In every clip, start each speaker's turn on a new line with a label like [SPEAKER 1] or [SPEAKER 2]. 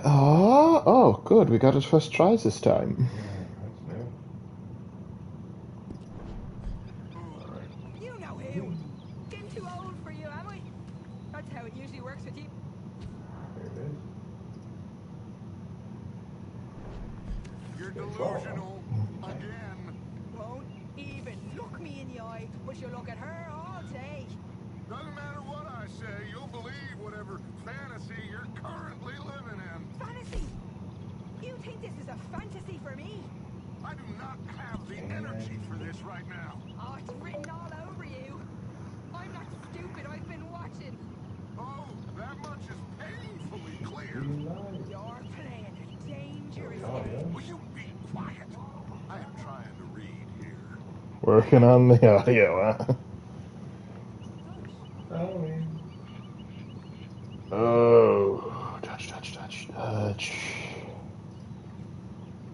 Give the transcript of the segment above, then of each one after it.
[SPEAKER 1] Oh, good. We got his first tries this time.
[SPEAKER 2] You know who? Getting too old for you, am I? That's how it usually works with you.
[SPEAKER 3] There it is.
[SPEAKER 4] You're delusional again.
[SPEAKER 2] Won't even look me in the eye, but you'll look at her all day.
[SPEAKER 4] Doesn't matter what I say, you'll believe whatever fantasy you're currently living in.
[SPEAKER 2] Fantasy? You think this is a fantasy for me?
[SPEAKER 4] I do not have the energy for this right now.
[SPEAKER 2] Oh, it's written all over you. I'm not stupid, I've been watching.
[SPEAKER 4] Oh, that much is painfully clear.
[SPEAKER 2] You're playing a dangerous
[SPEAKER 3] Oh,
[SPEAKER 2] game.
[SPEAKER 3] yeah.
[SPEAKER 4] Will you be quiet? I am trying to read here.
[SPEAKER 1] Working on the audio, huh? Oh, touch.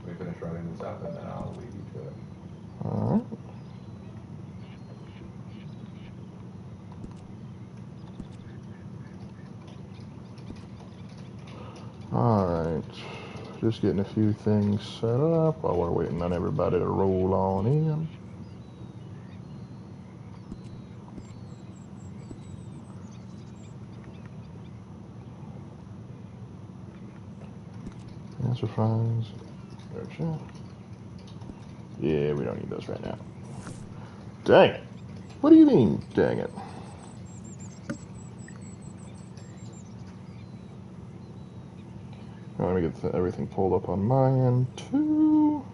[SPEAKER 3] We finish writing this up and then I'll leave you to it.
[SPEAKER 1] Alright. Alright. Just getting a few things set up while we're waiting on everybody to roll on in. Answer fries. Gotcha. Yeah, we don't need those right now. Dang it. What do you mean, dang it? Let me get everything pulled up on my end, too.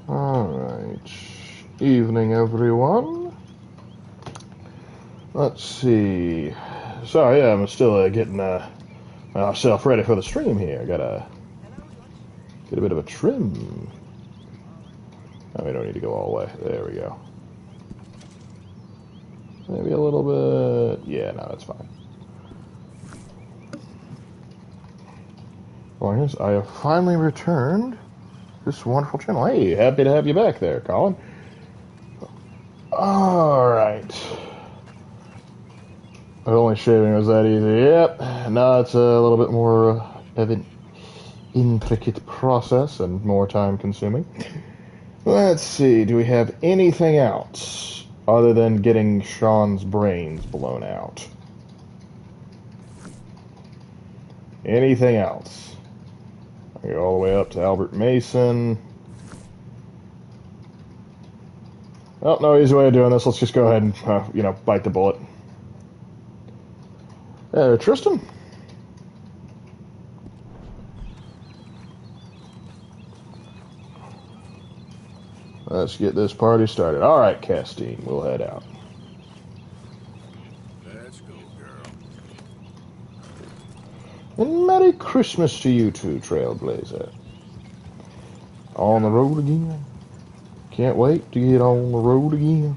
[SPEAKER 1] Alright. Evening, everyone. Let's see. Sorry, yeah, I'm still getting myself ready for the stream here. Gotta get a bit of a trim. Oh, we don't need to go all the way. There we go. Maybe a little bit. Yeah, no, that's fine. Well, I guess I have finally returned this wonderful channel. Hey, happy to have you back there, Colin. Alright. Only shaving was that easy. Yep. Now it's a little bit more of an intricate process and more time consuming. Let's see. Do we have anything else other than getting Sean's brains blown out? Anything else? I go all the way up to Albert Mason. Well, no easy way of doing this. Let's just go ahead and, bite the bullet. Tristan? Let's get this party started. All right, Castine, we'll head out.
[SPEAKER 4] Let's go, girl.
[SPEAKER 1] And Merry Christmas to you too, Trailblazer. On the road again. Can't wait to get on the road again.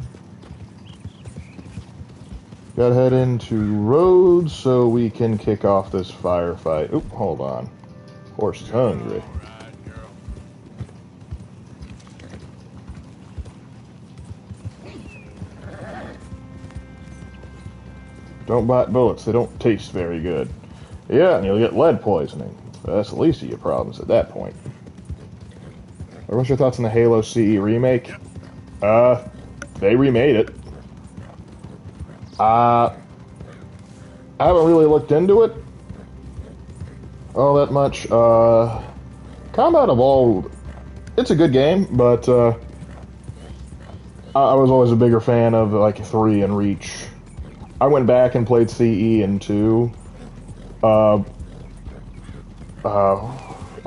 [SPEAKER 1] Gotta head into roads so we can kick off this firefight. Oop, hold on. Horse is hungry. Don't bite bullets, they don't taste very good. Yeah, and you'll get lead poisoning. That's the least of your problems at that point. What's your thoughts on the Halo CE remake? They remade it. I haven't really looked into it all that much. Combat Evolved, it's a good game, but I was always a bigger fan of like 3 and Reach. I went back and played CE and 2.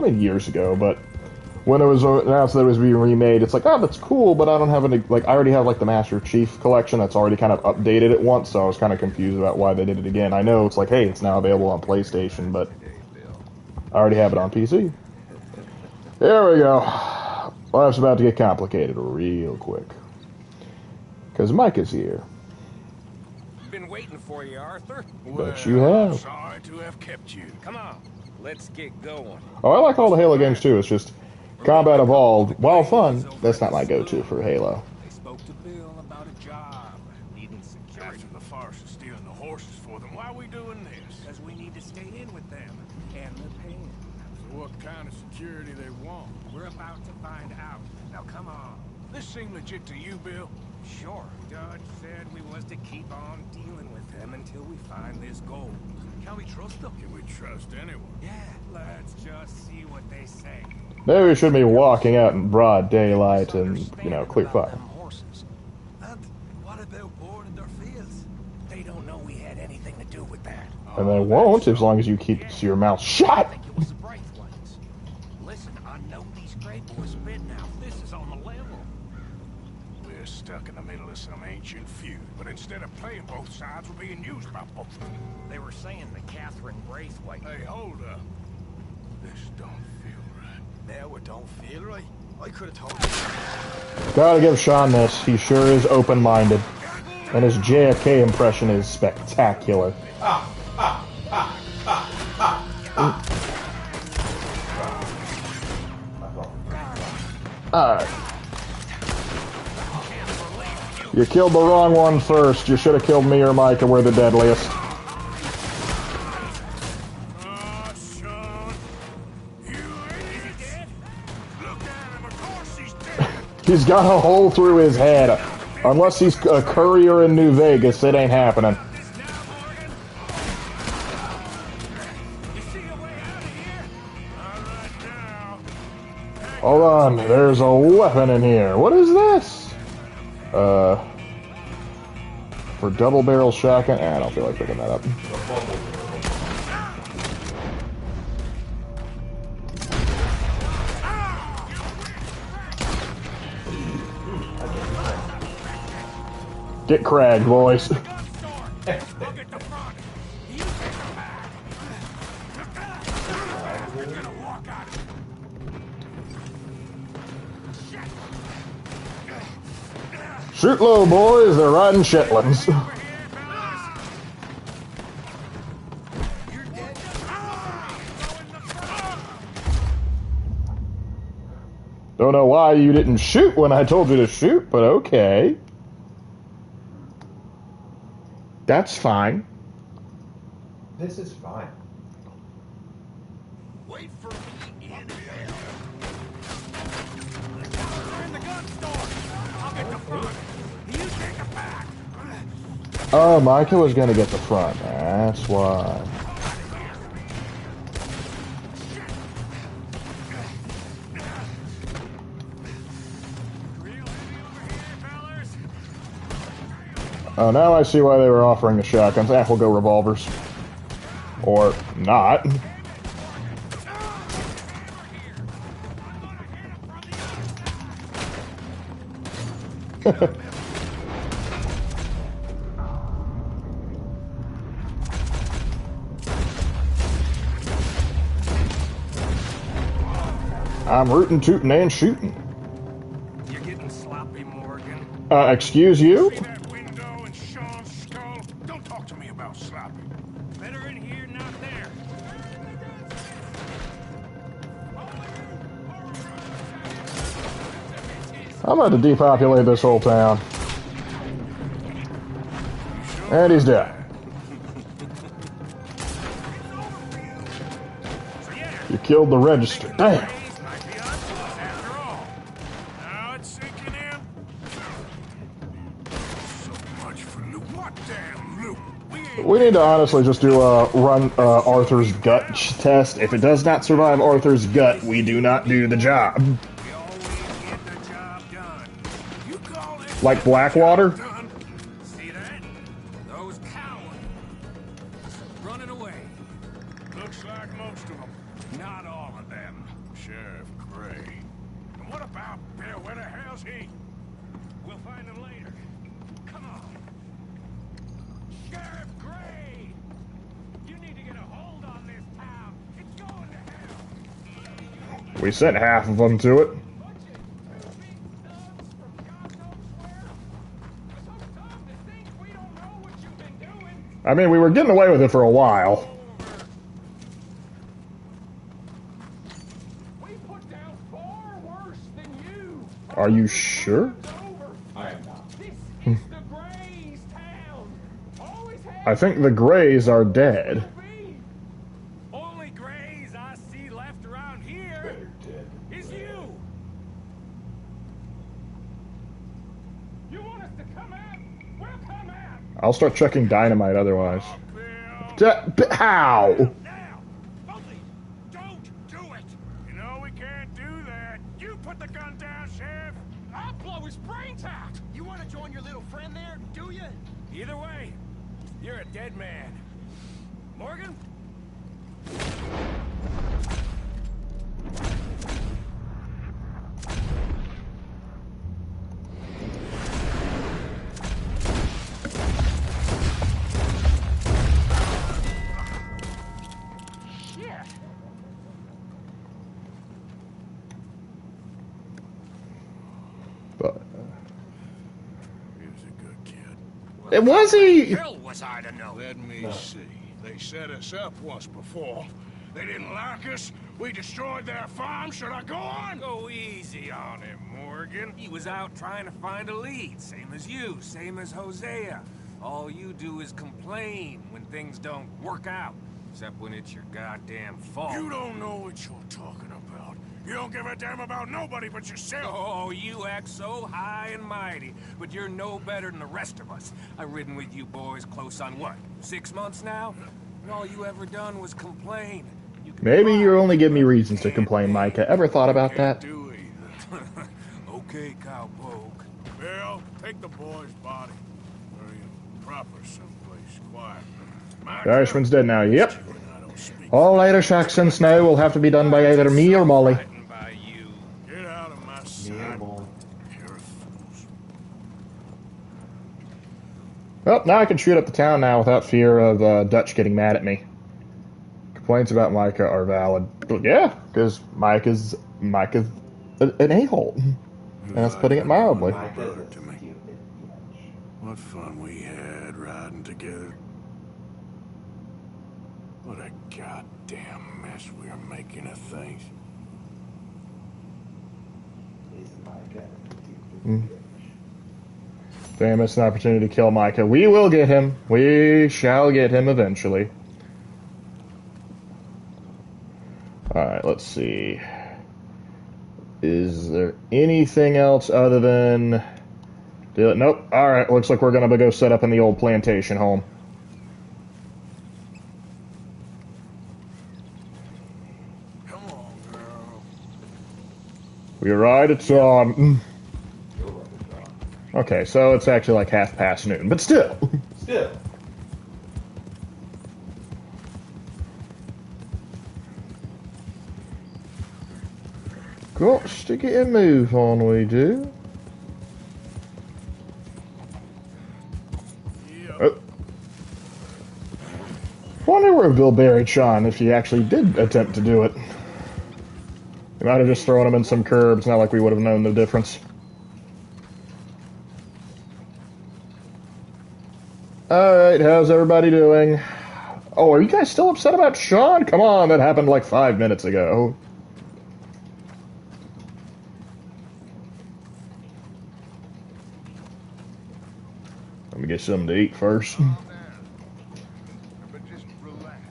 [SPEAKER 1] Years ago, but when it was announced that it was being remade, it's like, oh, that's cool, but I don't have any, like, I already have, like, the Master Chief collection that's already kind of updated it once, so I was kind of confused about why they did it again. I know it's like, hey, it's now available on PlayStation, but I already have it on PC. There we go. Life's about to get complicated real quick. Because Mike is here.
[SPEAKER 5] Been waiting for you, Arthur.
[SPEAKER 1] Bet you have.
[SPEAKER 4] Sorry to have kept you.
[SPEAKER 5] Come on, let's get going.
[SPEAKER 1] Oh, I like all the Halo games too. It's just Combat Evolved, while fun, that's not my go-to for Halo.
[SPEAKER 5] They spoke to Bill about a job. needing security.
[SPEAKER 4] After the farce of stealing the horses for them, why are we doing this?
[SPEAKER 5] Because we need to stay in with them. And they're paying.
[SPEAKER 4] So what kind of security they want?
[SPEAKER 5] We're about to find out. Now come on.
[SPEAKER 4] This seem legit to you, Bill?
[SPEAKER 5] Sure. Judge said we was to keep on dealing with them until we find this gold. Can we trust them?
[SPEAKER 4] Can we trust anyone?
[SPEAKER 5] Yeah. Let's just see what they say.
[SPEAKER 1] Maybe we should be walking out in broad daylight and, you know, clear fire.
[SPEAKER 5] Horses. And what about boarding their fields? They don't know we had anything to do with that.
[SPEAKER 1] And they won't as long as you keep your mouth shut.
[SPEAKER 5] I think it was the Braithwaites. Listen, I know these great boys spit now. This is on the level.
[SPEAKER 4] We're stuck in the middle of some ancient feud, but instead of playing both sides, we're being used by both of them.
[SPEAKER 5] They were saying that Catherine Braithwaite.
[SPEAKER 4] Hey, hold up. This don't feel right.
[SPEAKER 5] Now it don't feel right. I could have told you.
[SPEAKER 1] Gotta give Sean this. He sure is open-minded. And his JFK impression is spectacular. Alright. You killed the wrong one first. You should have killed me or Micah. We're the deadliest.
[SPEAKER 4] Oh, son. You ain't dead? Look at him. Of course he's dead.
[SPEAKER 1] He's got a hole through his head. Unless he's a courier in New Vegas, it ain't happening.
[SPEAKER 5] This now, Morgan. You see a way out of here?
[SPEAKER 4] All right now.
[SPEAKER 1] Hold on, there's a weapon in here. What is this? For double barrel shotgun? I don't feel like picking that up. Get cragged, boys.
[SPEAKER 5] I'll get the front. You take the back. You're gonna walk out of here.
[SPEAKER 1] Shoot low, boys. They're riding Shetlands.
[SPEAKER 5] Over here, fellas. You're dead. Go in the front.
[SPEAKER 1] Don't know why you didn't shoot when I told you to shoot, but okay. That's fine.
[SPEAKER 3] This is fine.
[SPEAKER 5] Wait for me in there. We're in the gun store. I'll get the front. You take the back.
[SPEAKER 1] Oh, Micah was gonna get the front. That's why. Oh, now I see why they were offering the shotguns. We'll go revolvers. Or not. I'm rootin', tootin', and shootin'.
[SPEAKER 5] You're getting sloppy, Morgan.
[SPEAKER 1] Excuse you?
[SPEAKER 4] See that window and Sean's skull? Don't talk to me about sloppy.
[SPEAKER 5] Better in here, not there.
[SPEAKER 1] I'm about to depopulate this whole town. And he's dead. You killed the register. Damn.
[SPEAKER 4] Might be us after all. Now it's sinking in. So much for loot. What damn loot?
[SPEAKER 1] We need to honestly just do a run Arthur's gut test. If it does not survive Arthur's gut, we do not do the job.
[SPEAKER 4] We always get the job done. You call it
[SPEAKER 1] Like Blackwater?
[SPEAKER 4] done?
[SPEAKER 5] See that? Those cowards. Running away.
[SPEAKER 4] Looks like most of them.
[SPEAKER 5] Not all of them.
[SPEAKER 4] Sheriff Gray. And what about Bill? Where the hell's he?
[SPEAKER 5] We'll find him later. Come on. Sheriff Gray! You need to get a hold on this town. It's going to hell.
[SPEAKER 1] We sent half of them to it. I mean, we were getting away with it for a while.
[SPEAKER 2] We put down far worse than you.
[SPEAKER 1] Are you sure?
[SPEAKER 2] It's over.
[SPEAKER 3] I am not.
[SPEAKER 2] This is the Gray's
[SPEAKER 5] his head.
[SPEAKER 1] I think the Greys are dead.
[SPEAKER 5] Only Greys I see left around here is you. You want us to come out? We'll come out.
[SPEAKER 1] I'll start checking dynamite otherwise.
[SPEAKER 4] Bill.
[SPEAKER 1] How?
[SPEAKER 4] Now! Bully! Don't do it! You know we can't do that. You put the gun down, Sheriff!
[SPEAKER 5] I'll blow his brains out.
[SPEAKER 6] You want to join your little friend there, do you?
[SPEAKER 5] Either way, you're a dead man. Morgan? Shit.
[SPEAKER 1] But
[SPEAKER 4] He was a good kid.
[SPEAKER 1] it was he.
[SPEAKER 6] Hell was I to know?
[SPEAKER 4] Let me see. They set us up once before. They didn't like us. We destroyed their farm. Should I go on?
[SPEAKER 5] Go easy on him, Morgan. He was out trying to find a lead, same as you, same as Hosea. All you do is complain when things don't work out, except when it's your goddamn fault.
[SPEAKER 4] You don't know what you're talking about. You don't give a damn about nobody but yourself.
[SPEAKER 5] Oh, you act so high and mighty, but you're no better than the rest of us. I've ridden with you boys close on what, 6 months now? And all you ever done was complain. You can
[SPEAKER 1] Maybe
[SPEAKER 5] cry,
[SPEAKER 1] you're only giving me reasons to
[SPEAKER 5] can't
[SPEAKER 1] complain,
[SPEAKER 5] be.
[SPEAKER 1] Micah. Ever thought about
[SPEAKER 4] Can't
[SPEAKER 1] that?
[SPEAKER 4] do either.
[SPEAKER 5] Okay, cowpoke.
[SPEAKER 4] Bill, take the boy's body. Bury him proper someplace quiet.
[SPEAKER 1] The Irishman's dead now. Yep.
[SPEAKER 4] You and I don't speak.
[SPEAKER 1] All Irish accents now will have to be done by either me or Molly.
[SPEAKER 5] Frightened by you.
[SPEAKER 4] Get out of my sight. Pair of fools.
[SPEAKER 1] Well, now I can shoot up the town now without fear of Dutch getting mad at me. Complaints about Micah are valid. But yeah, because Micah's an a-hole. And that's putting it mildly.
[SPEAKER 4] Brother to me. What fun we had riding together. What a goddamn mess we are making of things.
[SPEAKER 1] Damn, it's an opportunity to kill Micah. We will get him. We shall get him eventually. Alright, let's see. Is there anything else other than... Nope. Alright, looks like we're going to go set up in the old plantation home.
[SPEAKER 4] Come on, girl.
[SPEAKER 1] We ride it's on. Okay, so it's actually like noon, but still.
[SPEAKER 3] Still.
[SPEAKER 1] Got to get a move on, we do. Oh. Wonder where Bill buried Sean if he actually did attempt to do it. He might have just thrown him in some curbs, not like we would have known the difference. Alright, how's everybody doing? Oh, are you guys still upset about Sean? Come on, that happened like 5 minutes ago. Let me get something to eat first.
[SPEAKER 4] Calm down. But just relax.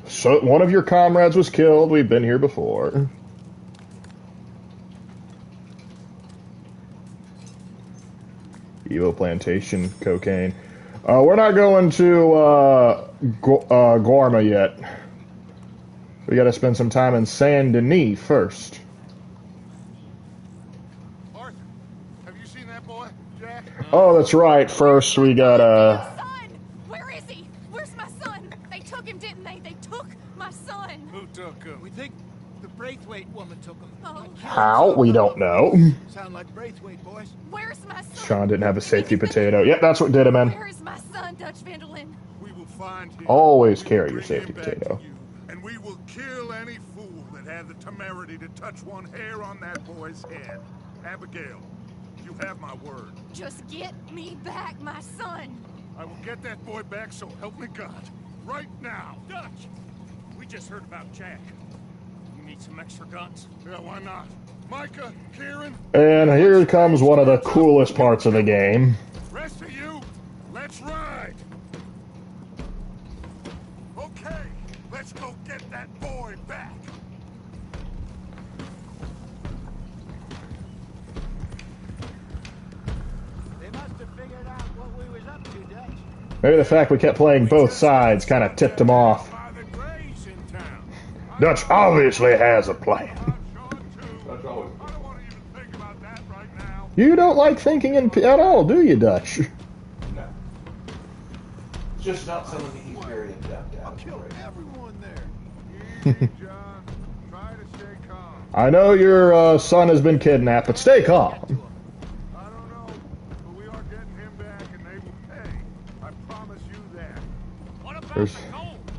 [SPEAKER 1] So, one of your comrades was killed. We've been here before. Evo plantation, cocaine. We're not going to Gorma yet. We gotta spend some time in Saint Denis first.
[SPEAKER 4] Arthur, have you seen that boy, Jack?
[SPEAKER 1] Oh, that's right. First, we gotta...
[SPEAKER 2] Son! Where is he? Where's my son? They took him, didn't they? They took my son.
[SPEAKER 4] Who took him?
[SPEAKER 6] We think the Braithwaite woman took him.
[SPEAKER 2] Oh.
[SPEAKER 1] How? We don't know.
[SPEAKER 6] Sound like Braithwaite, boys.
[SPEAKER 2] Where's my son?
[SPEAKER 1] Sean didn't have a safety potato. Yep, that's what did him in.
[SPEAKER 2] Where is my son, Dutch Vanderlyn?
[SPEAKER 4] We will find him.
[SPEAKER 1] Always carry your
[SPEAKER 4] Bring
[SPEAKER 1] safety
[SPEAKER 4] him back
[SPEAKER 1] potato.
[SPEAKER 4] to you, and we will kill any fool that had the temerity to touch one hair on that boy's head. Abigail, you have my word.
[SPEAKER 2] Just get me back, my son.
[SPEAKER 4] I will get that boy back, so help me God. Right now.
[SPEAKER 5] Dutch, we just heard about Jack. You need some extra guns?
[SPEAKER 4] Yeah, why not? Micah, Kieran,
[SPEAKER 1] And here comes one of the coolest parts of the game.
[SPEAKER 4] rest of you, let's ride. Okay, let's go get that boy back.
[SPEAKER 6] They must have figured out what we was up to, Dutch.
[SPEAKER 1] Maybe the fact we kept playing both sides kind of tipped him off.
[SPEAKER 4] By the graves in town.
[SPEAKER 1] Dutch obviously has a plan.
[SPEAKER 4] I'm Sean too.
[SPEAKER 3] That's always
[SPEAKER 4] I don't want to even think about that right now.
[SPEAKER 1] You don't like thinking at all, do you, Dutch?
[SPEAKER 3] no. It's just not something he's very adept at.
[SPEAKER 6] Kill everyone there.
[SPEAKER 4] Easy, John. Try to stay calm.
[SPEAKER 1] I know your son has been kidnapped, but stay calm.
[SPEAKER 4] I don't know, but we are getting him back and they will pay. I promise you that.
[SPEAKER 6] What about
[SPEAKER 1] There's-
[SPEAKER 6] the gold?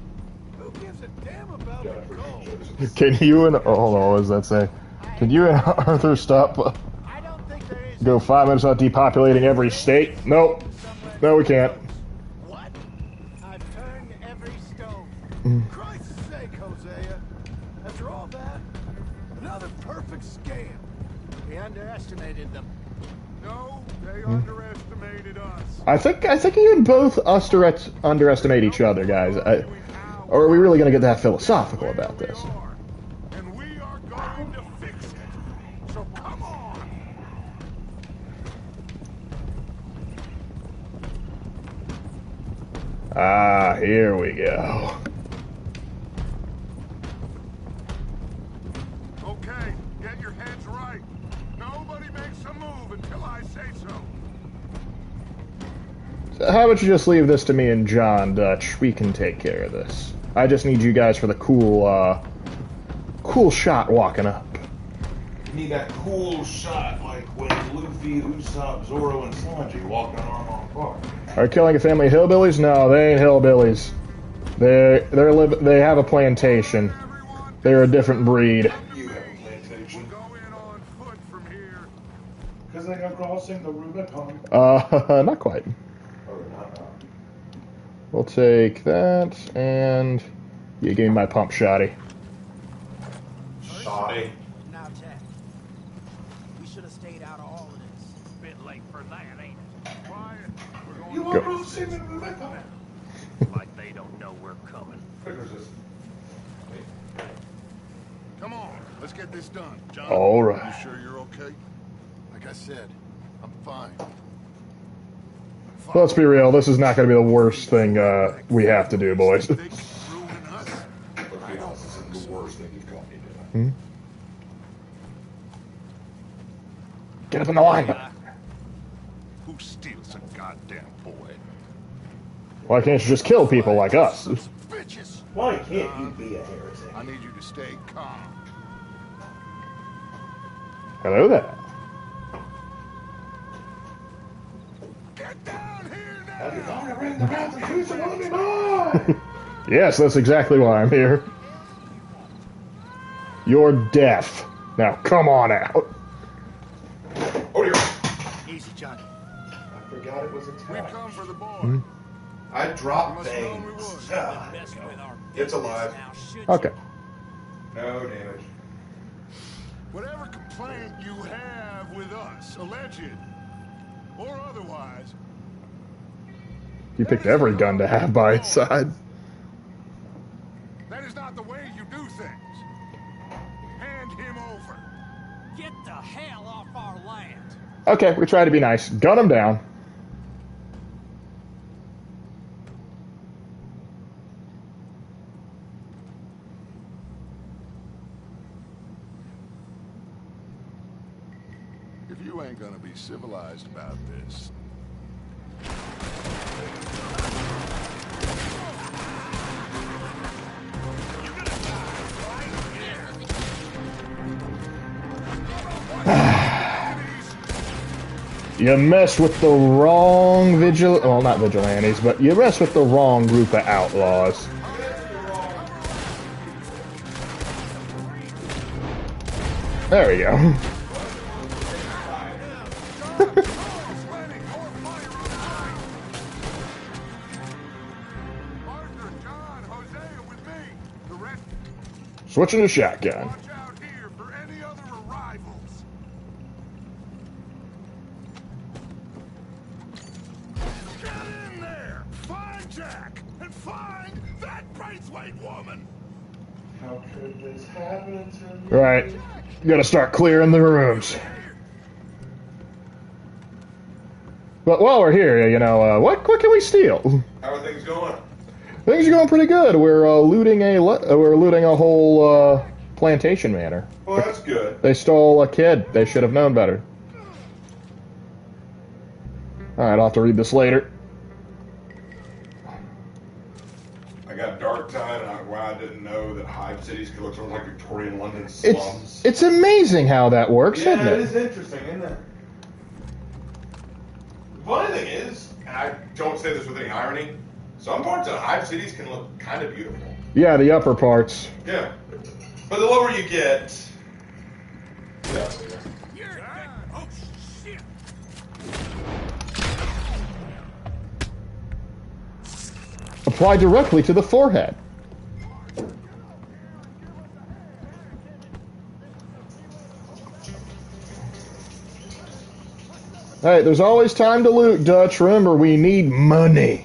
[SPEAKER 6] Who gives a damn about the gold?
[SPEAKER 1] Can you and hold on, what does that say? Can you and Arthur stop?
[SPEAKER 6] I don't think there is.
[SPEAKER 1] Go 5 minutes without depopulating every state? Nope. No, we can't.
[SPEAKER 6] What? I've turned every stone. Christ's sake, Hosea. After all that, another perfect scam. We underestimated them.
[SPEAKER 4] No, they underestimated us.
[SPEAKER 1] I think you and both underestimate each other, guys. Or are we really going to get that philosophical about this?
[SPEAKER 4] And we are going to fix it. So come on.
[SPEAKER 1] Ah, here we go.
[SPEAKER 4] Okay, get your heads right. Nobody makes a move until I say so.
[SPEAKER 1] So how about you just leave this to me and John, Dutch? We can take care of this. I just need you guys for the cool shot walking up.
[SPEAKER 3] You need that cool shot like when Luffy, Usopp, Zoro, and Sanji walking arm on bar.
[SPEAKER 1] Are killing a family of hillbillies? No, they ain't hillbillies. They have a plantation.
[SPEAKER 4] Everyone,
[SPEAKER 1] They're a different breed.
[SPEAKER 3] You have a plantation.
[SPEAKER 4] go in on foot from here.
[SPEAKER 3] Because they are crossing the Rubicon.
[SPEAKER 1] Not quite.
[SPEAKER 3] Or not.
[SPEAKER 1] We'll take that, and you give me my pump shotty.
[SPEAKER 3] Shoddy.
[SPEAKER 6] Now, Jack. We should have stayed out of all of this. Bit late for that, ain't
[SPEAKER 4] Quiet. We're going
[SPEAKER 3] You
[SPEAKER 4] to
[SPEAKER 3] are
[SPEAKER 1] Go.
[SPEAKER 3] crossing the Rubicon.
[SPEAKER 6] it? Like they don't know we're coming.
[SPEAKER 3] Figures this.
[SPEAKER 4] Come on, let's get this done. John,
[SPEAKER 1] All right.
[SPEAKER 4] you sure you're okay? Like I said, I'm fine.
[SPEAKER 1] Let's be real, this is not going to be the worst thing we have to do, boys.
[SPEAKER 4] Think it's ruining us?
[SPEAKER 3] Let's be honest, this is the worst thing you've caught me doing.
[SPEAKER 1] Get up in the line.
[SPEAKER 4] Who steals a goddamn boy?
[SPEAKER 1] Why can't you just kill people like us?
[SPEAKER 4] Sons of bitches!
[SPEAKER 3] Why can't you be a heretic?
[SPEAKER 4] I need you to stay calm.
[SPEAKER 1] Hello there.
[SPEAKER 4] Get down here now!
[SPEAKER 3] Have you gone around the Massachusetts on me, boy?
[SPEAKER 1] Yes, that's exactly why I'm here. You're deaf. Now come on out.
[SPEAKER 3] Oh, dear.
[SPEAKER 6] Easy, Johnny.
[SPEAKER 3] I forgot it was a
[SPEAKER 4] We've
[SPEAKER 3] tag.
[SPEAKER 4] come for the boy.
[SPEAKER 3] I dropped
[SPEAKER 4] Must have known we
[SPEAKER 3] things.
[SPEAKER 4] would.
[SPEAKER 3] Ah, it's alive.
[SPEAKER 1] Okay.
[SPEAKER 3] No damage.
[SPEAKER 4] Whatever complaint you have with us, alleged or otherwise,
[SPEAKER 1] You picked every gun to have by its side.
[SPEAKER 4] that is not the way you do things. Hand him over.
[SPEAKER 6] Get the hell off our land.
[SPEAKER 1] Okay, we try to be nice. Gun him down.
[SPEAKER 4] If you ain't gonna be civilized about this.
[SPEAKER 1] You messed with the wrong well, not vigilantes, but you messed with the wrong group of outlaws. There we go.
[SPEAKER 4] Arthur, John, Hosea with me. The rest,
[SPEAKER 1] Switching to shotgun.
[SPEAKER 4] watch out here for any other arrivals. Get in there! Find Jack! and find that Braithwaite woman.
[SPEAKER 3] How could this happen to me?
[SPEAKER 1] Right. You gotta start clearing the rooms. But while we're here, you know, what can we steal?
[SPEAKER 3] How are things going?
[SPEAKER 1] Things are going pretty good. We're looting a whole plantation manor.
[SPEAKER 3] Well, that's good.
[SPEAKER 1] They stole a kid. They should have known better. Alright, I'll have to read this later.
[SPEAKER 3] I got dark time, and I didn't know that hive cities could look sort of like Victorian London slums.
[SPEAKER 1] It's amazing how that works, isn't
[SPEAKER 3] Yeah,
[SPEAKER 1] it?
[SPEAKER 3] it is interesting, isn't it? The funny thing is, and I don't say this with any irony, some parts of hive cities can look kind of beautiful.
[SPEAKER 1] Yeah, the upper parts.
[SPEAKER 3] Yeah. But the lower you get... Yeah.
[SPEAKER 4] Oh, shit.
[SPEAKER 1] Apply directly to the forehead. Hey, there's always time to loot, Dutch. Remember, we need money.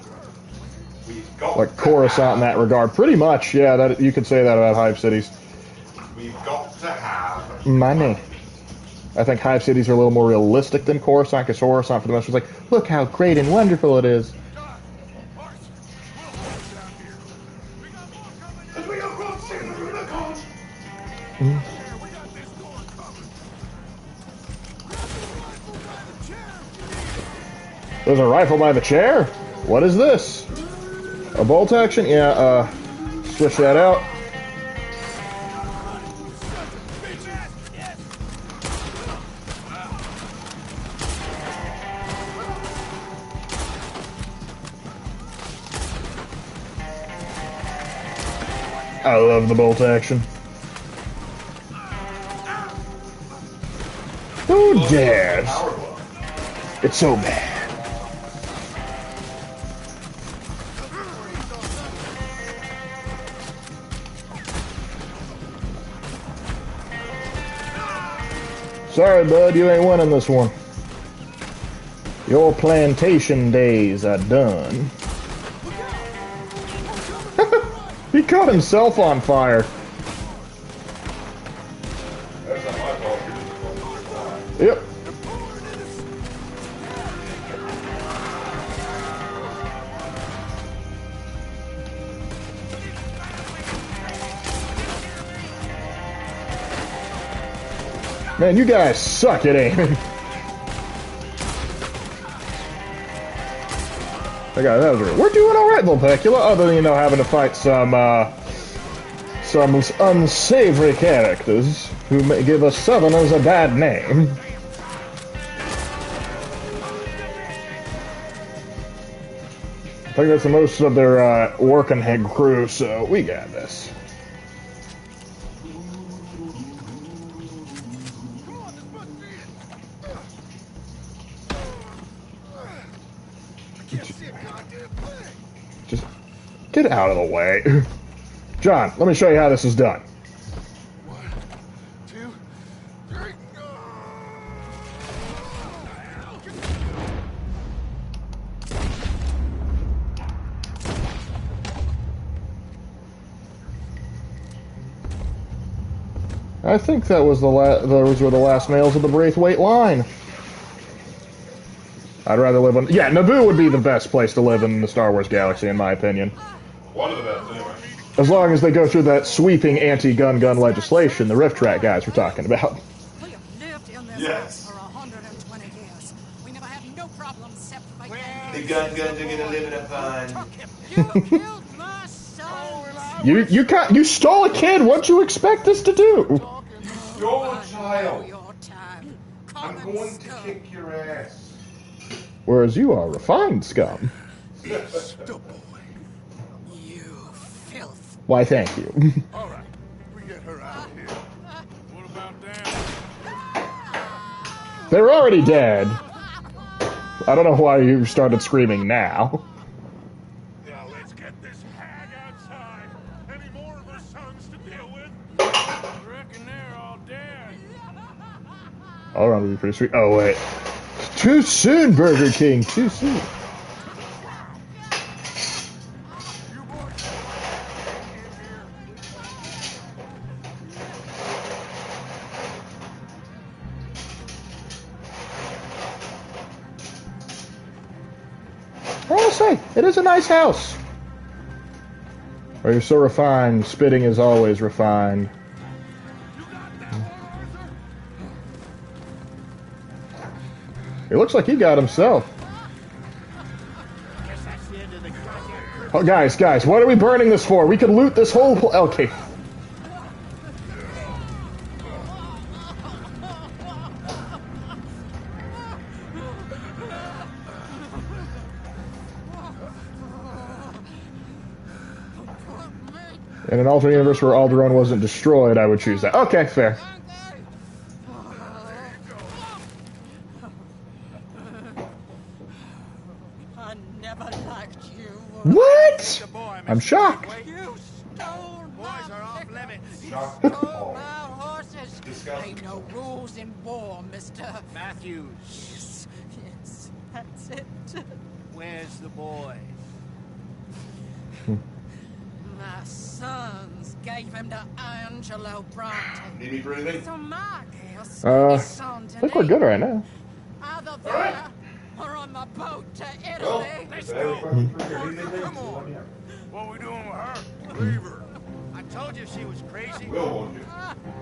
[SPEAKER 3] We've got
[SPEAKER 1] Like
[SPEAKER 3] to
[SPEAKER 1] Coruscant
[SPEAKER 3] have-
[SPEAKER 1] in that regard. Pretty much, yeah, that you could say that about hive cities.
[SPEAKER 3] We've got to have...
[SPEAKER 1] Money. I think hive cities are a little more realistic than Coruscant, because Coruscant, for the most part, was like, look how great and wonderful it is.
[SPEAKER 3] As we approach the Rubicon,
[SPEAKER 1] There's a rifle by the chair? What is this? A bolt action? Yeah, switch that out. I love the bolt action. Who dares?
[SPEAKER 3] power glove.
[SPEAKER 1] It's so bad. Sorry, bud, you ain't winning this one. Your plantation days are done. He caught himself on fire.
[SPEAKER 3] That's not my fault. You're just going to
[SPEAKER 1] Yep. Man, you guys suck at aiming. Okay, that was real. We're doing alright, Vulpecula, other than, you know, having to fight some unsavory characters who may give us Southerners a bad name. I think that's the most of their working head crew, so we got this. Just get out of the way. John, let me show you how this is done.
[SPEAKER 4] 1, 2, 3.
[SPEAKER 1] I think that was those were the last nails of the Braithwaite line. I'd rather live on... Yeah, Naboo would be the best place to live in the Star Wars galaxy, in my opinion.
[SPEAKER 3] One of the best, anyway.
[SPEAKER 1] As long as they go through that sweeping anti-gun legislation the Rift Track guys were talking about.
[SPEAKER 2] We have lived in this
[SPEAKER 3] Yes.
[SPEAKER 2] house for 120 years. We never had no problems except by
[SPEAKER 3] The guns are gonna live in a fun.
[SPEAKER 2] You killed my son.
[SPEAKER 1] You stole a kid. What'd you expect us to do?
[SPEAKER 3] You're a child.
[SPEAKER 2] Your time.
[SPEAKER 3] I'm
[SPEAKER 2] Common
[SPEAKER 3] going to
[SPEAKER 2] scum.
[SPEAKER 3] kick your ass.
[SPEAKER 1] Whereas you are refined scum.
[SPEAKER 4] The boy.
[SPEAKER 2] You filth.
[SPEAKER 1] Why, thank you.
[SPEAKER 4] All right, we get her out of here. What about Dan?
[SPEAKER 1] They're already dead. I don't know why you started screaming now.
[SPEAKER 4] Now let's get this hag outside. Any more of her sons to deal with? I reckon they're all dead.
[SPEAKER 1] All around would be pretty sweet. Oh, wait. Too soon, Burger King. Too soon. I will say, it is a nice house. Oh, you're so refined. Spitting is always refined. It looks like he got himself. Oh, guys, what are we burning this for? We could loot this whole... Okay. In an alternate universe where Alderaan wasn't destroyed, I would choose that. Okay, fair.
[SPEAKER 6] I never liked you.
[SPEAKER 1] What? I'm shocked.
[SPEAKER 6] You stole
[SPEAKER 4] Boys are off limits.
[SPEAKER 3] Shocked.
[SPEAKER 6] stole my horses.
[SPEAKER 3] Disgusting.
[SPEAKER 6] Ain't no rules in war, mister.
[SPEAKER 5] Matthews,
[SPEAKER 6] Yes, that's it.
[SPEAKER 5] where's the boy?
[SPEAKER 6] My sons gave him to Angelo Bronte.
[SPEAKER 3] Need me for anything?
[SPEAKER 6] So my guess
[SPEAKER 1] I
[SPEAKER 6] is on
[SPEAKER 1] think we're good right now.
[SPEAKER 6] Either there or on my boat to
[SPEAKER 3] Well,
[SPEAKER 6] Italy.
[SPEAKER 3] if you have any questions for her, need anything,
[SPEAKER 4] Come
[SPEAKER 3] just let me
[SPEAKER 4] on.
[SPEAKER 3] know.
[SPEAKER 4] What are we doing with her? Leave her.
[SPEAKER 5] I told you she was crazy.
[SPEAKER 3] Will,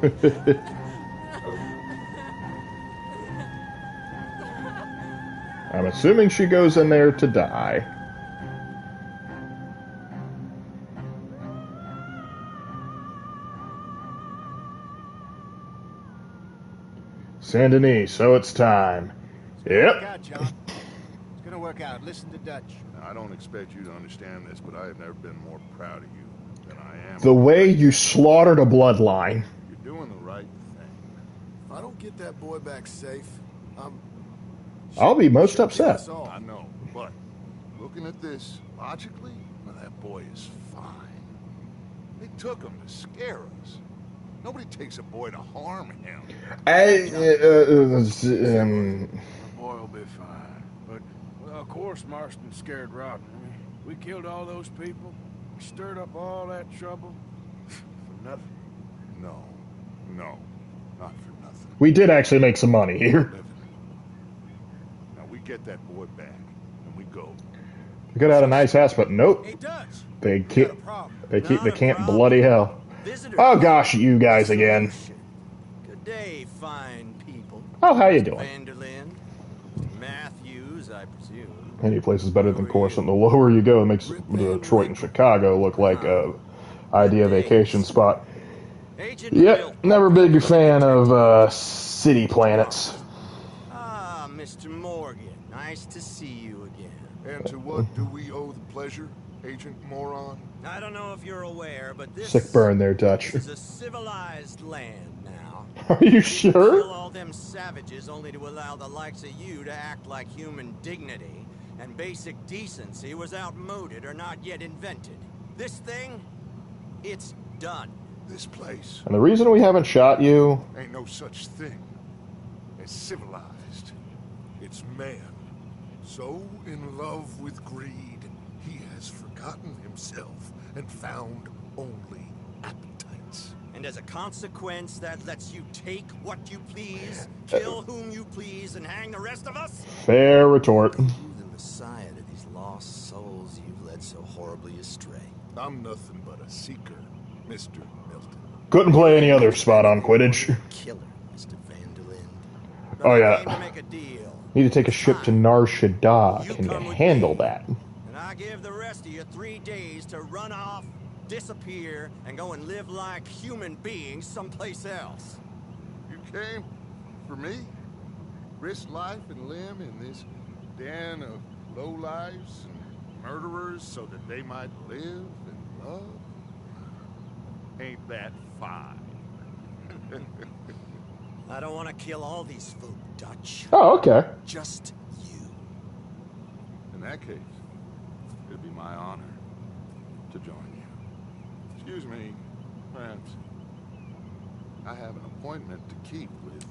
[SPEAKER 3] won't you?
[SPEAKER 1] I'm assuming she goes in there to die. Saint Denis, so it's time. Yep.
[SPEAKER 6] out, John. It's gonna work out. Listen to Dutch.
[SPEAKER 4] Now, I don't expect you to understand this, but I have never been more proud of you than I am.
[SPEAKER 1] The way you slaughtered a bloodline.
[SPEAKER 4] You're doing the right thing.
[SPEAKER 7] If I don't get that boy back safe,
[SPEAKER 1] I'll be most upset.
[SPEAKER 4] I know, but looking at this logically, well, that boy is fine. They took him to scare us. Nobody takes a boy to harm him.
[SPEAKER 8] The boy will be fine. But, well, of course Marston scared rotten. I mean, we killed all those people. We stirred up all that trouble. For nothing.
[SPEAKER 4] No, not for nothing.
[SPEAKER 1] We did actually make some money here.
[SPEAKER 4] Living. Now we get that boy back, and we go.
[SPEAKER 1] We could have had a nice house, but nope.
[SPEAKER 6] Hey, Dutch.
[SPEAKER 1] They
[SPEAKER 6] Got a
[SPEAKER 1] can't.
[SPEAKER 6] problem.
[SPEAKER 1] They
[SPEAKER 9] Not a
[SPEAKER 1] can't
[SPEAKER 9] problem.
[SPEAKER 1] bloody hell.
[SPEAKER 9] Visitors.
[SPEAKER 1] Oh gosh, you guys again.
[SPEAKER 9] Good day, fine people.
[SPEAKER 1] Oh, how you doing?
[SPEAKER 9] Vanderlyn. Matthews, I presume.
[SPEAKER 1] Any place is better than Coruscant. The lower you go, it makes Detroit and Chicago look like a idea vacation spot.
[SPEAKER 9] Agent
[SPEAKER 1] Yep,
[SPEAKER 9] Milton.
[SPEAKER 1] never big fan of city planets.
[SPEAKER 9] Ah, Mr. Morgan. Nice to see you again.
[SPEAKER 4] And to what do we owe the pleasure, Agent Moron?
[SPEAKER 9] I don't know if you're aware, but this
[SPEAKER 1] Sick burn there, Dutch.
[SPEAKER 9] is a civilized land now.
[SPEAKER 1] Are you
[SPEAKER 9] We
[SPEAKER 1] sure?
[SPEAKER 9] kill all them savages only to allow the likes of you to act like human dignity and basic decency was outmoded or not yet invented. This thing, it's done.
[SPEAKER 4] This place
[SPEAKER 1] And the reason we haven't shot you,
[SPEAKER 4] ain't no such thing as civilized. It's man. So in love with greed, he has forgotten himself and found only appetites.
[SPEAKER 9] And as a consequence, that lets you take what you please, kill whom you please, and hang the rest of us?
[SPEAKER 1] fair retort.
[SPEAKER 9] You the messiah to these lost souls you've led so horribly astray.
[SPEAKER 4] I'm nothing but a seeker, Mr. Milton.
[SPEAKER 1] Couldn't play any other spot on Quidditch.
[SPEAKER 9] Killer, Mr. Vanderlyn.
[SPEAKER 1] Oh,
[SPEAKER 9] I
[SPEAKER 1] yeah.
[SPEAKER 9] came to make a deal.
[SPEAKER 1] Need to take a ship to Nar Shaddaa.
[SPEAKER 9] You
[SPEAKER 1] Can you
[SPEAKER 9] come with
[SPEAKER 1] handle
[SPEAKER 9] me.
[SPEAKER 1] that?
[SPEAKER 9] And I give the rest of you 3 days to run off, disappear, and go and live like human beings someplace else.
[SPEAKER 4] You came for me? Risk life and limb in this den of lowlifes and murderers so that they might live and love? Ain't that fine?
[SPEAKER 9] I don't want to kill all these folk, Dutch.
[SPEAKER 1] Oh, okay.
[SPEAKER 9] Just you.
[SPEAKER 4] In that case, it'd be my honor to join you. Excuse me, perhaps. I have an appointment to keep with...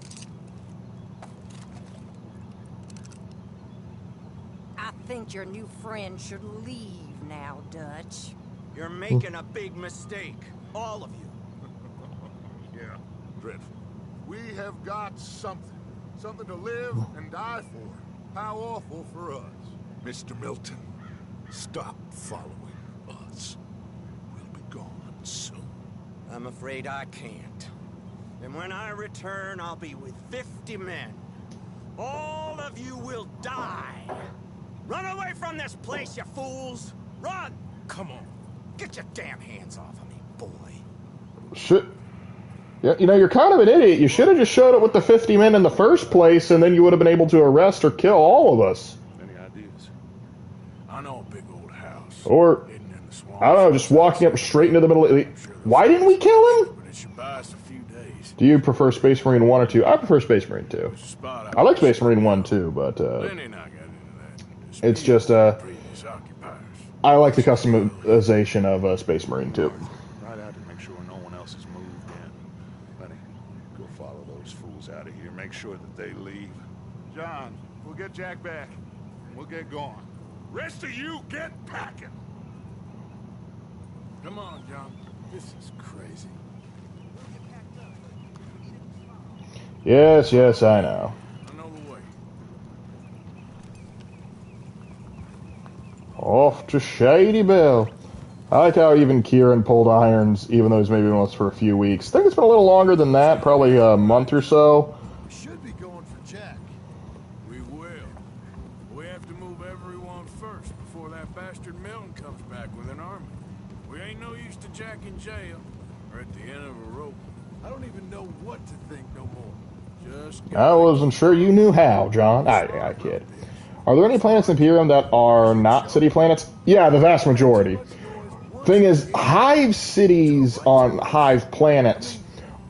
[SPEAKER 10] I think your new friend should leave now, Dutch.
[SPEAKER 9] You're making a big mistake. All of you.
[SPEAKER 4] Yeah, dreadful. We have got something. Something to live and die for. How awful for us. Mr. Milton, Stop following us. We'll be gone soon.
[SPEAKER 9] I'm afraid I can't. And when I return, I'll be with 50 men. All of you will die. Run away from this place, you fools! Run!
[SPEAKER 5] Come on.
[SPEAKER 9] Get your damn hands off of me, boy.
[SPEAKER 1] Shit. Yeah, you know, you're kind of an idiot. You should have just showed up with the 50 men in the first place, and then you would have been able to arrest or kill all of us.
[SPEAKER 8] Any ideas? I know a big old house.
[SPEAKER 1] Or,
[SPEAKER 8] hidden in the swamps.
[SPEAKER 1] I don't know, just walking up straight into the middle of the... Why didn't we kill him?
[SPEAKER 8] But it should buy us a few days.
[SPEAKER 1] Do you prefer Space Marine 1 or 2? I prefer Space Marine 2.
[SPEAKER 8] There's a spot
[SPEAKER 1] I like Space Marine 1 too, but
[SPEAKER 8] Lenny and I got into that.
[SPEAKER 1] it's just,
[SPEAKER 8] Previous occupiers.
[SPEAKER 1] I like the customization of Space Marine 2.
[SPEAKER 4] Right out to make sure no one else has moved in. Lenny, go follow those fools out of here. Make sure that they leave. John, we'll get Jack back. And we'll get going. Rest of you, get packing.
[SPEAKER 8] Come on, John.
[SPEAKER 6] This is crazy.
[SPEAKER 1] Yes, yes, I know.
[SPEAKER 8] I know the way.
[SPEAKER 1] Off to Shady Belle. I like how even Kieran pulled irons, even though he's maybe been with us for a few weeks. I think it's been a little longer than that, probably a month or so.
[SPEAKER 6] We should be going for Jack.
[SPEAKER 8] We will. We have to move everyone first before that bastard Milton comes back with an army. We ain't no use to Jack in jail or at the end of a rope.
[SPEAKER 6] I don't even know what to think no more.
[SPEAKER 8] Just
[SPEAKER 1] I wasn't sure you knew how, John. I kid. Are there any planets in Imperium that are not city planets? Yeah, the vast majority. Thing is, hive cities on hive planets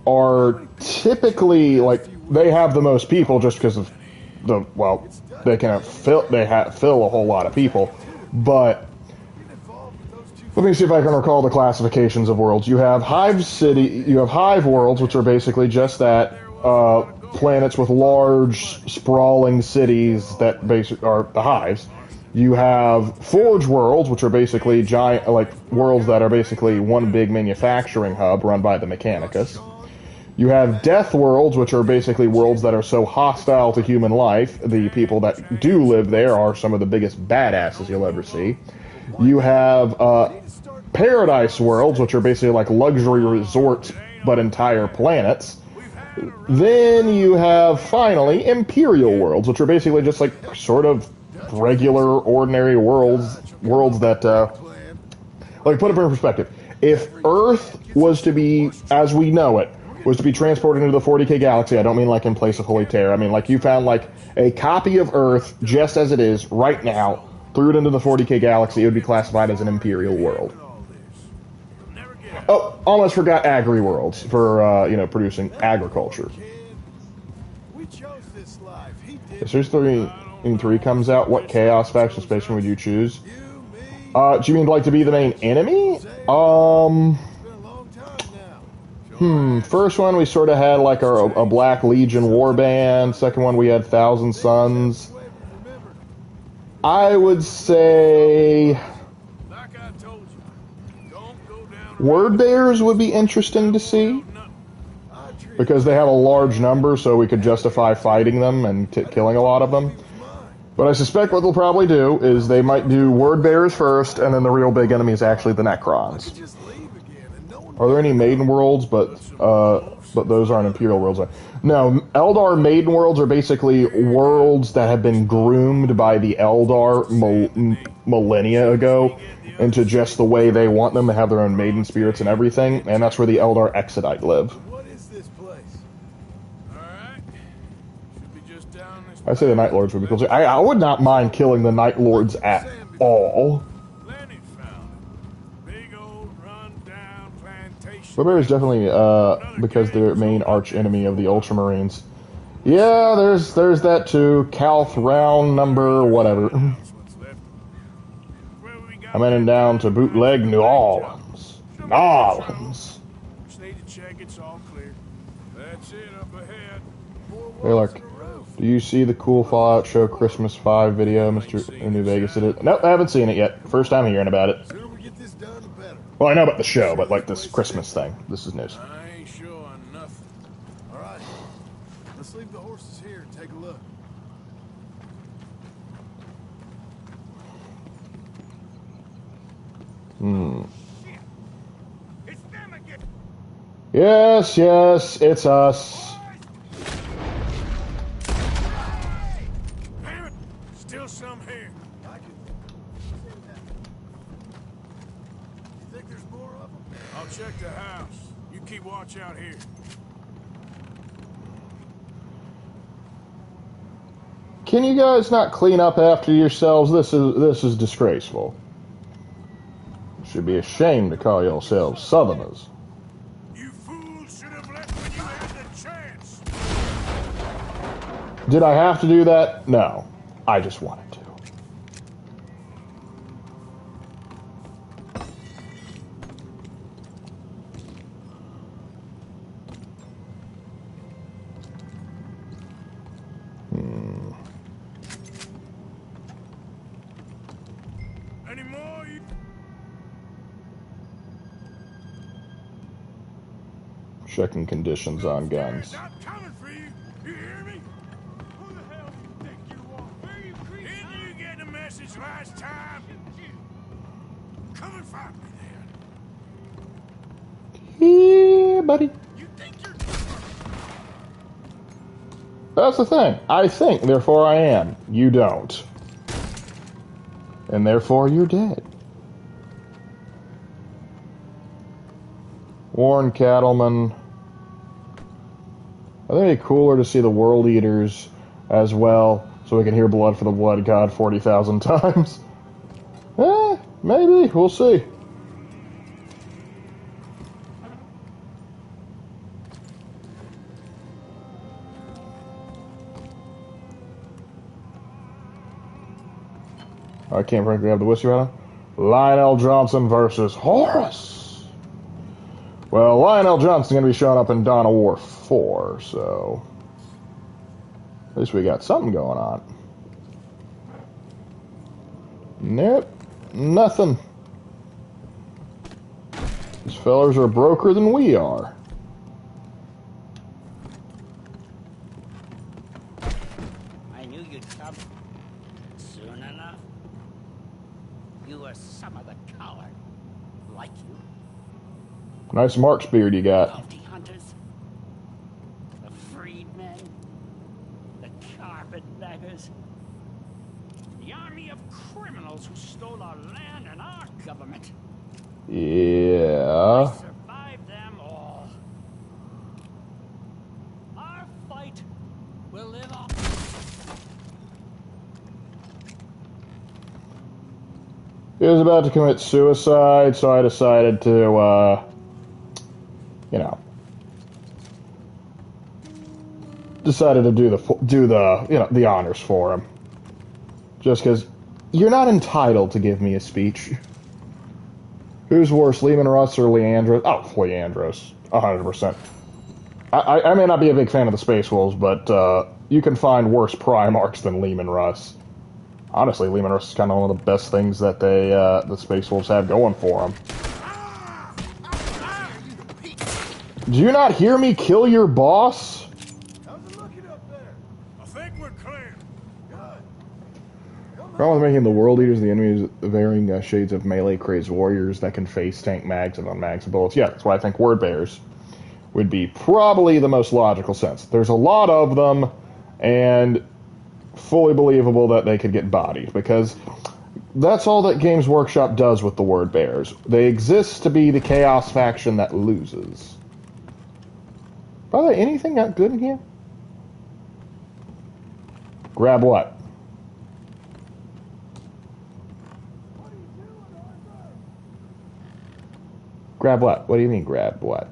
[SPEAKER 1] are typically, like, they have the most people just because of the, well, they can fill a whole lot of people. But let me see if I can recall the classifications of worlds. You have hive worlds, which are basically just that, planets with large, sprawling cities that basically are the hives. You have forge worlds, which are basically giant, like worlds that are basically one big manufacturing hub run by the Mechanicus. You have death worlds, which are basically worlds that are so hostile to human life, the people that do live there are some of the biggest badasses you'll ever see. You have paradise worlds, which are basically like luxury resorts, but entire planets. Then you have, finally, Imperial worlds, which are basically just like sort of regular, ordinary worlds that, like, put it in perspective. If Earth was to be, as we know it, was to be transported into the 40K galaxy, I don't mean like in place of Holy Terror, I mean like you found like a copy of Earth just as it is right now, threw it into the 40K galaxy, it would be classified as an Imperial world. Oh, almost forgot agri worlds for, producing agriculture.
[SPEAKER 6] We chose this life. He did.
[SPEAKER 1] Series 3 comes out, what Chaos faction Space Marine would you choose? Do you mean like to be the main enemy? First one we sort of had like a Black Legion warband. Second one we had Thousand Suns. I would say Word Bears would be interesting to see, because they have a large number, so we could justify fighting them and killing a lot of them. But I suspect what they'll probably do is they might do Word Bears first, and then the real big enemy is actually the Necrons. Are there any Maiden Worlds? But those aren't Imperial Worlds. No, Eldar Maiden Worlds are basically worlds that have been groomed by the Eldar millennia ago into just the way they want them to have their own maiden spirits and everything, and that's where the Eldar Exodite live.
[SPEAKER 6] What is this place?
[SPEAKER 8] Alright. Should be just down this
[SPEAKER 1] I say the Night Lords would be cool. I would not mind killing the Night Lords at all.
[SPEAKER 8] Lenny found it. Big old run-down plantation.
[SPEAKER 1] Word Bear is definitely because they're main arch enemy of the Ultramarines. Yeah, there's that too. Calth round number whatever. I'm heading down to bootleg New Orleans. New Orleans.
[SPEAKER 8] Just need to check it's all clear. That's it up ahead.
[SPEAKER 1] Hey, Lark. Do you see the cool Fallout Show Christmas 5 video, Mr. New Vegas did it? Nope, I haven't seen it yet. First time hearing about it.
[SPEAKER 6] The sooner we get this done, the better.
[SPEAKER 1] Well, I know about the show, but like this Christmas thing. This is news.
[SPEAKER 8] I ain't sure on nothing.
[SPEAKER 6] All right. Let's leave the horses here and take a look.
[SPEAKER 1] Hmm.
[SPEAKER 8] Shit. It's them again.
[SPEAKER 1] Yes, yes, it's us.
[SPEAKER 8] Damn it. Still some here.
[SPEAKER 6] I can see that. You think there's more of them?
[SPEAKER 8] I'll check the house. You keep watch out here.
[SPEAKER 1] Can you guys not clean up after yourselves? This is disgraceful. You should be ashamed to call yourselves Southerners.
[SPEAKER 8] You fools should have left when you had the chance.
[SPEAKER 1] Did I have to do that? No. I just wanted to.
[SPEAKER 8] Any more? You...
[SPEAKER 1] Checking conditions on guns.
[SPEAKER 8] Not coming for you. You hear me? Who the hell do you think you are? Where are you creeping? Didn't you get the message last time? Come and find me then.
[SPEAKER 1] Yeah, buddy.
[SPEAKER 8] You think you're...
[SPEAKER 1] That's the thing. I think, therefore I am. You don't. And therefore you're dead. Warren Cattleman. I think it'd be cooler to see the World Eaters as well, so we can hear Blood for the Blood God 40,000 times. Maybe. We'll see. I can't frankly have the whiskey right now. Lionel Johnson versus Horace. Well, Lionel Johnson's going to be showing up in Dawn of War 4, so... At least we got something going on. Nope. Nothing. These fellers are broker than we are.
[SPEAKER 11] I knew you'd come soon enough. You were some of the coward, like you.
[SPEAKER 1] Nice Mark's beard you got.
[SPEAKER 11] Bounty hunters, the freedmen, the carpetbaggers, the army of criminals who stole our land and our government.
[SPEAKER 1] Yeah.
[SPEAKER 11] I survived them all. Our fight will live on.
[SPEAKER 1] He was about to commit suicide, so I decided to, decided to do the honors for him. Just because you're not entitled to give me a speech. Who's worse, Lehman Russ or Leandros? Oh, Leandros, 100%. I may not be a big fan of the Space Wolves, but you can find worse Primarchs than Lehman Russ. Honestly, Lehman Russ is kind of one of the best things that the Space Wolves have going for them. Do you not hear me kill your boss?
[SPEAKER 6] How's it looking up there?
[SPEAKER 8] I think we're clear.
[SPEAKER 6] Good.
[SPEAKER 1] Problem with making the World Eaters the enemies of varying shades of melee crazed warriors that can face tank mags and unmags bullets. Yeah, that's why I think Word Bears would be probably the most logical sense. There's a lot of them, and fully believable that they could get bodied, because that's all that Games Workshop does with the Word Bears. They exist to be the Chaos faction that loses. By the way, anything not good in here? Grab what? Grab what? What do you mean grab what?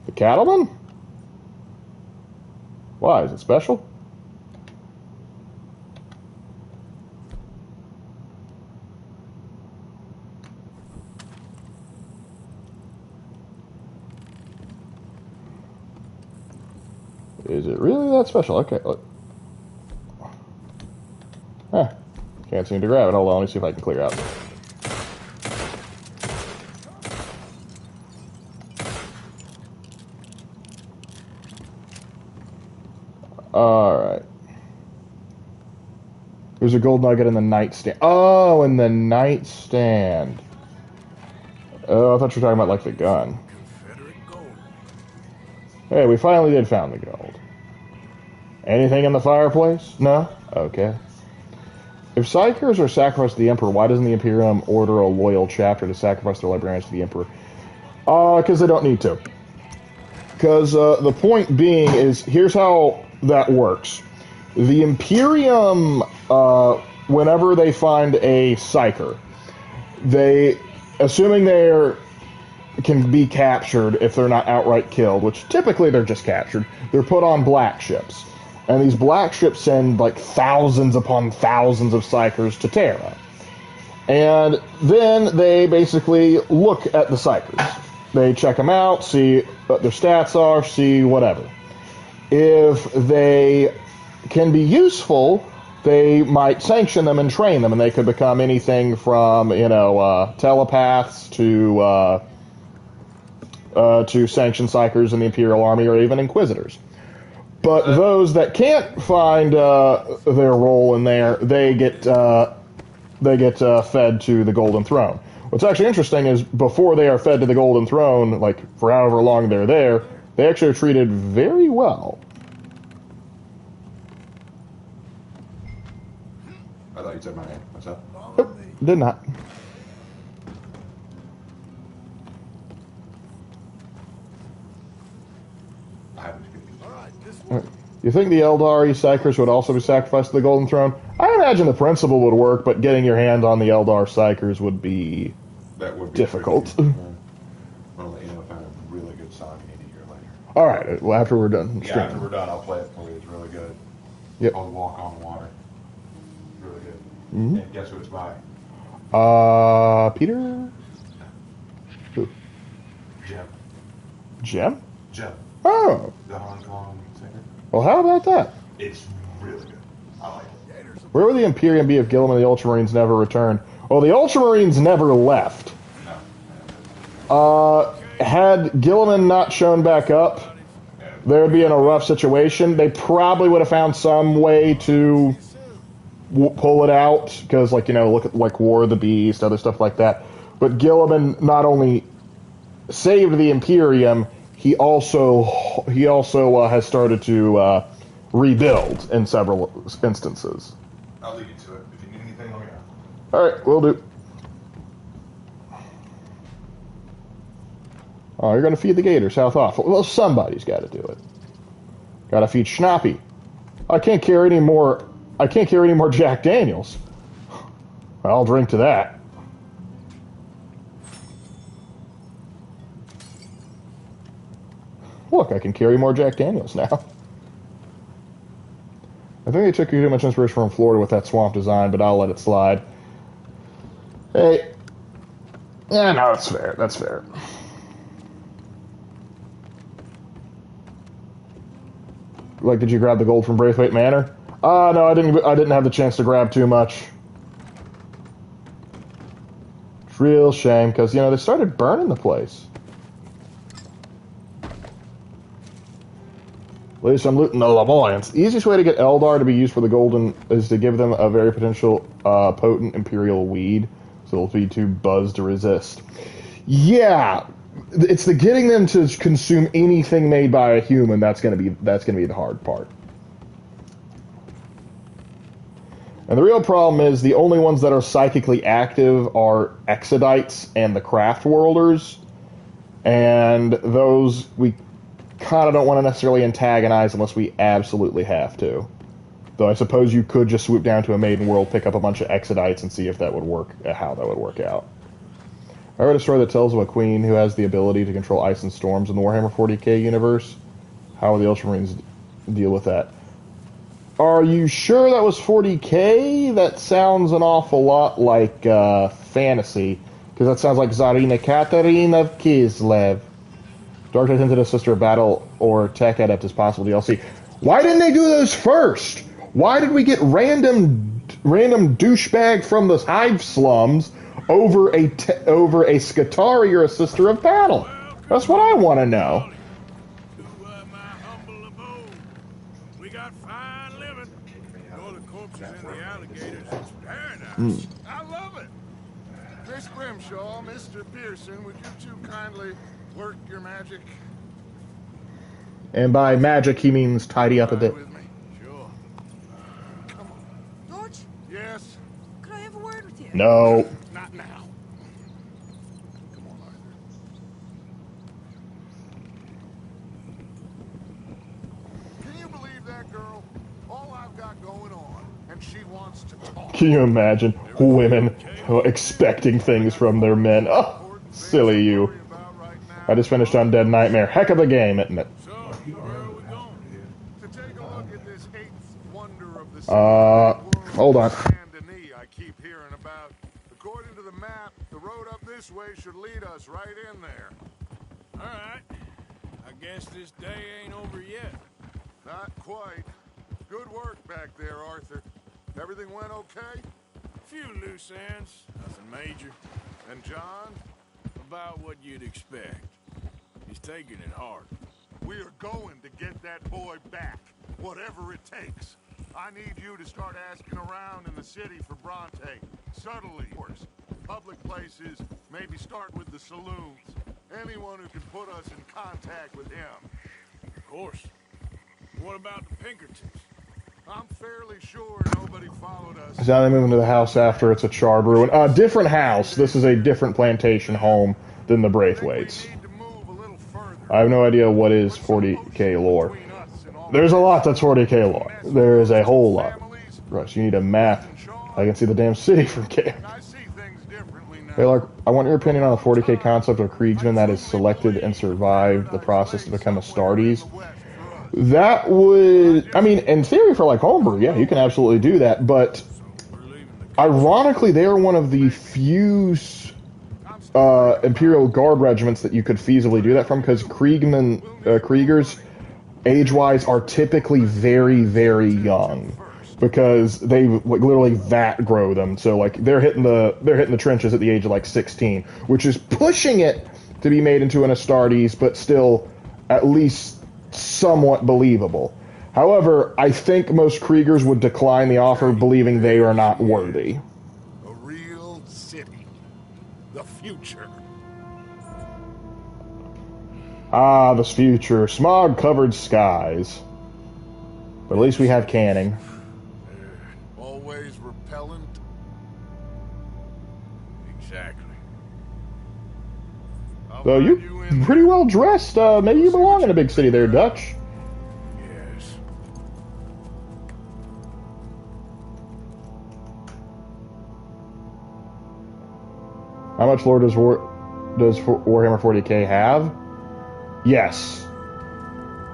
[SPEAKER 1] The Cattleman? Why? Is it special? Is it really that special? Okay, look. Huh. Can't seem to grab it. Hold on, let me see if I can clear out. Alright. There's a gold nugget in the nightstand. Oh, in the nightstand. Oh, I thought you were talking about, like, the gun. Hey, we finally did found the gold. Anything in the fireplace? No? Okay. If Psychers are sacrificed to the Emperor, why doesn't the Imperium order a loyal chapter to sacrifice their librarians to the Emperor? Because they don't need to. Because the point being is, here's how that works. The Imperium, whenever they find a Psyker, they, assuming they're can be captured if they're not outright killed, which typically they're just captured, they're put on black ships. And these black ships send like thousands upon thousands of Psychers to Terra. And then they basically look at the Psychers. They check them out, see what their stats are, see whatever. If they can be useful, they might sanction them and train them, and they could become anything from, telepaths to sanction Psychers in the Imperial Army, or even Inquisitors. But those that can't find their role in there, they get fed to the Golden Throne. What's actually interesting is before they are fed to the Golden Throne, like for however long they're there, they actually are treated very well.
[SPEAKER 3] I thought you said my name. What's up?
[SPEAKER 1] Nope, did not. You think the Eldari Psychers would also be sacrificed to the Golden Throne? I imagine the principle would work, but getting your hand on the Eldar Psychers would be difficult.
[SPEAKER 3] I'll let you know if I have a really good song you need to hear later.
[SPEAKER 1] Alright, well, after we're done.
[SPEAKER 3] Yeah, after we're done, I'll play it for you. It's really good.
[SPEAKER 1] Yep.
[SPEAKER 3] Called Walk on Water. Really good.
[SPEAKER 1] Mm-hmm.
[SPEAKER 3] And guess who it's by?
[SPEAKER 1] Peter? Who?
[SPEAKER 3] Jem.
[SPEAKER 1] Jem?
[SPEAKER 3] Jem.
[SPEAKER 1] Oh.
[SPEAKER 3] The Hong Kong singer.
[SPEAKER 1] Well, how about that?
[SPEAKER 3] It's really good. I like it.
[SPEAKER 1] Where would the Imperium be if Gilliam and the Ultramarines never returned? Well, the Ultramarines never left. Had Gilliman not shown back up, they would be in a rough situation. They probably would have found some way to pull it out, because, look at, War of the Beast, other stuff like that. But Gilliman not only saved the Imperium, he also has started to rebuild in several instances.
[SPEAKER 3] I'll leave you to it. If you need anything, let me know.
[SPEAKER 1] Alright, will do. Oh, you're going to feed the gator south off. Well, somebody's got to do it. Got to feed Schnappy. I can't carry any more Jack Daniels. I'll drink to that. Look, I can carry more Jack Daniels now. I think they took too much inspiration from Florida with that swamp design, but I'll let it slide. Hey. Yeah, no, that's fair. That's fair. Did you grab the gold from Braithwaite Manor? No, I didn't have the chance to grab too much. It's a real shame, because, they started burning the place. At least I'm looting the Lamoyans. The easiest way to get Eldar to be used for the golden is to give them a very potential potent Imperial weed, so they'll be too buzzed to resist. Yeah, it's the getting them to consume anything made by a human that's gonna be the hard part. And the real problem is the only ones that are psychically active are Exodites and the Craft Worlders, and those we kind of don't want to necessarily antagonize unless we absolutely have to. Though I suppose you could just swoop down to a maiden world, pick up a bunch of Exodites, and see if that would work, how that would work out. I read a story that tells of a queen who has the ability to control ice and storms in the Warhammer 40k universe. How will the Ultramarines deal with that? Are you sure that was 40k? That sounds an awful lot like fantasy, because that sounds like Tsarina Katarina of Kislev. Dark Knight hinted a Sister of Battle or Tech Adept as possible DLC. Why didn't they do those first? Why did we get random douchebag from the Hive slums over a Skitari or a Sister of Battle? That's what I want to know.
[SPEAKER 8] My humble abode. We got fine living. All the corpses in the alligator
[SPEAKER 4] I love it. Miss Grimshaw, Mr. Pearson, would you two kindly work your magic?
[SPEAKER 1] And by magic, he means tidy up a bit.
[SPEAKER 4] With me? Sure. Come on.
[SPEAKER 2] George,
[SPEAKER 4] Yes?
[SPEAKER 2] could I have a word with you?
[SPEAKER 1] No.
[SPEAKER 4] Not now. Come on, Arthur. Can you believe that girl? All I've got going on, and she wants to talk.
[SPEAKER 1] Can you imagine women expecting things from their men? Oh, silly you. I just finished Undead Nightmare. Heck of a game, isn't it?
[SPEAKER 4] So, where are we going? To take a look at this eighth wonder of the
[SPEAKER 1] Hold on.
[SPEAKER 4] I keep hearing about. According to the map, the road up this way should lead us right in there.
[SPEAKER 8] All right. I guess this day ain't over yet.
[SPEAKER 4] Not quite. Good work back there, Arthur. Everything went okay?
[SPEAKER 8] Few loose ends, nothing major.
[SPEAKER 4] And John?
[SPEAKER 8] About what you'd expect. He's taking it hard.
[SPEAKER 4] We are going to get that boy back, whatever it takes. I need you to start asking around in the city for Bronte. Subtly, of course. Public places, maybe start with the saloons. Anyone who can put us in contact with him.
[SPEAKER 8] Of course. What about the Pinkertons?
[SPEAKER 4] I'm fairly sure nobody followed us.
[SPEAKER 1] So now they move into the house after it's a charred ruin. Different house. This is a different plantation home than the Braithwaites. I have no idea what is 40k lore. There's a lot that's 40k lore. There is a whole lot. Russ, you need a map. I can see the damn city from here. Hey, Lark, I want your opinion on the 40k concept of Kriegsman that is selected and survived the process to become Astartes. That would, I mean, in theory for like homebrew, yeah, you can absolutely do that, but ironically, they are one of the few Imperial Guard regiments that you could feasibly do that from, because Kriegers, age-wise, are typically very, very young, because they like literally vat grow them. So like they're hitting the trenches at the age of like 16, which is pushing it to be made into an Astartes, but still at least somewhat believable. However, I think most Kriegers would decline the offer, believing they are not worthy.
[SPEAKER 4] A real city. The future.
[SPEAKER 1] Ah, this future. Smog-covered skies. But at least we have canning.
[SPEAKER 4] Always repellent.
[SPEAKER 8] Exactly.
[SPEAKER 1] Though you're pretty well dressed. Maybe you belong in a big city there, Dutch.
[SPEAKER 8] Yes.
[SPEAKER 1] How much lore does Warhammer 40k have? Yes.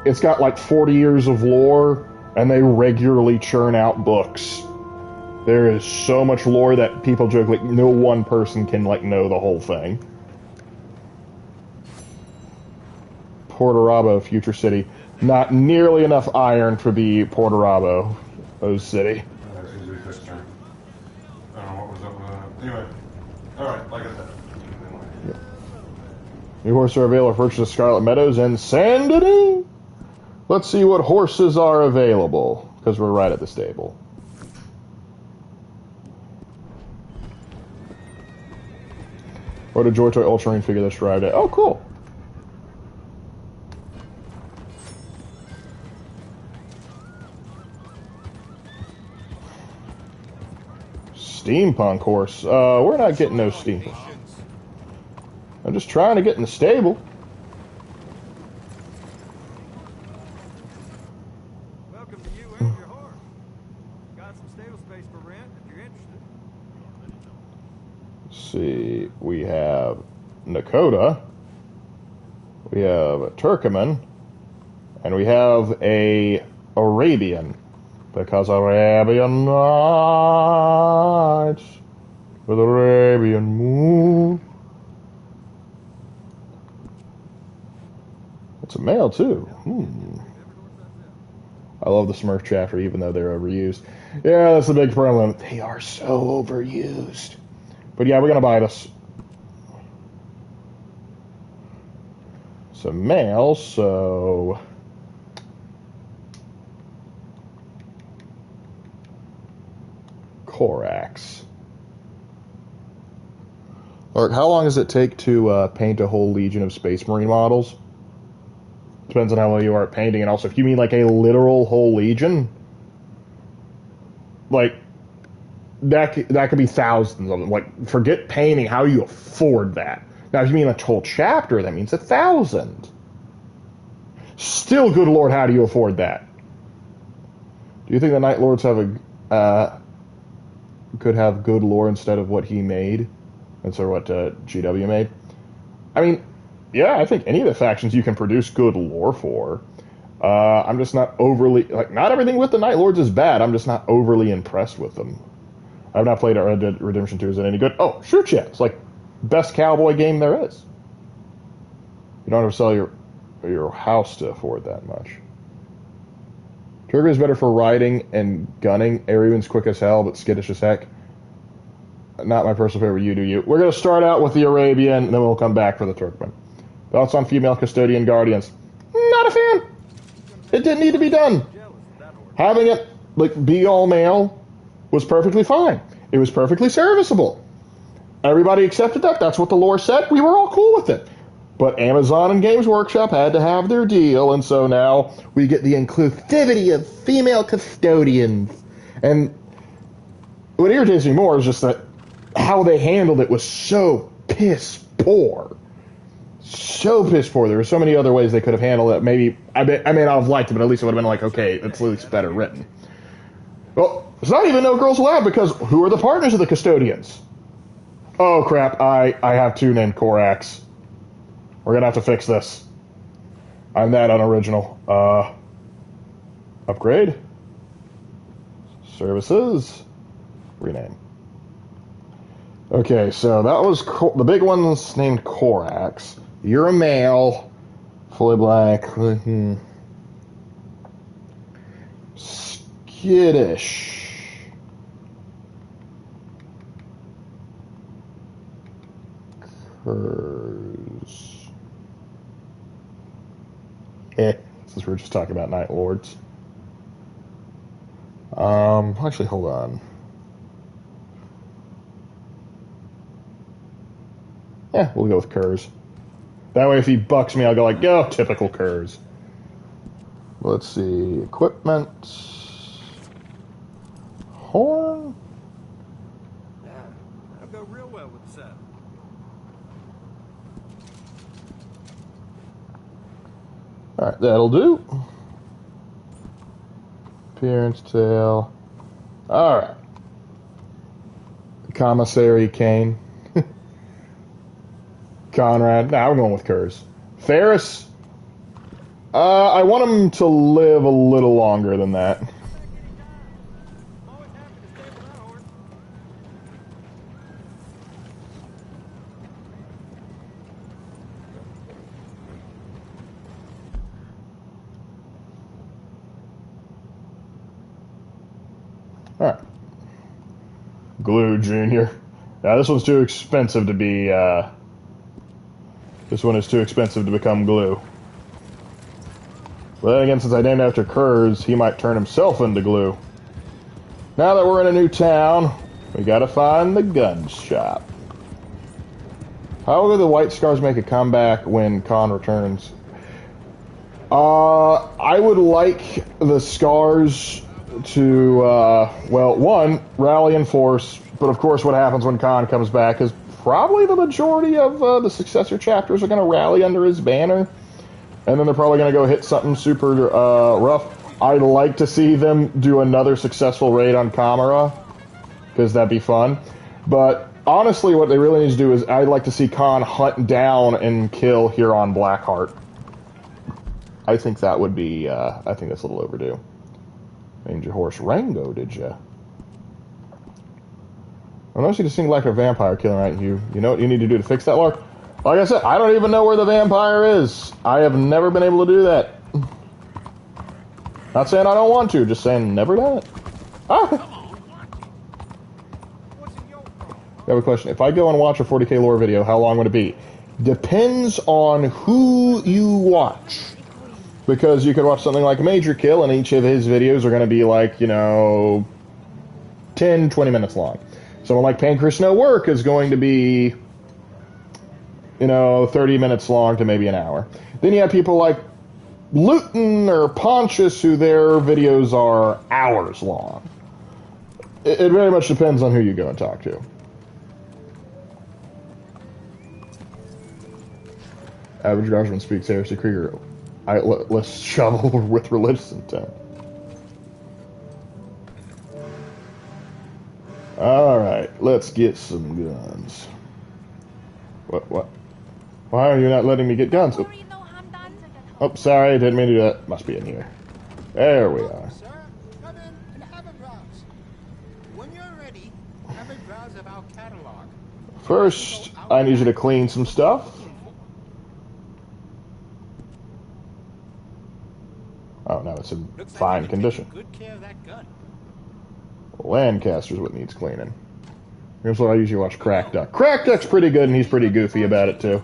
[SPEAKER 1] It's got like 40 years of lore, and they regularly churn out books. There is so much lore that people joke like no one person can like know the whole thing. Portorabo, future city. Not nearly enough iron to be Portorabo, city.
[SPEAKER 3] I don't know what was up with that. Anyway, alright, like I said.
[SPEAKER 1] Yep. New horses are available for purchase at Scarlet Meadows and Sandony. Let's see what horses are available, because we're right at the stable. What a Joy Toy Ultramarine figure that's arrived at. Oh, cool. Steampunk horse. We're not getting no steampunk. I'm just trying to get in the stable.
[SPEAKER 12] Welcome to you and your horse. Got some stable space for rent if you're interested.
[SPEAKER 1] Let's see. We have Nakota. We have a Turkoman. And we have a Arabian. Because Arabian nights with Arabian moon. It's a male too. I love the Smurf chapter, even though they're overused. Yeah, that's the big problem. They are so overused. But yeah, we're gonna buy this. It's a male, so Corax. Or how long does it take to paint a whole legion of Space Marine models? Depends on how well you are at painting, and also if you mean like a literal whole legion, like that could be thousands of them. Like, forget painting. How do you afford that? Now, if you mean a whole chapter, that means 1,000. Still, good lord, how do you afford that? Do you think the Night Lords have could have good lore instead of what he made? Instead of what GW made? I mean, yeah, I think any of the factions you can produce good lore for. I'm just not overly... Like, not everything with the Night Lords is bad. I'm just not overly impressed with them. I've not played Red Dead Redemption 2. Is it any good? Oh, shoot, yeah. It's like best cowboy game there is. You don't have to sell your house to afford that much. Turkey is better for riding and gunning. Arian's quick as hell, but skittish as heck. Not my personal favorite. You do you. We're going to start out with the Arabian, and then we'll come back for the Turkmen. Thoughts on female custodian guardians? Not a fan. It didn't need to be done. Having it like be all male was perfectly fine. It was perfectly serviceable. Everybody accepted that. That's what the lore said. We were all cool with it. But Amazon and Games Workshop had to have their deal, and so now we get the inclusivity of female custodians. And what irritates me more is just that how they handled it was so piss poor. So piss poor. There were so many other ways they could have handled it. Maybe I may not have liked it, but at least it would have been like, okay, it's at least better written. Well, it's not even no girls allowed, because who are the partners of the custodians? Oh crap, I have two named Korax. We're gonna have to fix this. I'm that unoriginal. Upgrade. Services. Rename. Okay, so that was the big one's named Korax. You're a male, fully black, skittish. Curs. Since we were just talking about Night Lords. Actually, hold on. Yeah, we'll go with Curs. That way, if he bucks me, I'll go like, yo, typical Curs. Let's see. Equipment. Horn.
[SPEAKER 12] Yeah, that'll go real well with the set.
[SPEAKER 1] Alright, that'll do. Appearance, tail. Alright. Commissary Kane. Conrad. Nah, we're going with Curs. Ferris. I want him to live a little longer than that. Alright. Glue Jr. Now this one's too expensive to be, this one is too expensive to become glue. But then again, since I named after Curs, he might turn himself into glue. Now that we're in a new town, we gotta find the gun shop. How will the White Scars make a comeback when Khan returns? I would like the Scars to, well, one, rally in force, but of course what happens when Khan comes back is probably the majority of the successor chapters are going to rally under his banner, and then they're probably going to go hit something super rough. I'd like to see them do another successful raid on Kamara, because that'd be fun. But honestly, what they really need to do is I'd like to see Khan hunt down and kill Huron Blackheart. I think that would be, I think that's a little overdue. Named your horse Rango, did ya? I noticed you just seem like a vampire killing, right? You know what you need to do to fix that, Lark? Like I said, I don't even know where the vampire is. I have never been able to do that. Not saying I don't want to, just saying never done it. Ah! I have a question. If I go and watch a 40k lore video, how long would it be? Depends on who you watch. Because you could watch something like Major Kill, and each of his videos are going to be like, you know, 10, 20 minutes long. Someone like Pancreas No Work is going to be 30 minutes long to maybe an hour. Then you have people like Luton or Pontius, who their videos are hours long. It very much depends on who you go and talk to. Average Guardsman speaks heresy Krieger. Let's shovel with religious intent. Alright, let's get some guns. What? Why are you not letting me get guns? Oh, sorry, didn't mean to do that. Must be in here. There we are.
[SPEAKER 6] Sir, come in and have a browse. When you're ready, have a browse of our catalog.
[SPEAKER 1] First, I need you to clean some stuff. Oh, no, it's in fine condition.
[SPEAKER 6] Good care of that gun.
[SPEAKER 1] Lancaster's what needs cleaning. Here's what I usually watch Crack Duck. Crack Duck's pretty good, and he's pretty goofy about it, too.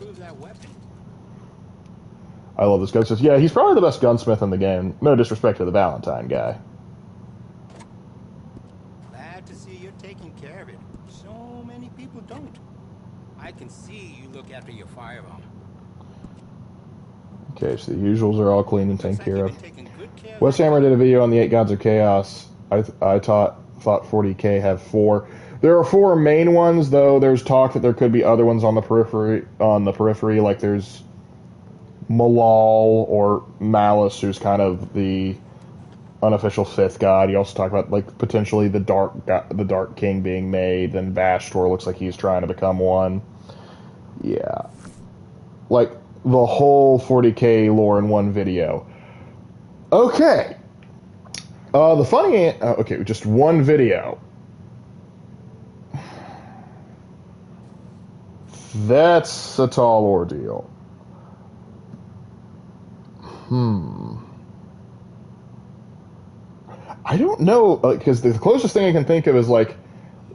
[SPEAKER 1] I love this guy. Says, yeah, he's probably the best gunsmith in the game. No disrespect to the Valentine guy.
[SPEAKER 6] Glad to see you're taking care of it. So many people don't. I can see you look after your firearm.
[SPEAKER 1] Okay, so the usuals are all clean and taken care of. Wes Hammer did a video on the 8 Gods of Chaos. I thought 40K have 4. There are 4 main ones, though. There's talk that there could be other ones on the periphery. Like there's Malal or Malice, who's kind of the unofficial 5th god. You also talk about like potentially the Dark King being made. Then Bastor looks like he's trying to become one. Yeah, like the whole 40K lore in one video. Okay. Okay, just one video. That's a tall ordeal. I don't know, because the closest thing I can think of is like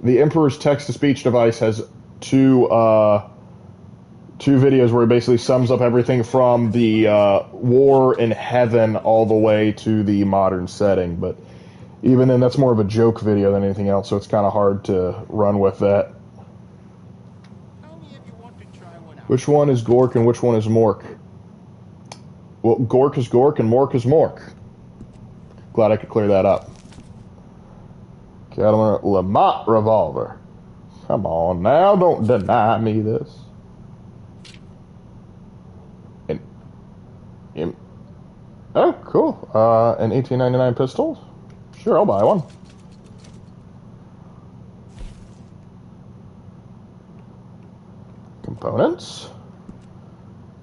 [SPEAKER 1] the Emperor's text-to-speech device has two videos where it basically sums up everything from the war in heaven all the way to the modern setting. But even then, that's more of a joke video than anything else, so it's kind of hard to run with that. Which one is Gork and which one is Mork? Well, Gork is Gork and Mork is Mork. Glad I could clear that up. Cattleman Lamont revolver. Come on now, don't deny me this. Oh, cool. An 1899 pistol? Sure, I'll buy one. Components.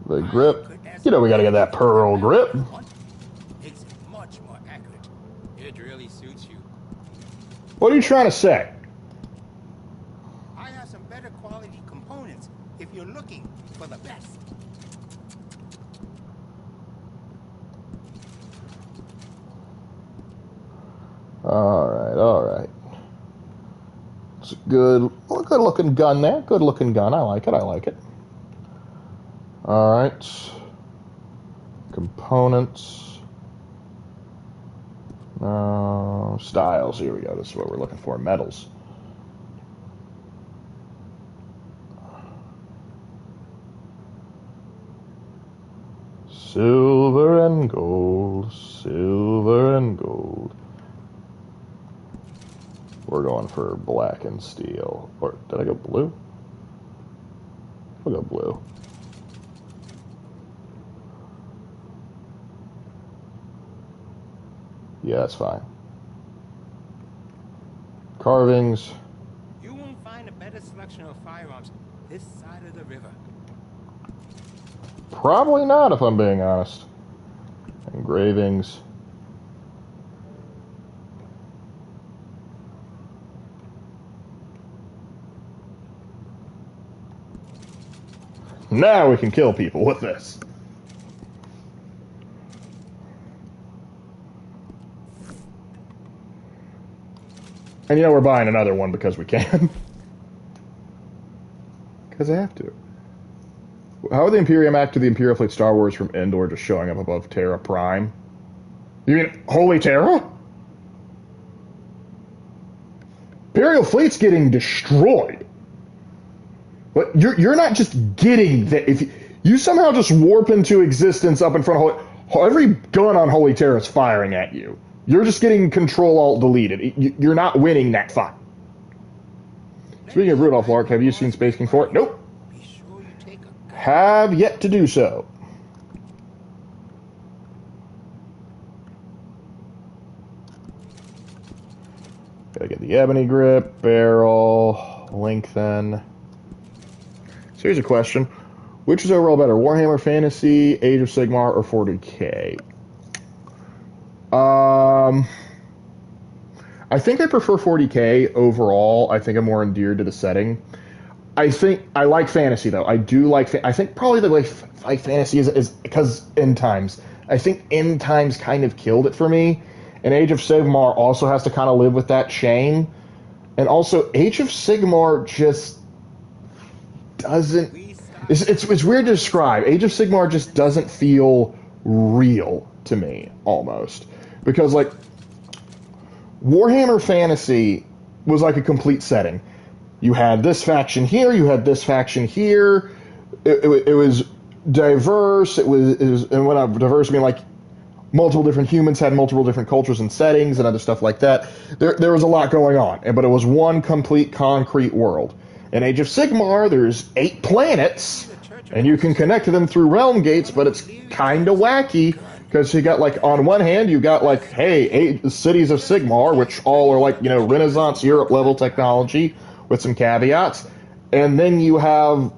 [SPEAKER 1] The grip. We gotta get that pearl grip.
[SPEAKER 6] Makes it much more accurate. It really suits you.
[SPEAKER 1] What are you trying to say?
[SPEAKER 6] I have some better quality components if you're looking for the best.
[SPEAKER 1] Alright. It's a good looking gun there. Good looking gun. I like it. Alright. Components. Styles. Here we go. This is what we're looking for. Metals. Silver and gold. Silver and gold. We're going for black and steel. Or did I go blue? We'll go blue. Yeah, that's fine. Carvings.
[SPEAKER 6] You won't find a better selection of firearms this side of the river.
[SPEAKER 1] Probably not, if I'm being honest. Engravings. Now we can kill people with this. And we're buying another one because we can. Because I have to. How would the Imperium act to the Imperial fleet Star Wars from Endor just showing up above Terra Prime? You mean Holy Terra? Imperial fleet's getting destroyed. But you're not just getting that. If you somehow just warp into existence up in front of every gun on Holy Terror is firing at you. You're just getting Control Alt deleted. You're not winning that fight. Speaking of Rudolph, Lark, have you seen Space King 4? Nope. Have yet to do so. Gotta get the ebony grip, barrel, lengthen. So here's a question. Which is overall better, Warhammer Fantasy, Age of Sigmar, or 40k? I think I prefer 40k overall. I think I'm more endeared to the setting. I think I like fantasy though. I do like. I think probably the way I like fantasy is because End Times. I think End Times kind of killed it for me, and Age of Sigmar also has to kind of live with that shame. And also, Age of Sigmar just doesn't. It's weird to describe. Age of Sigmar just doesn't feel real to me almost because like Warhammer Fantasy was like a complete setting. You had this faction here, you had this faction here. It was diverse. It was, and when I'm diverse, I mean like multiple different humans had multiple different cultures and settings and other stuff like that. There was a lot going on, but it was one complete concrete world. In Age of Sigmar, there's 8 planets, and you can connect to them through realm gates, but it's kind of wacky. Because you got, like, on one hand, you got, like, hey, 8 cities of Sigmar, which all are, like, you know, Renaissance Europe-level technology with some caveats. And then you have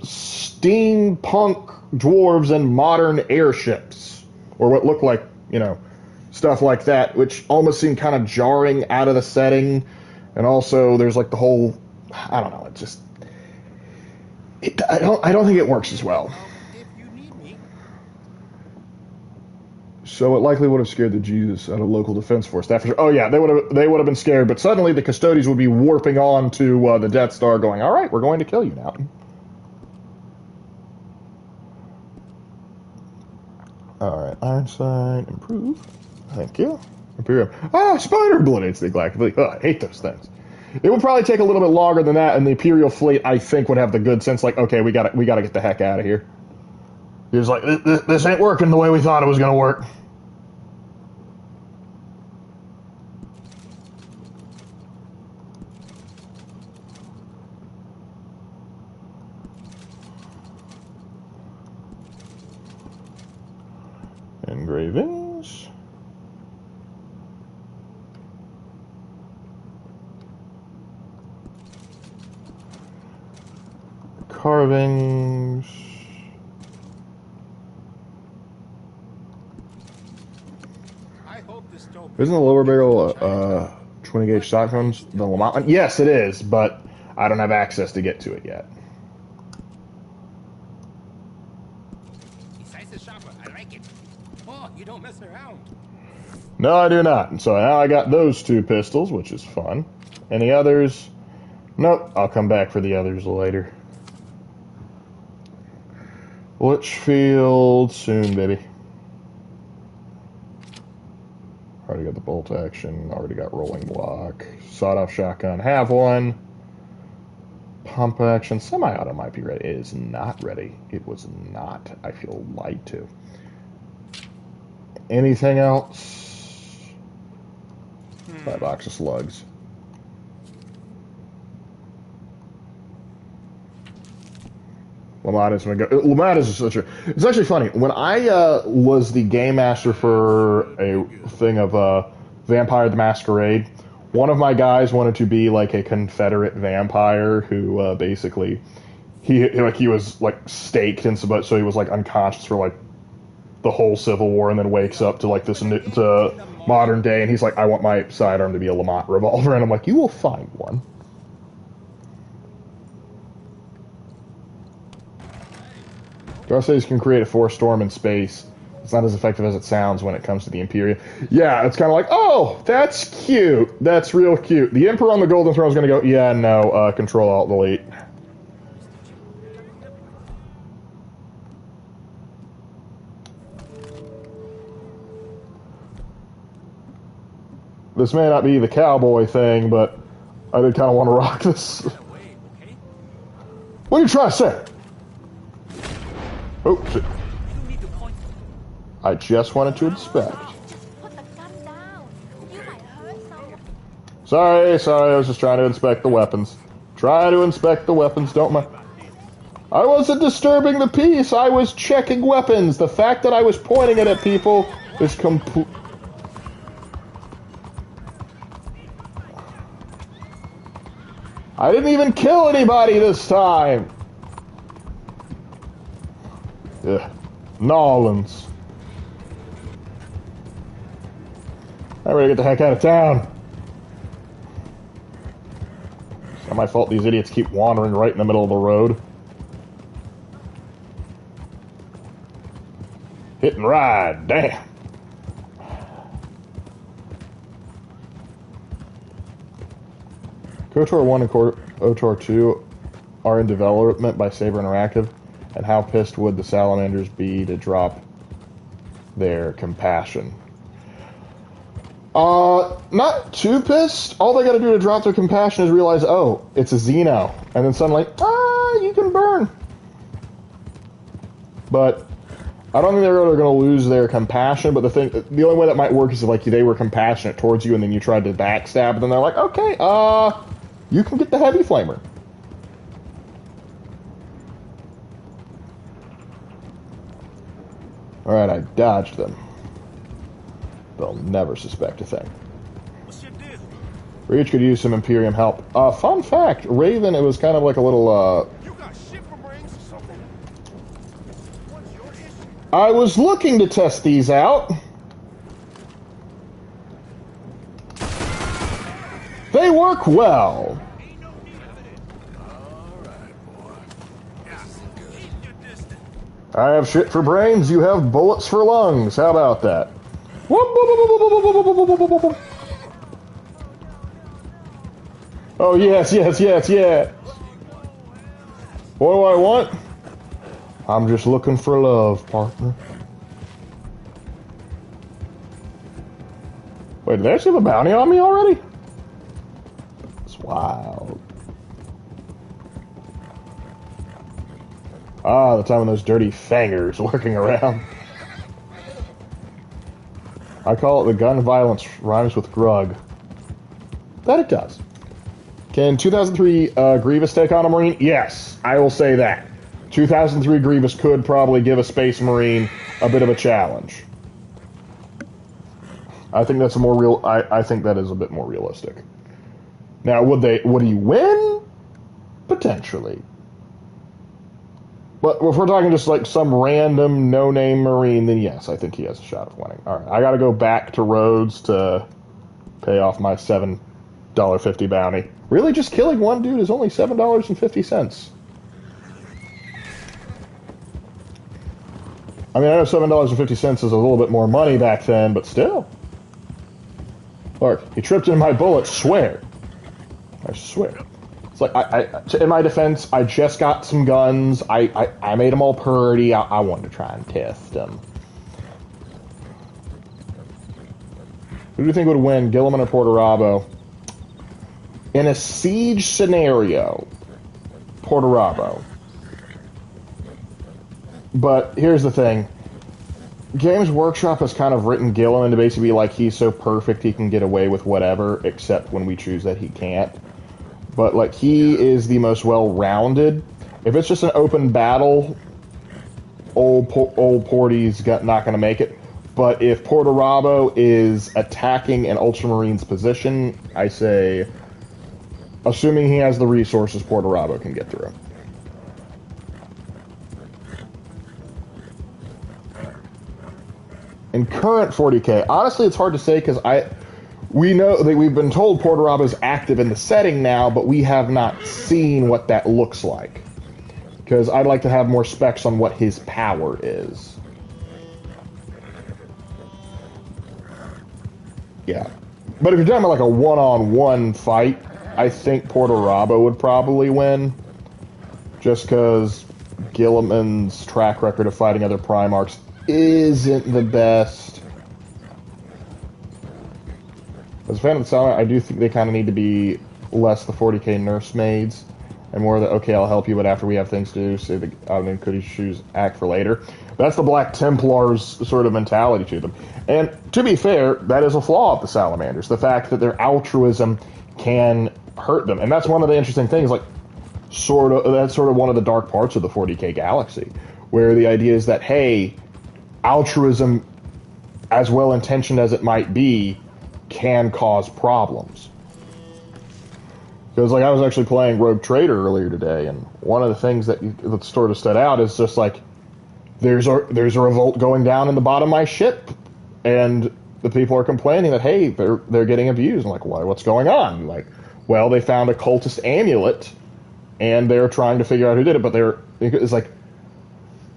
[SPEAKER 1] steampunk dwarves and modern airships. Or what look like, you know, stuff like that, which almost seem kind of jarring out of the setting. And also, there's, like, the whole... I don't know, it just... I don't think it works as well. So it likely would have scared the Jesus out of local defense force staffers. Oh yeah, they would have been scared. But suddenly the custodians would be warping on to the Death Star, going, "All right, we're going to kill you now." All right, Ironside, improve. Thank you. Imperium. Ah, spider blood instinct galactically. I hate those things. It would probably take a little bit longer than that, and the Imperial fleet, I think, would have the good sense, like, okay, we got to get the heck out of here. He was like, this ain't working the way we thought it was going to work. Engravings. Carvings. Isn't the lower barrel 20 gauge shotguns the Lamont one? Yes, it is, but I don't have access to get to it yet.
[SPEAKER 5] I like it. Oh, you don't mess around.
[SPEAKER 1] No, I do not. And so now I got those 2 pistols, which is fun. Any others? Nope. I'll come back for the others later. Litchfield soon, baby. Already got the bolt action. Already got rolling block. Sawed-off shotgun. Have one. Pump action. Semi-auto might be ready. It is not ready. It was not. I feel lied to. Anything else? Buy a box of slugs. Lamont is such a... It's actually funny. When I was the game master for a thing of Vampire the Masquerade, one of my guys wanted to be like a Confederate vampire who basically... He was like staked and so he was like unconscious for like the whole Civil War and then wakes up to like this to modern day and he's like, I want my sidearm to be a Lamont revolver, and I'm like, you will find one. Garces can create a force storm in space. It's not as effective as it sounds when it comes to the Imperium. Yeah, it's kind of like, oh, that's cute. That's real cute. The Emperor on the Golden Throne is going to go, yeah, no, Control Alt Delete. This may not be the cowboy thing, but I did kind of want to rock this. What are you trying to say? Oh, shit. I just wanted to inspect. Sorry, I was just trying to inspect the weapons. Try to inspect the weapons, don't mind. I wasn't disturbing the peace, I was checking weapons. The fact that I was pointing it at people is complete. I didn't even kill anybody this time! Ugh. Nolans. I better get the heck out of town. It's not my fault these idiots keep wandering right in the middle of the road. Hit and ride, damn. KOTOR 1 and KOTOR 2 are in development by Saber Interactive, and how pissed would the Salamanders be to drop their compassion? Not too pissed. All they gotta do to drop their compassion is realize, oh, it's a Xeno. And then suddenly, you can burn. But I don't think they're gonna lose their compassion, but the only way that might work is if, like, they were compassionate towards you and then you tried to backstab, and then they're like, okay, you can get the heavy flamer. Alright, I dodged them. They'll never suspect a thing. Reach could use some Imperium help. Fun fact, Raven, it was kind of like a little, I was looking to test these out. They work well. I have shit for brains, you have bullets for lungs. How about that? Oh, yes. What do I want? I'm just looking for love, partner. Wait, did they actually have a bounty on me already? It's wild. Ah, the time when those dirty fangers lurking around. I call it the gun violence rhymes with grug. That it does. Can 2003 Grievous take on a Marine? Yes, I will say that. 2003 Grievous could probably give a Space Marine a bit of a challenge. I think that's a more real. I think that is a bit more realistic. Now, would he win? Potentially. But if we're talking just like some random no-name Marine, then yes, I think he has a shot of winning. All right, I got to go back to Rhodes to pay off my $7.50 bounty. Really, just killing one dude is only $7.50. I mean, I know $7.50 is a little bit more money back then, but still. Lark, he tripped in my bullet, swear. I swear. It's like, in my defense, I just got some guns. I made them all pretty. I wanted to try and test them. Who do you think would win, Gilliman or Portarabo? In a siege scenario, Portarabo. But here's the thing. Games Workshop has kind of written Gilliman to basically be like, he's so perfect he can get away with whatever, except when we choose that he can't. But, like, he is the most well-rounded. If it's just an open battle, old Porty's not going to make it. But if Portarabo is attacking an Ultramarine's position, I say, assuming he has the resources, Portarabo can get through. In current 40k, honestly, it's hard to say because we know that we've been told Portarabo is active in the setting now, but we have not seen what that looks like. Because I'd like to have more specs on what his power is. Yeah. But if you're talking about like a one-on-one fight, I think Portarabo would probably win. Just because Gilliman's track record of fighting other Primarchs isn't the best. As a fan of the Salamanders, I do think they kind of need to be less the 40k nursemaids and more that, okay, I'll help you, but after we have things to do, say the out in Cootie Shoes act for later. That's the Black Templars sort of mentality to them. And to be fair, that is a flaw of the Salamanders, the fact that their altruism can hurt them. And that's one of the interesting things, like, that's sort of one of the dark parts of the 40K galaxy, where the idea is that, hey, altruism, as well-intentioned as it might be, can cause problems. Because, like, I was actually playing Rogue Trader earlier today, and one of the things that sort of stood out is just, like, there's a revolt going down in the bottom of my ship, and the people are complaining that, hey, they're getting abused. I'm like, what's going on? Like, well, they found a cultist amulet, and they're trying to figure out who did it, it's like,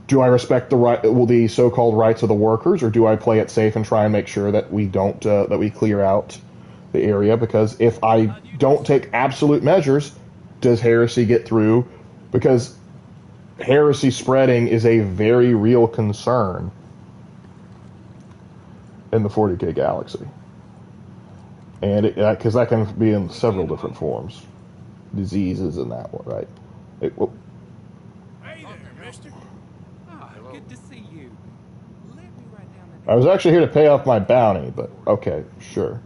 [SPEAKER 1] do I respect the so-called rights of the workers, or do I play it safe and try and make sure that we don't that we clear out the area? Because if I don't take absolute measures, does heresy get through? Because heresy spreading is a very real concern in the 40K galaxy, and because that can be in several different forms, diseases and that one, right?
[SPEAKER 8] Hey there, mister.
[SPEAKER 11] Good to see you. Let me write down
[SPEAKER 1] I was actually here to pay off my bounty, but okay, sure.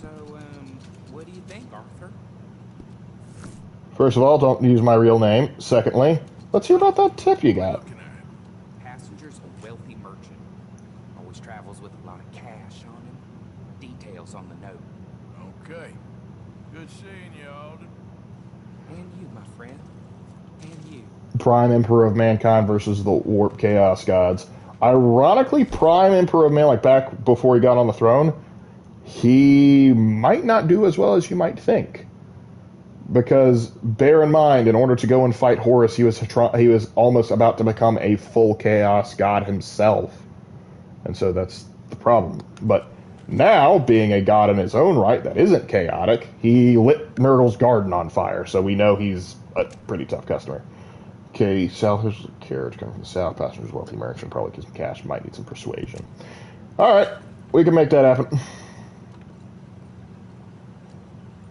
[SPEAKER 11] So, what do you think, Arthur?
[SPEAKER 1] First of all, don't use my real name. Secondly, let's hear about that tip you got.
[SPEAKER 11] Passenger's a wealthy merchant. Always travels with a lot of cash on him. Details on the note.
[SPEAKER 8] Okay. Good seeing you, Alden.
[SPEAKER 11] And you, my friend. And you.
[SPEAKER 1] Prime Emperor of Mankind versus the Warp Chaos Gods. Ironically, Prime Emperor of Man, like back before he got on the throne, he might not do as well as you might think. Because bear in mind, in order to go and fight Horus, he was almost about to become a full Chaos God himself. And so that's the problem. But now, being a god in his own right that isn't chaotic, he lit Nurtle's garden on fire, so we know he's a pretty tough customer. Okay, south is a carriage coming from the south. Passenger's wealthy merchant, probably gives him cash, might need some persuasion. Alright, we can make that happen.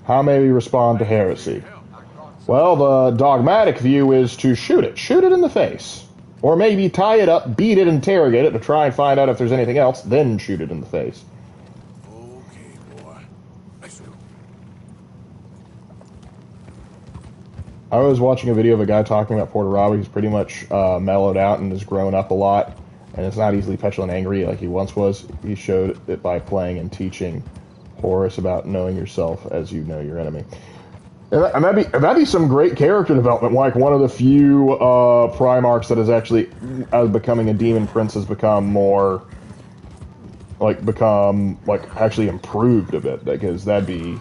[SPEAKER 1] How may we respond to heresy? Well, the dogmatic view is to shoot it. Shoot it in the face. Or maybe tie it up, beat it, interrogate it to try and find out if there's anything else, then shoot it in the face. I was watching a video of a guy talking about Porter Robert. He's pretty much mellowed out and has grown up a lot, and is not easily petulant and angry like he once was. He showed it by playing and teaching Horus about knowing yourself as you know your enemy. And that'd be some great character development. Like one of the few Primarchs that has actually, as becoming a demon prince, has become actually improved a bit. Because that'd be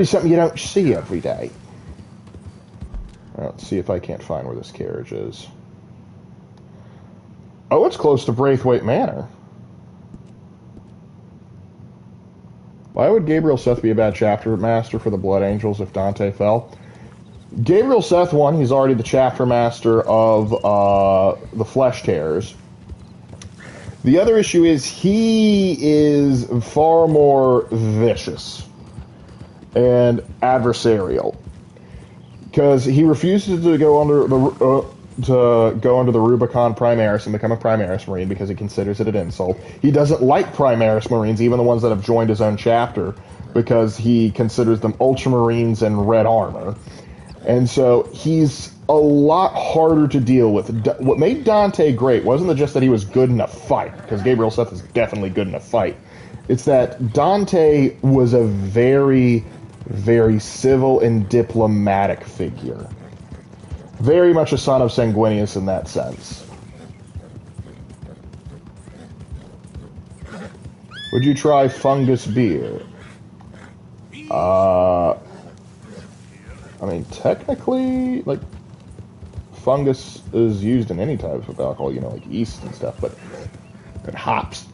[SPEAKER 1] something you don't see every day. Let's see if I can't find where this carriage is. Oh, it's close to Braithwaite Manor. Why would Gabriel Seth be a bad chapter master for the Blood Angels if Dante fell? Gabriel Seth, one, he's already the chapter master of the Flesh Tearers. The other issue is he is far more vicious and adversarial. Because he refuses to go under the Rubicon Primaris and become a Primaris Marine because he considers it an insult. He doesn't like Primaris Marines, even the ones that have joined his own chapter, because he considers them Ultramarines in red armor. And so he's a lot harder to deal with. What made Dante great wasn't just that he was good in a fight, because Gabriel Seth is definitely good in a fight. It's that Dante was a very, very civil and diplomatic figure. Very much a son of Sanguinius in that sense. Would you try fungus beer? I mean, technically, like, fungus is used in any type of alcohol, you know, like yeast and stuff, but and hops.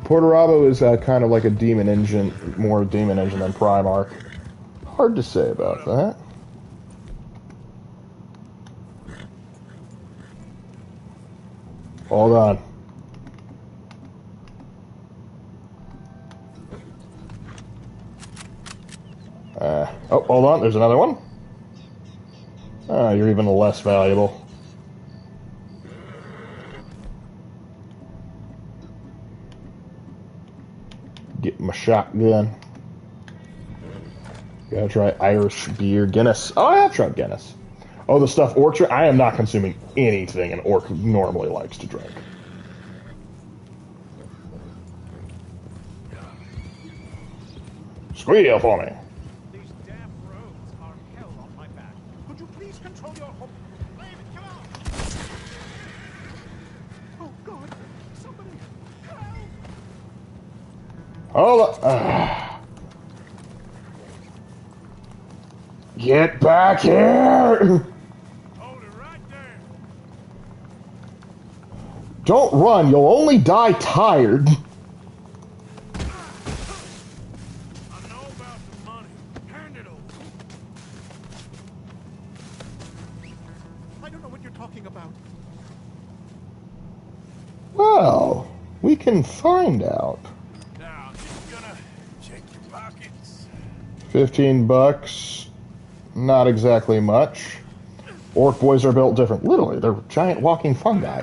[SPEAKER 1] Porterabo is kind of like a demon engine, more demon engine than Primarch. Hard to say about that. Hold on. Oh, hold on, there's another one. You're even less valuable. Get my shotgun. Gotta try Irish beer. Guinness. Oh, I have tried Guinness. Oh, the stuff Orc. I am not consuming anything an Orc normally likes to drink. Squeal for me.
[SPEAKER 6] These damn roads are hell on my back. Could you please control your home? David, come on! Oh, God. Somebody help!
[SPEAKER 1] Hold on. Get back here!
[SPEAKER 8] Hold it right there.
[SPEAKER 1] Don't run, you'll only die tired.
[SPEAKER 8] I know about the money. Hand it over.
[SPEAKER 6] I don't know what you're talking about.
[SPEAKER 1] Well, we can find out.
[SPEAKER 8] Now, just gonna check your pockets.
[SPEAKER 1] $15. Not exactly much. Orc boys are built different. Literally, they're giant walking fungi.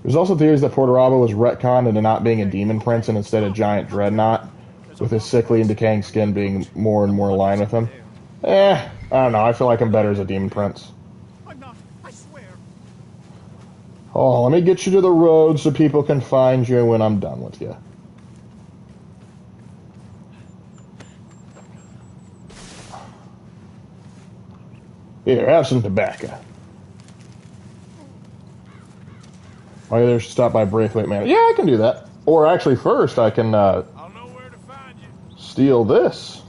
[SPEAKER 1] There's also theories that Portorabo was retconned into not being a demon prince and instead a giant dreadnought, with his sickly and decaying skin being more and more in line with him. I don't know. I feel like I'm better as a demon prince.
[SPEAKER 6] I'm not. I swear.
[SPEAKER 1] Oh, let me get you to the road so people can find you when I'm done with you. Here, have some tobacco. Oh, there should stop by Braithwaite Manor. Yeah, I can do that. Or actually, first I can
[SPEAKER 8] I'll know where to find you.
[SPEAKER 1] steal this.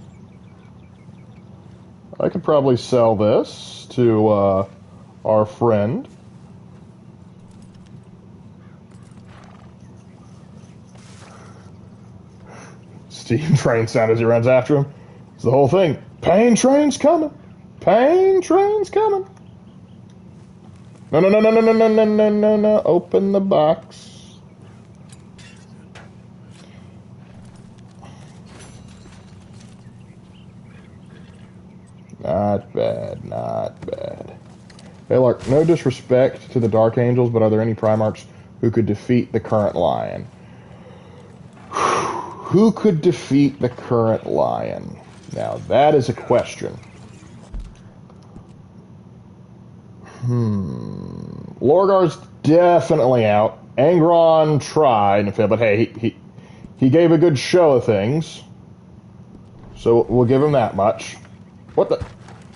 [SPEAKER 1] I could probably sell this to our friend. Steam train sound as he runs after him. It's the whole thing. Pain train's coming. Pain train's coming. No, no, no, no, no, no, no, no, no, no, no. Open the box. Not bad, not bad. Hey, Lark, no disrespect to the Dark Angels, but are there any Primarchs who could defeat the current Lion? Who could defeat the current Lion? Now, that is a question. Lorgar's definitely out. Angron tried and failed, but hey, he gave a good show of things. So we'll give him that much. What the?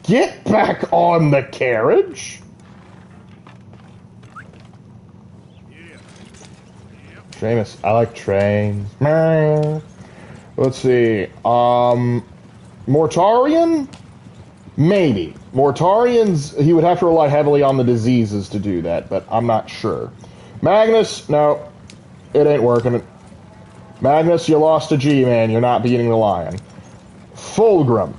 [SPEAKER 1] Get back on the carriage! Seamus, I like trains. Let's see. Mortarion? Maybe. Mortarians, he would have to rely heavily on the diseases to do that, but I'm not sure. Magnus, no. It ain't working. Magnus, you lost a G-Man. You're not beating the Lion. Fulgrim.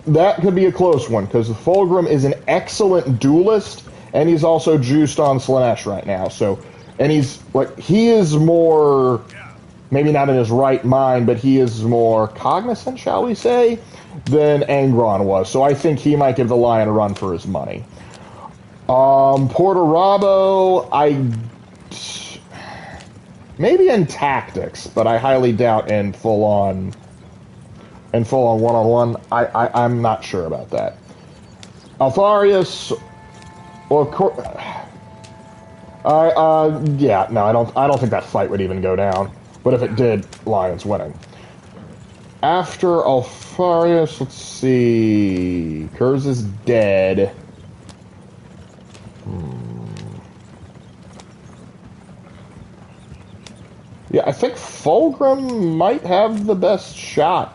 [SPEAKER 1] That could be a close one, because Fulgrim is an excellent duelist, and he's also juiced on Slaanesh right now, so... And he's, like, he is more... Maybe not in his right mind, but he is more cognizant, shall we say, than Angron was. So I think he might give the Lion a run for his money. Portorabo, maybe in tactics, but I highly doubt in full-on one-on-one. I'm not sure about that. Altharius, well, of course... yeah, no, I don't think that fight would even go down. But if it did, Lion's winning. After Alfarius, let's see... Kurz is dead. Yeah, I think Fulgrim might have the best shot.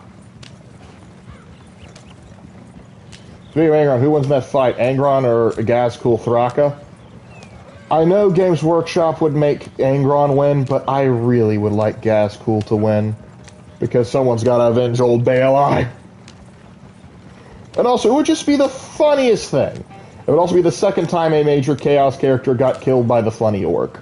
[SPEAKER 1] Speaking of Angron, who wins in that fight? Angron or Gazkul Thraka? I know Games Workshop would make Angron win, but I really would like Gazkul to win. Because someone's got to avenge old Baelai. And also, it would just be the funniest thing. It would also be the second time a major Chaos character got killed by the funny orc.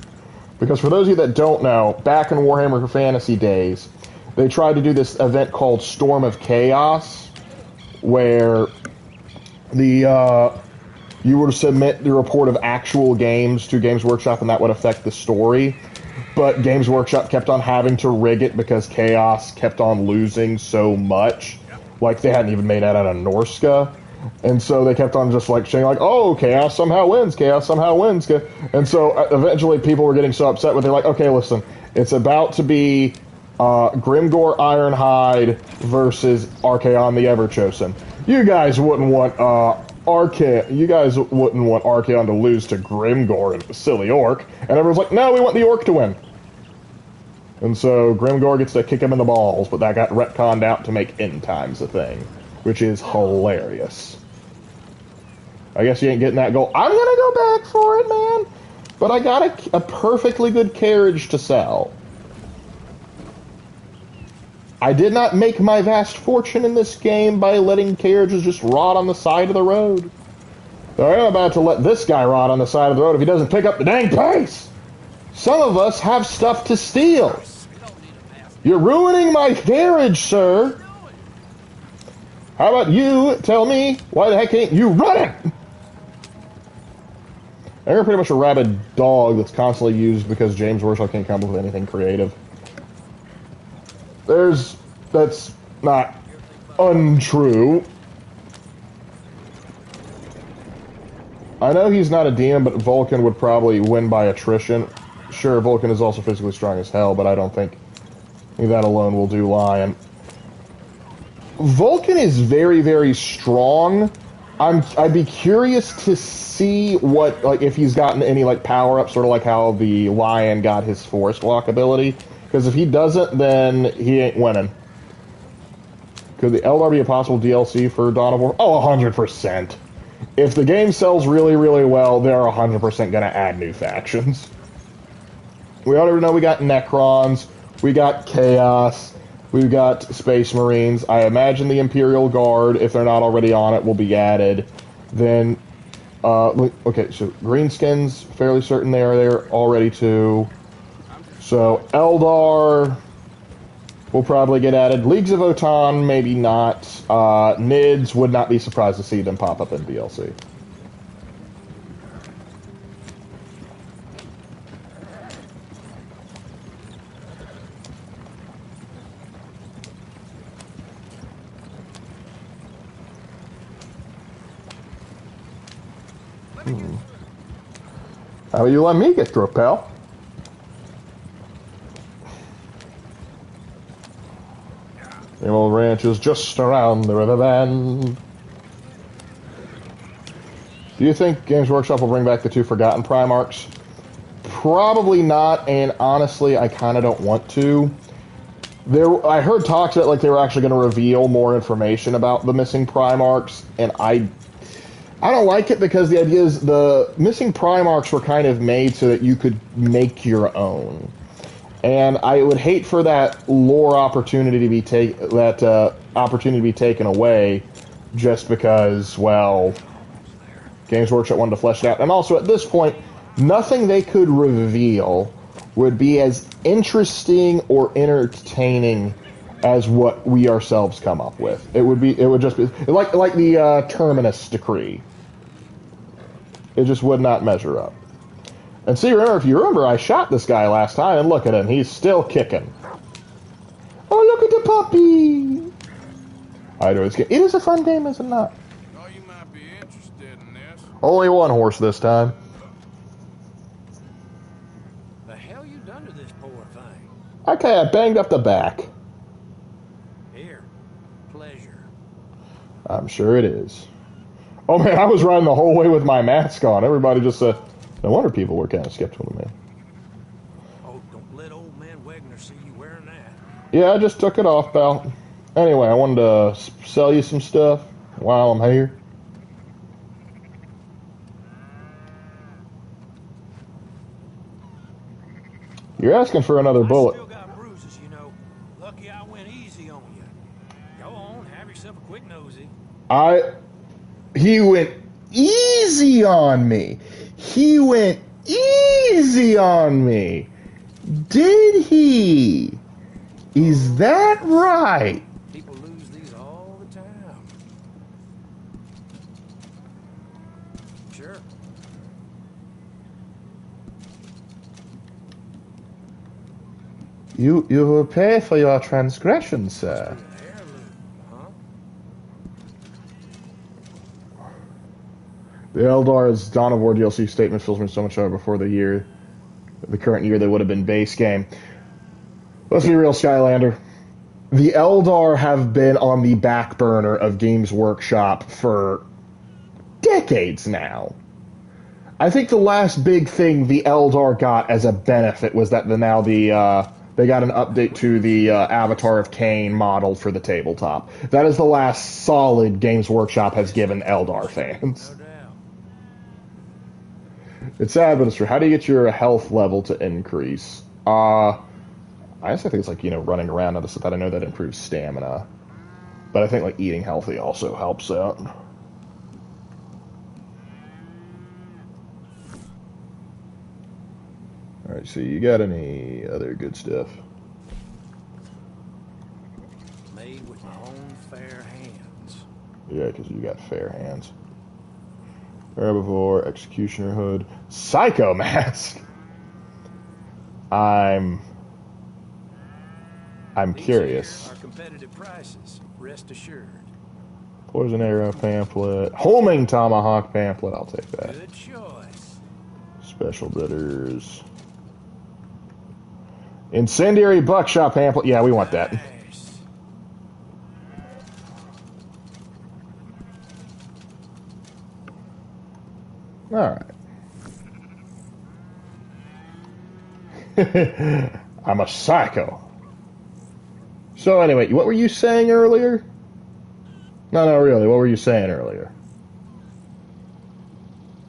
[SPEAKER 1] Because for those of you that don't know, back in Warhammer Fantasy days, they tried to do this event called Storm of Chaos, where you were to submit the report of actual games to Games Workshop, and that would affect the story. But Games Workshop kept on having to rig it because Chaos kept on losing so much. Like, they hadn't even made that out of Norska. And so they kept on just, like, saying, like, oh, Chaos somehow wins, Chaos somehow wins. And so eventually people were getting so upset with it, like, okay, listen, it's about to be Grimgor Ironhide versus Archaon the Everchosen. You guys wouldn't want Archaon to lose to Grimgor, and silly orc. And everyone's like, no, we want the orc to win. And so Grimgor gets to kick him in the balls, but that got retconned out to make end times a thing, which is hilarious. I guess you ain't getting that goal. I'm gonna go back for it, man. But I got a perfectly good carriage to sell. I did not make my vast fortune in this game by letting carriages just rot on the side of the road. So I'm about to let this guy rot on the side of the road if he doesn't pick up the dang pace. Some of us have stuff to steal. You're ruining my carriage, sir. How about you tell me why the heck ain't you running? They're pretty much a rabid dog that's constantly used because James Workshop can't come up with anything creative. That's not untrue. I know he's not a DM, but Vulcan would probably win by attrition. Sure, Vulcan is also physically strong as hell, but I don't think that alone will do Lion. Vulcan is very, very strong. I'd be curious to see what, like, if he's gotten any, like, power-ups, sort of like how the Lion got his Forest Walk ability. Because if he doesn't, then he ain't winning. Could the Eldar be a possible DLC for Dawn of War? Oh, 100%. If the game sells really, really well, they're 100% going to add new factions. We already know we got Necrons, we got Chaos, we've got Space Marines. I imagine the Imperial Guard, if they're not already on it, will be added. Then, okay, so Greenskins, fairly certain they are there already too. So, Eldar will probably get added. Leagues of Otan, maybe not. Nids, would not be surprised to see them pop up in DLC. How about you let me get through, pal? The old ranch is just around the river bend. Do you think Games Workshop will bring back the 2 Forgotten Primarchs? Probably not, and honestly, I kind of don't want to. I heard talks that, like, they were actually going to reveal more information about the missing Primarchs, and I don't like it because the idea is the missing Primarchs were kind of made so that you could make your own. And I would hate for that lore opportunity to be taken away just because, well, Games Workshop wanted to flesh it out. And also, at this point, nothing they could reveal would be as interesting or entertaining as what we ourselves come up with. It would just be like the Terminus Decree. It just would not measure up. And see, if you remember, I shot this guy last time, and look at him. He's still kicking. Oh, look at the puppy! It is a fun game, is it not?
[SPEAKER 8] Oh, you might be interested in this.
[SPEAKER 1] Only one horse this time.
[SPEAKER 11] The hell you done to this poor thing?
[SPEAKER 1] Okay, I banged up the back.
[SPEAKER 11] Here, pleasure.
[SPEAKER 1] I'm sure it is. Oh man, I was riding the whole way with my mask on. Everybody just said, no wonder people were kind of skeptical of me.
[SPEAKER 11] Oh, don't let old man Wagner see you wearing that.
[SPEAKER 1] Yeah, I just took it off, pal. Anyway, I wanted to sell you some stuff while I'm here. You're asking for another bullet.
[SPEAKER 11] I still got bruises, you know. Lucky I went easy on you. Go on, have yourself a quick nosy.
[SPEAKER 1] He went easy on me. He went easy on me. Did he? Is that right?
[SPEAKER 8] People lose these all the time. Sure.
[SPEAKER 1] You will pay for your transgressions, sir. The Eldar's Dawn of War DLC statement fills me so much out before the current year they would have been base game. Let's be real, Skylander. The Eldar have been on the back burner of Games Workshop for decades now. I think the last big thing the Eldar got as a benefit was that they got an update to the Avatar of Cain model for the tabletop. That is the last solid Games Workshop has given Eldar fans. It's sad, but it's true. How do you get your health level to increase? I guess I think it's like, running around. Other stuff that I know that improves stamina. But I think like eating healthy also helps out. Alright, so you got any other good stuff?
[SPEAKER 8] Made with my own fair hands.
[SPEAKER 1] Yeah, because you got fair hands. Herbivore, Executioner Hood, Psycho Mask. I'm curious.
[SPEAKER 8] Are competitive prices, rest assured.
[SPEAKER 1] Poison Arrow Pamphlet. Homing Tomahawk Pamphlet, I'll take that.
[SPEAKER 8] Good choice.
[SPEAKER 1] Special Bitters. Incendiary Buckshot Pamphlet. Yeah, we want that. Alright. I'm a psycho. So anyway, what were you saying earlier? No, really, what were you saying earlier?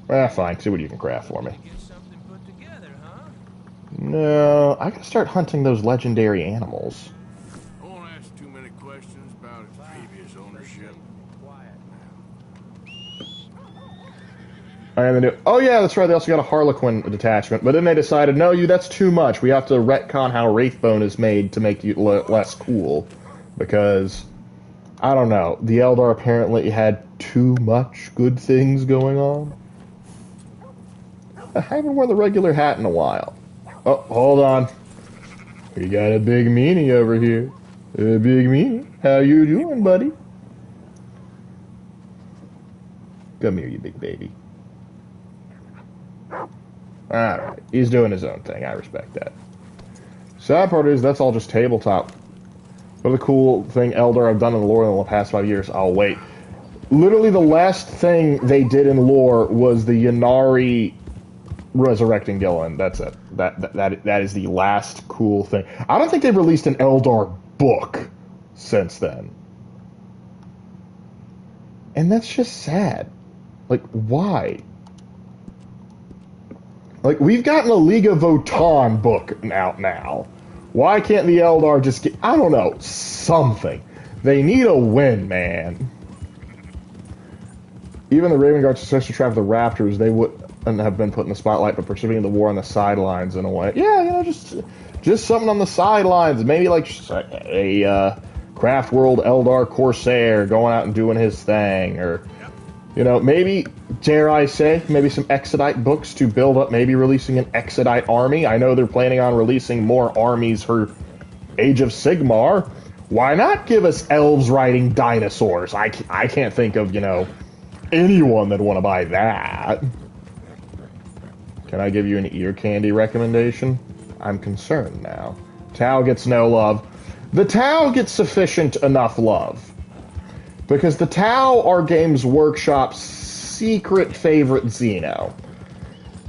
[SPEAKER 1] Fine, see what you can craft for me. No, I gotta start hunting those legendary animals.
[SPEAKER 8] I won't ask too many questions about its previous ownership.
[SPEAKER 1] Oh yeah, that's right, they also got a Harlequin detachment, but then they decided, no, that's too much. We have to retcon how Wraithbone is made to make you less cool. Because, I don't know, the Eldar apparently had too much good things going on. I haven't worn the regular hat in a while. Oh, hold on. We got a big meanie over here. A big meanie. How you doing, buddy? Come here, you big baby. Alright, he's doing his own thing. I respect that. Sad part is, that's all just tabletop. What a cool thing Eldar have done in the lore in the past 5 years. I'll wait. Literally the last thing they did in lore was the Ynnari resurrecting Gillen. That's it. That is the last cool thing. I don't think they've released an Eldar book since then. And that's just sad. Like, why? Like, we've gotten a League of Votann book out now. Why can't the Eldar just get, I don't know, something? They need a win, man. Even the Raven Guard's successor trap of the Raptors, they wouldn't have been put in the spotlight, but participating in the war on the sidelines in a way. Yeah, just something on the sidelines. Maybe like a Craft World Eldar Corsair going out and doing his thing, or maybe, dare I say, maybe some Exodite books to build up, maybe releasing an Exodite army. I know they're planning on releasing more armies for Age of Sigmar. Why not give us elves riding dinosaurs? I can't think of, anyone that'd want to buy that. Can I give you an ear candy recommendation? I'm concerned now. Tau gets no love. The Tau gets sufficient enough love. Because the Tau are Games Workshop's secret favorite Xeno.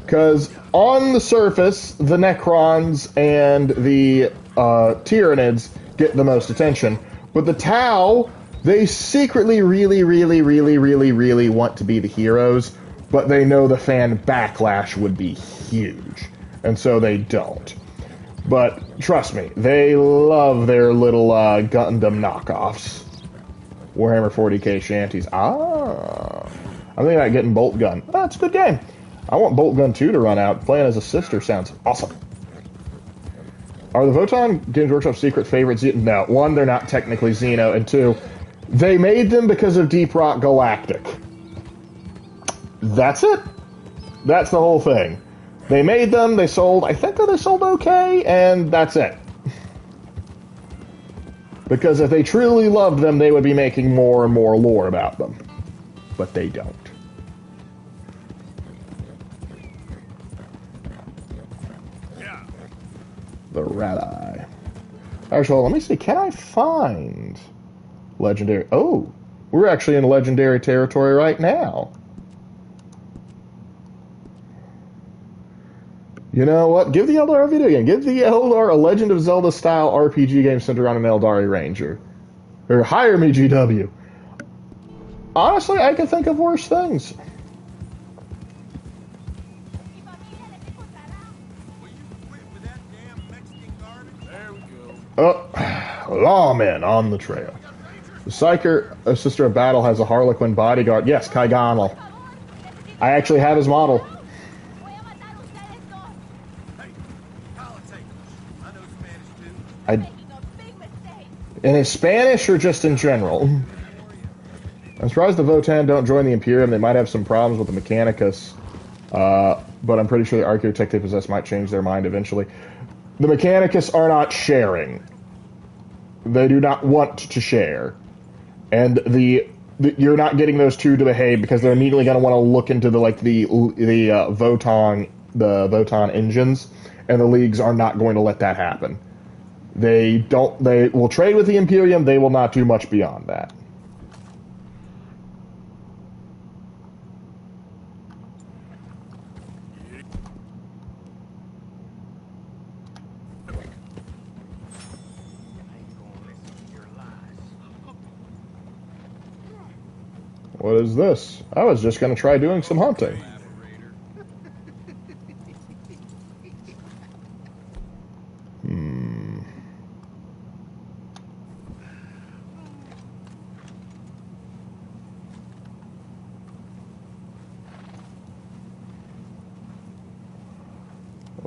[SPEAKER 1] Because on the surface, the Necrons and the Tyranids get the most attention. But the Tau, they secretly really want to be the heroes, but they know the fan backlash would be huge. And so they don't. But trust me, they love their little Gundam knockoffs. Warhammer 40k shanties. I'm thinking about getting Bolt Gun. Oh, it's a good game. I want Bolt Gun 2 to run out. Playing as a sister sounds awesome. Are the Votan Games Workshop secret favorites? No. One, they're not technically Xeno, and two, they made them because of Deep Rock Galactic. That's it. That's the whole thing. They made them, they sold, I think that they sold okay, and that's it. Because if they truly loved them, they would be making more and more lore about them. But they don't.
[SPEAKER 8] Yeah.
[SPEAKER 1] The Rat-Eye. Actually, let me see, can I find Legendary? Oh, we're actually in Legendary territory right now. You know what? Give the Eldar a video game. Give the Eldar a Legend of Zelda style RPG game centered on an Eldari Ranger. Or hire me, GW. Honestly, I can think of worse things.
[SPEAKER 8] There we go.
[SPEAKER 1] Oh, lawmen on the trail. The Psyker, a Sister of Battle, has a Harlequin bodyguard. Yes, Kai Gonal. I actually have his model. In his Spanish or just in general? I'm surprised the Votan don't join the Imperium. They might have some problems with the Mechanicus. But I'm pretty sure the Archaeotech they possess might change their mind eventually. The Mechanicus are not sharing. They do not want to share. And you're not getting those two to behave because they're immediately going to want to look into the Votan engines, and the leagues are not going to let that happen. They will trade with the Imperium, they will not do much beyond that. What is this? I was just going to try doing some hunting.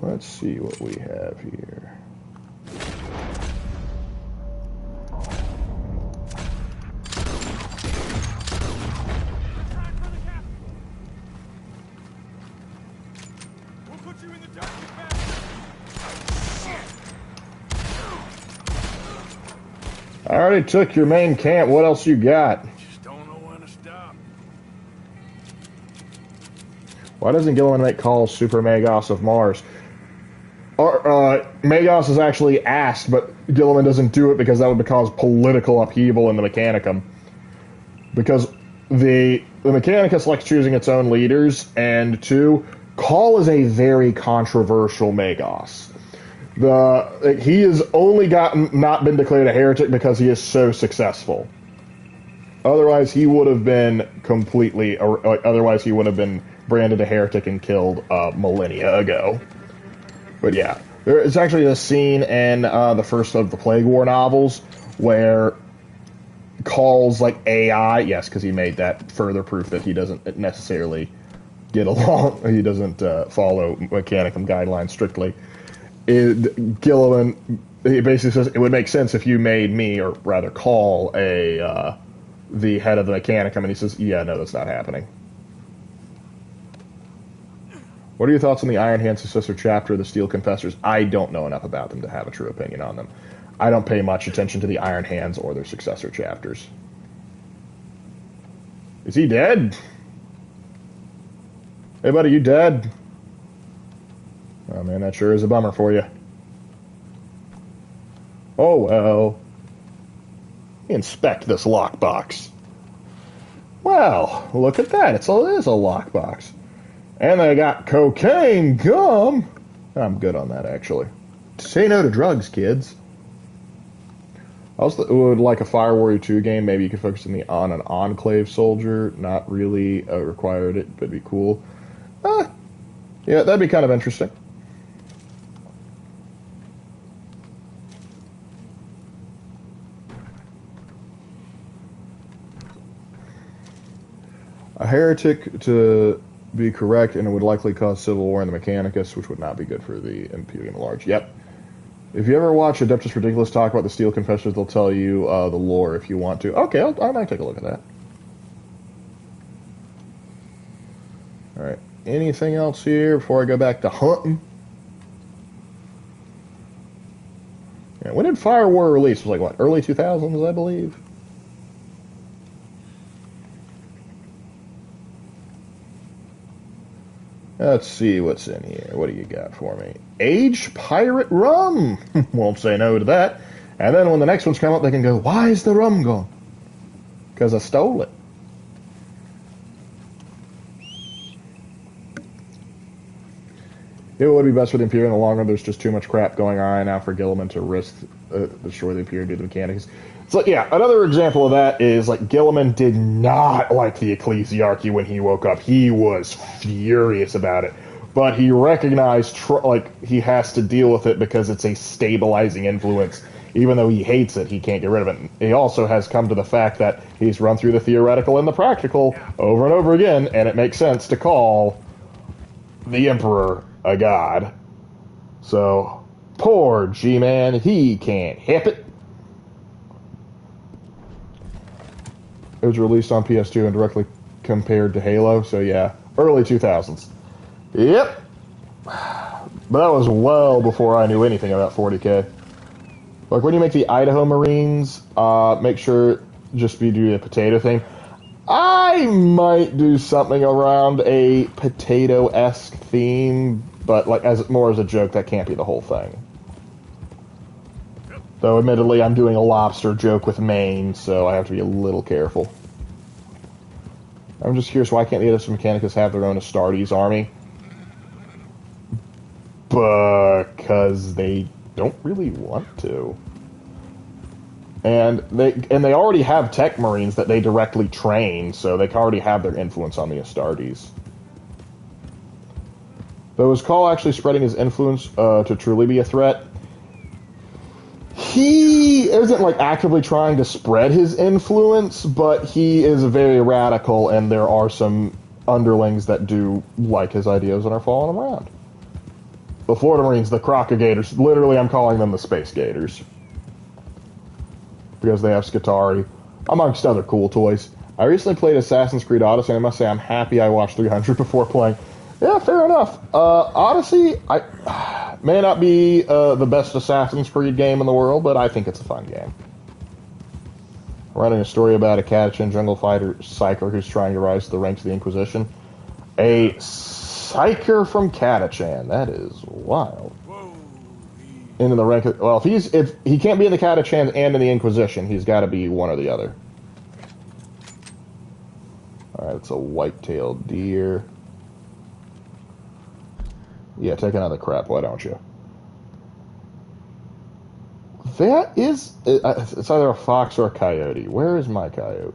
[SPEAKER 1] Let's see what we have here. I already took your main camp. What else you got?
[SPEAKER 8] Just don't know when to stop.
[SPEAKER 1] Why doesn't Gilliman make calls Super Magos of Mars? Magos is actually asked, but Gilliman doesn't do it because that would cause political upheaval in the Mechanicum. Because the Mechanicus likes choosing its own leaders, and two, Call is a very controversial Magos. He has only not been declared a heretic because he is so successful. Otherwise, he would have been otherwise he would have been branded a heretic and killed millennia ago. But yeah, there is actually a scene in the first of the Plague War novels where Call's like AI, yes, because he made that further proof that he doesn't necessarily get along, he doesn't follow Mechanicum guidelines strictly. Gilliman, he basically says, it would make sense if you made me, or rather Call, the head of the Mechanicum, and he says, yeah, no, that's not happening. What are your thoughts on the Iron Hand successor chapter of the Steel Confessors? I don't know enough about them to have a true opinion on them. I don't pay much attention to the Iron Hands or their successor chapters. Is he dead? Hey, buddy, you dead? Oh, man, that sure is a bummer for you. Oh, well. Inspect this lockbox. Well, look at that. It is a lockbox. And they got cocaine gum. I'm good on that, actually. Say no to drugs, kids. I also would like a Fire Warrior 2 game. Maybe you could focus on an Enclave soldier. Not really required it, but it'd be cool. Yeah, that'd be kind of interesting. A heretic to be correct, and it would likely cause civil war in the Mechanicus, which would not be good for the Imperium at large. Yep. If you ever watch Adeptus Ridiculous talk about the Steel Confessors, they'll tell you the lore if you want to. Okay, I might take a look at that. Alright, anything else here before I go back to hunting? Yeah, when did Fire War release? It was like, what, early 2000s, I believe? Let's see what's in here. What do you got for me? Aged Pirate Rum! Won't say no to that. And then when the next ones come up, they can go, why is the rum gone? Because I stole it. It would be best for the Imperium in the long run. There's just too much crap going on right now for Gilliman to risk destroy the Imperium due to the mechanics. So yeah, another example of that is like Gilliman did not like the Ecclesiarchy when he woke up. He was furious about it, but he recognized like he has to deal with it because it's a stabilizing influence. Even though he hates it, he can't get rid of it. He also has come to the fact that he's run through the theoretical and the practical over and over again, and it makes sense to call the Emperor a god. So, poor G-Man, he can't help it. It was released on PS2 and directly compared to Halo, so yeah, early 2000s. Yep. But that was well before I knew anything about 40K. Like, when you make the Idaho Marines, make sure just be doing a potato thing. I might do something around a potato-esque theme, but like more as a joke. That can't be the whole thing. Though, admittedly, I'm doing a lobster joke with Maine, so I have to be a little careful. I'm just curious, why can't the Edison Mechanicus have their own Astartes army? Because they don't really want to. And they already have tech marines that they directly train, so they already have their influence on the Astartes. Though is Call actually spreading his influence to truly be a threat? He isn't like actively trying to spread his influence, but he is very radical, and there are some underlings that do like his ideas and are following him around. The Florida Marines, the Crocogators, literally I'm calling them the Space Gators. Because they have Skitarii, amongst other cool toys. I recently played Assassin's Creed Odyssey, and I must say I'm happy I watched 300 before playing. Yeah, fair enough. Odyssey, may not be the best Assassin's Creed game in the world, but I think it's a fun game. Running a story about a Catachan jungle fighter psyker who's trying to rise to the ranks of the Inquisition. A psyker from Catachan. That is wild. Into the rank of, well, if he can't be in the Catachan and in the Inquisition, he's got to be one or the other. Alright, it's a white-tailed deer. Yeah, take another crap, why don't you? That is... It's either a fox or a coyote. Where is my coyote?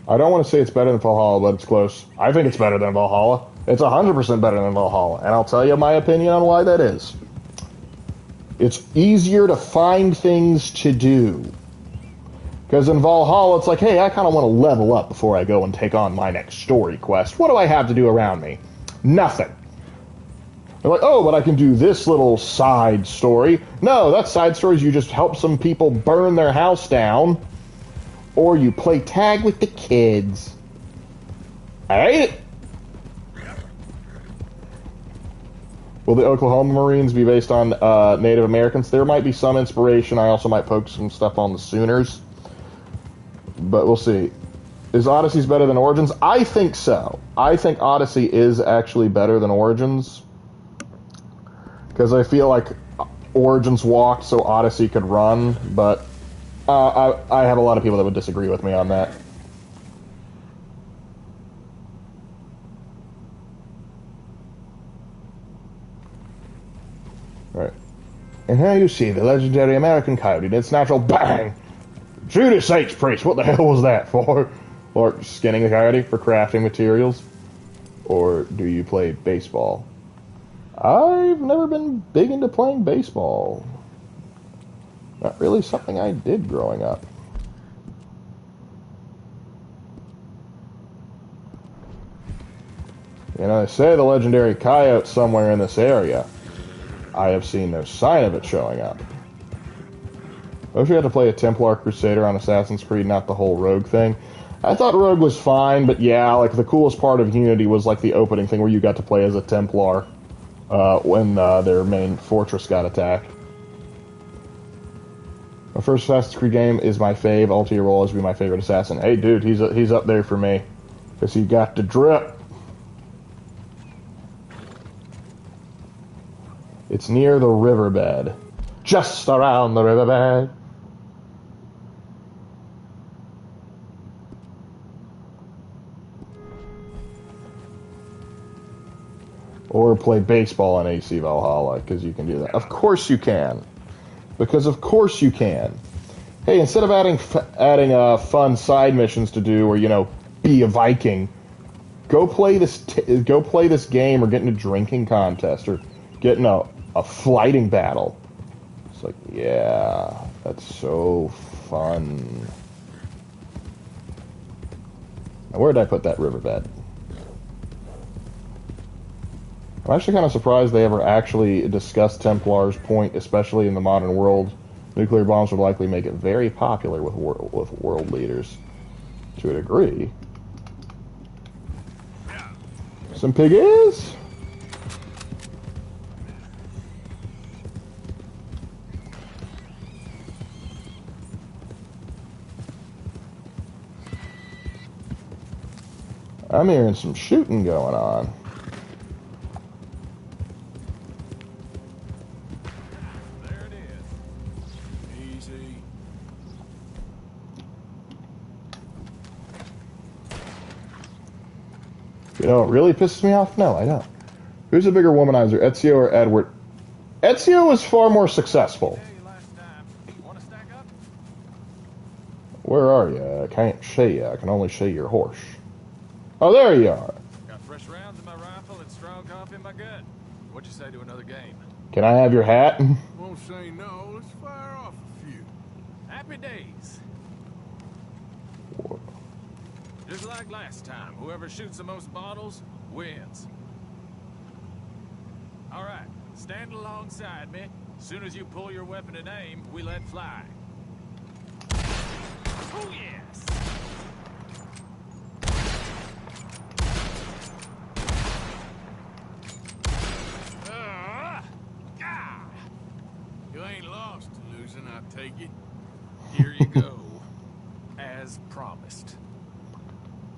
[SPEAKER 1] I don't want to say it's better than Valhalla, but it's close. I think it's better than Valhalla. It's 100% better than Valhalla, and I'll tell you my opinion on why that is. It's easier to find things to do. Because in Valhalla, it's like, hey, I kind of want to level up before I go and take on my next story quest. What do I have to do around me? Nothing. They're like, oh, but I can do this little side story. No, that side story is you just help some people burn their house down, or you play tag with the kids. I hate it. Will the Oklahoma Marines be based on Native Americans? There might be some inspiration. I also might poke some stuff on the Sooners. But we'll see. Is Odyssey's better than Origins? I think so. I think Odyssey is actually better than Origins. Because I feel like Origins walked so Odyssey could run. But I have a lot of people that would disagree with me on that. Right. And here you see the legendary American coyote in its natural bang! Judas H. Priest, what the hell was that for? Or skinning a coyote for crafting materials? Or do you play baseball? I've never been big into playing baseball. Not really something I did growing up. You know, they say the legendary coyote's somewhere in this area. I have seen no sign of it showing up. I wish we had to play a Templar Crusader on Assassin's Creed, not the whole Rogue thing. I thought Rogue was fine, but yeah, like the coolest part of Unity was like the opening thing where you got to play as a Templar when their main fortress got attacked. My first Assassin's Creed game is my fave. Altia will always be my favorite assassin. Hey, dude, he's up there for me because he got the drip. It's near the riverbed, just around the riverbed. Or play baseball on AC Valhalla, because you can do that. Of course you can. Because of course you can. Hey, instead of adding fun side missions to do, or, you know, be a Viking, go play this game, or get in a drinking contest, or get in a flighting battle. It's like, yeah, that's so fun. Now, where did I put that riverbed? I'm actually kind of surprised they ever actually discussed Templar's point, especially in the modern world. Nuclear bombs would likely make it very popular with world leaders, to a degree. Some piggies? I'm hearing some shooting going on. You know, it really pisses me off? No, I don't. Who's a bigger womanizer, Ezio or Edward? Ezio was far more successful. Where are you? I can't see you. I can only see your horse. Oh, there you are.
[SPEAKER 13] Got fresh rounds in my rifle and strong coffee in my gut. What'd you say to another game?
[SPEAKER 1] Can I have your hat?
[SPEAKER 8] Won't say no. Let's fire off a few.
[SPEAKER 13] Happy days. Just like last time, whoever shoots the most bottles wins. All right, stand alongside me. As soon as you pull your weapon and aim, we let fly. Oh yes.
[SPEAKER 8] You ain't lost to losing, I take it. Here you go.
[SPEAKER 13] As promised.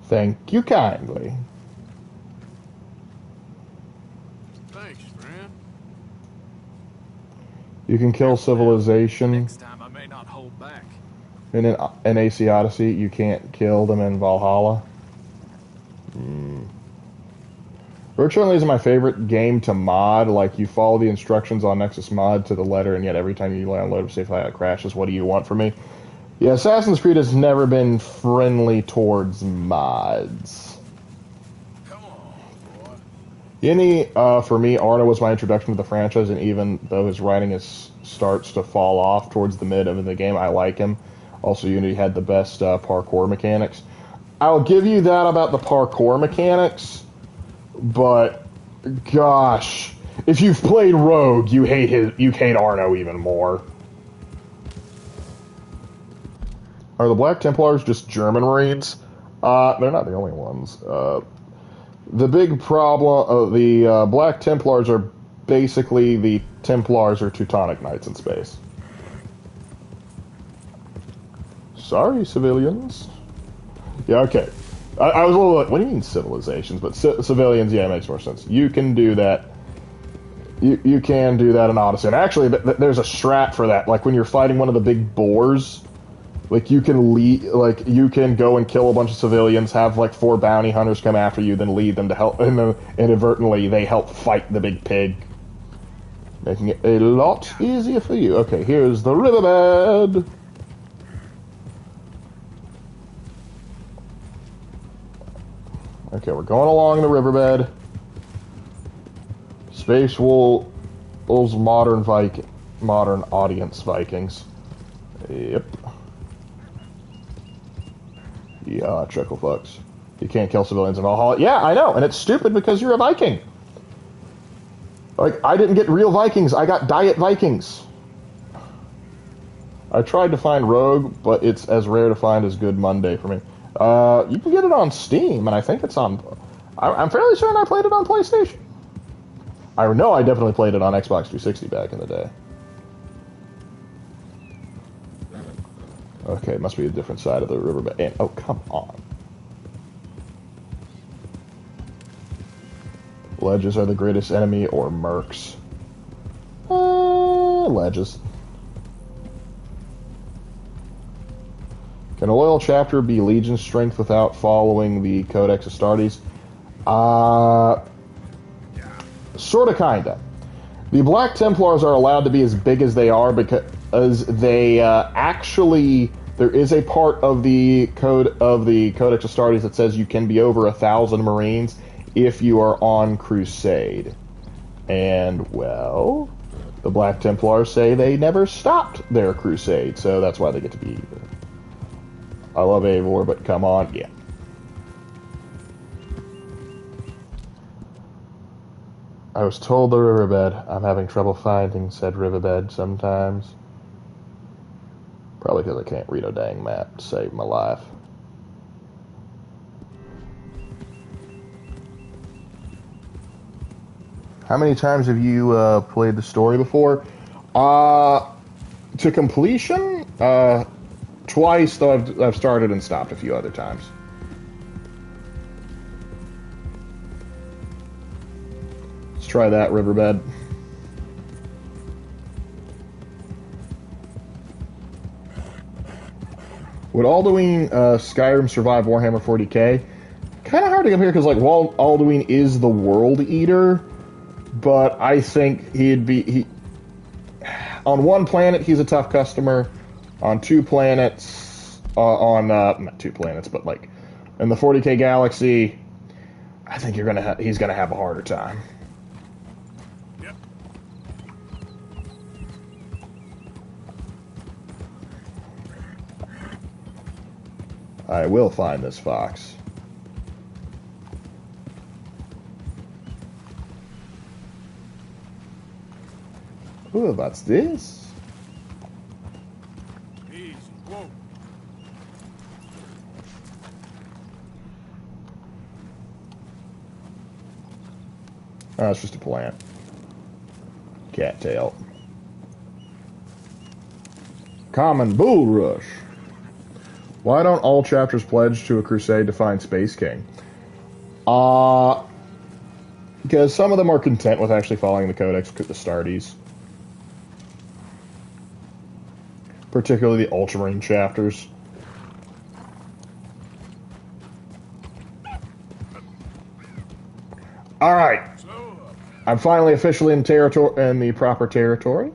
[SPEAKER 1] Thank you kindly.
[SPEAKER 8] Thanks, friend.
[SPEAKER 1] You can kill civilization.
[SPEAKER 13] Next time I may not hold back.
[SPEAKER 1] In an AC Odyssey, you can't kill them in Valhalla. Virtually is my favorite game to mod. Like, you follow the instructions on Nexus Mod to the letter, and yet every time you download it, say if it crashes, what do you want from me? Yeah, Assassin's Creed has never been friendly towards mods.
[SPEAKER 8] Come on,
[SPEAKER 1] boy. For me, Arno was my introduction to the franchise, and even though his writing starts to fall off towards the mid of the game, I like him. Also, Unity had the best parkour mechanics. I'll give you that about the parkour mechanics, but gosh, if you've played Rogue, you hate Arno even more. Are the Black Templars just German Marines? They're not the only ones. The big problem, the Black Templars are basically the Templars or Teutonic Knights in space. Sorry, civilians. Yeah, okay. I was a little like, what do you mean civilizations? But civilians, yeah, it makes more sense. You can do that. You can do that in Odyssey. And actually, there's a strat for that. Like when you're fighting one of the big boars, like you can go and kill a bunch of civilians, have like 4 bounty hunters come after you, then lead them to help, and inadvertently they help fight the big pig, making it a lot easier for you. Okay, here's the riverbed. Okay, we're going along the riverbed. Space Wolves, modern audience Vikings. Yep. Yeah, trickle fucks. You can't kill civilians in Valhalla. Yeah, I know, and it's stupid because you're a Viking. Like, I didn't get real Vikings, I got Diet Vikings. I tried to find Rogue, but it's as rare to find as Good Monday for me. You can get it on Steam, and I think it's on... I'm fairly certain I played it on PlayStation. I know I definitely played it on Xbox 360 back in the day. Okay, it must be a different side of the riverbed. And, oh, come on. Ledges are the greatest enemy, or mercs? Ledges. Can a loyal chapter be Legion strength without following the Codex Astartes? Sorta, kinda. The Black Templars are allowed to be as big as they are because they actually... There is a part of the Codex Astartes that says you can be over 1,000 Marines if you are on crusade. And, well... The Black Templars say they never stopped their crusade, so that's why they get to be... I love Eivor, but come on, yeah. I was told the riverbed. I'm having trouble finding said riverbed sometimes. Probably because I can't read a dang map to save my life. How many times have you played the story before? To completion? Twice, though I've started and stopped a few other times. Let's try that riverbed. Would Alduin Skyrim survive Warhammer 40k? Kind of hard to compare because like Alduin is the World Eater, but I think on one planet he's a tough customer. On two planets, not two planets, but like in the 40k galaxy, I think he's gonna have a harder time.
[SPEAKER 8] Yep.
[SPEAKER 1] I will find this fox. Ooh, what's this?
[SPEAKER 8] Whoa.
[SPEAKER 1] Oh, it's just a plant. Cattail. Common Bulrush. Why don't all chapters pledge to a crusade to find Space King? Because some of them are content with actually following the Codex Astartes. Particularly the Ultramarine chapters. Alright. I'm finally officially in the proper territory.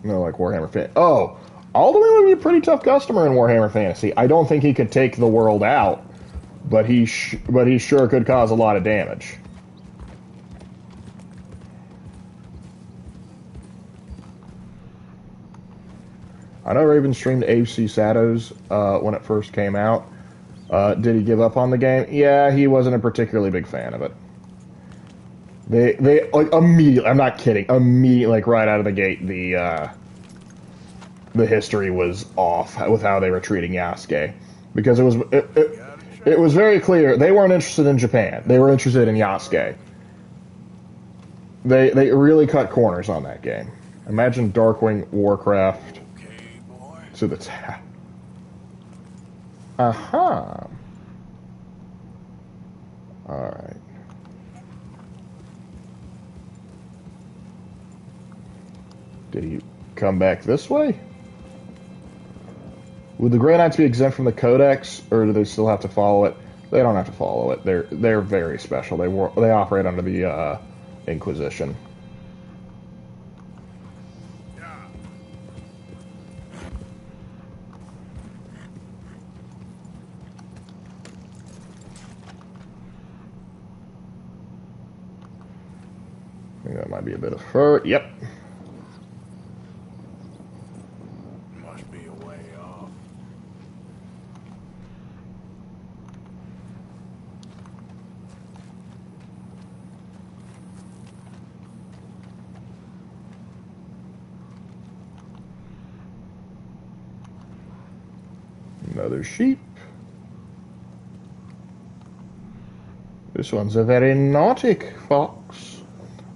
[SPEAKER 1] No, like Warhammer Fantasy. Oh, Alduin would be a pretty tough customer in Warhammer Fantasy. I don't think he could take the world out, but he sure could cause a lot of damage. I know Raven streamed AFC Shadows when it first came out. Did he give up on the game? Yeah, he wasn't a particularly big fan of it. They like immediately. I'm not kidding. Immediately, like right out of the gate, the history was off with how they were treating Yasuke, because it was very clear they weren't interested in Japan. They were interested in Yasuke. They really cut corners on that game. Imagine Darkwing Warcraft to the top. Aha. All right. Did he come back this way? Would the Grey Knights be exempt from the Codex, or do they still have to follow it? They don't have to follow it. They're very special. They operate under the Inquisition. think that might be a bit of fur. Yep.
[SPEAKER 8] Must be a way off.
[SPEAKER 1] Another sheep. This one's a very naughty fox.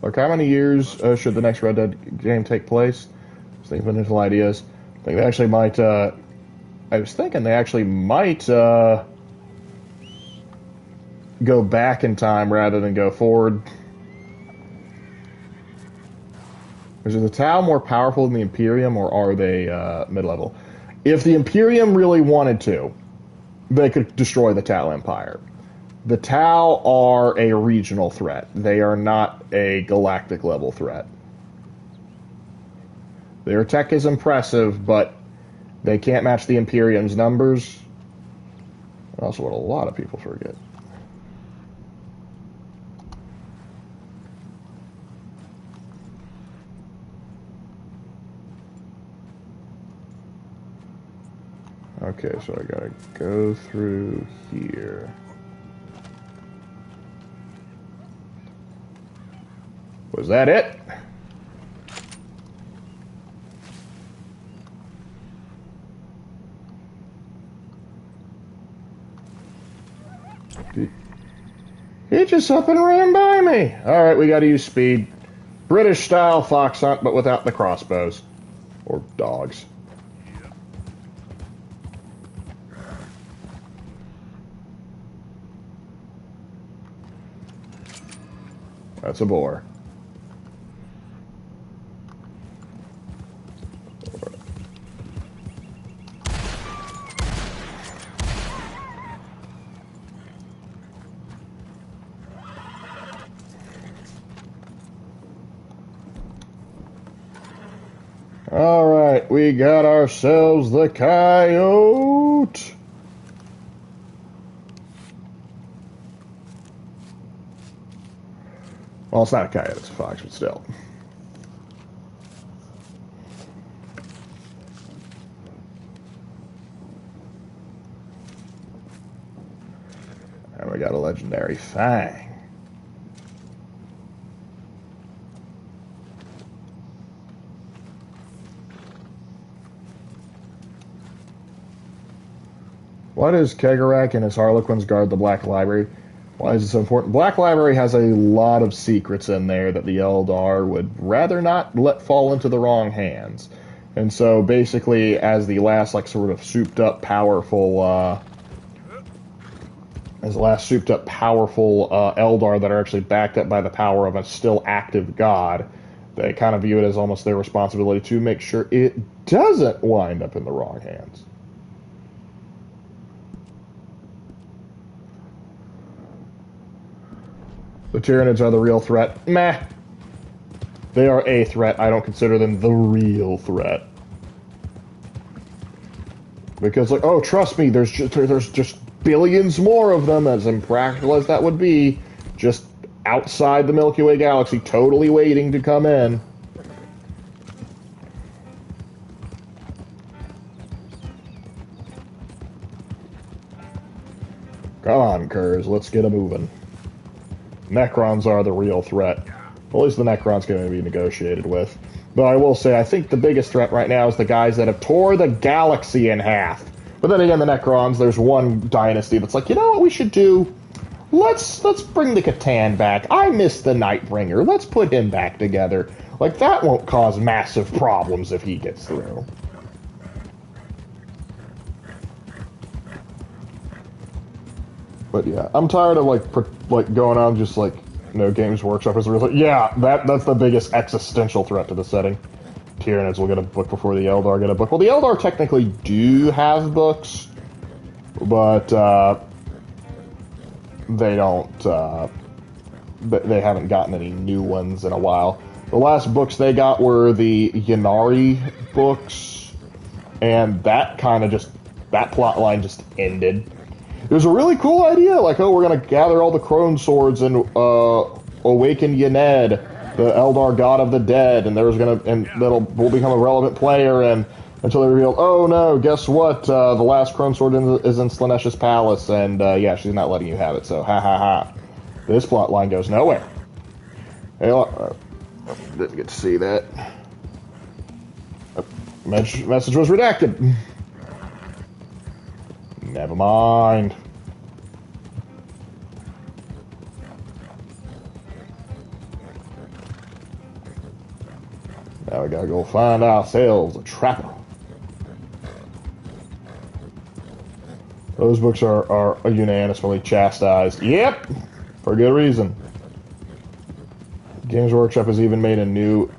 [SPEAKER 1] Like, how many years should the next Red Dead game take place? I was thinking of initial ideas. I think they actually might, I was thinking they actually might, go back in time rather than go forward. Is the Tau more powerful than the Imperium, or are they, mid-level? If the Imperium really wanted to, they could destroy the Tau Empire. The Tau are a regional threat. They are not a galactic level threat. Their tech is impressive, but they can't match the Imperium's numbers. Also, what a lot of people forget. Okay, so I gotta go through here. Was that it? He just up and ran by me. Alright, we gotta use speed. British style fox hunt, but without the crossbows. Or dogs. That's a boar. Alright, we got ourselves the coyote. Well, it's not a coyote, it's a fox, but still. And we got a legendary fang. Why does Kegarak and his Harlequins guard the Black Library? Why is it so important? Black Library has a lot of secrets in there that the Eldar would rather not let fall into the wrong hands. And so basically, as the last, like, sort of souped-up, powerful, Eldar that are actually backed up by the power of a still active god, they kind of view it as almost their responsibility to make sure it doesn't wind up in the wrong hands. The Tyranids are the real threat. Meh. They are a threat. I don't consider them the real threat. Because, like, oh, trust me, there's just billions more of them, as impractical as that would be, just outside the Milky Way galaxy, totally waiting to come in. Come on, Kurz, let's get a moving. Necrons are the real threat. Well, at least the Necrons going to be negotiated with. But I will say, I think the biggest threat right now is the guys that have tore the galaxy in half. But then again, the Necrons, there's one dynasty that's like, you know what we should do? Let's bring the Catan back. I miss the Nightbringer. Let's put him back together. Like, that won't cause massive problems if he gets through. But yeah, I'm tired of like going on just like, you know, Games Workshop is like, yeah, that's the biggest existential threat to the setting. Tyranids will get a book before the Eldar get a book. Well, the Eldar technically do have books, but they don't. They haven't gotten any new ones in a while. The last books they got were the Yanari books, and that kind of just that plot line just ended. It was a really cool idea, like, oh, we're going to gather all the Crone Swords and awaken Yened. the Eldar god of the dead, and we'll become a relevant player, and until they reveal, oh no, guess what? The last Chrome Sword is in Slanesh's palace, and yeah, she's not letting you have it, so ha ha ha. This plot line goes nowhere. Hey, didn't get to see that. Message was redacted. Never mind. Now we gotta go find ourselves a trapper. Those books are unanimously chastised. Yep! For good reason. Games Workshop has even made a new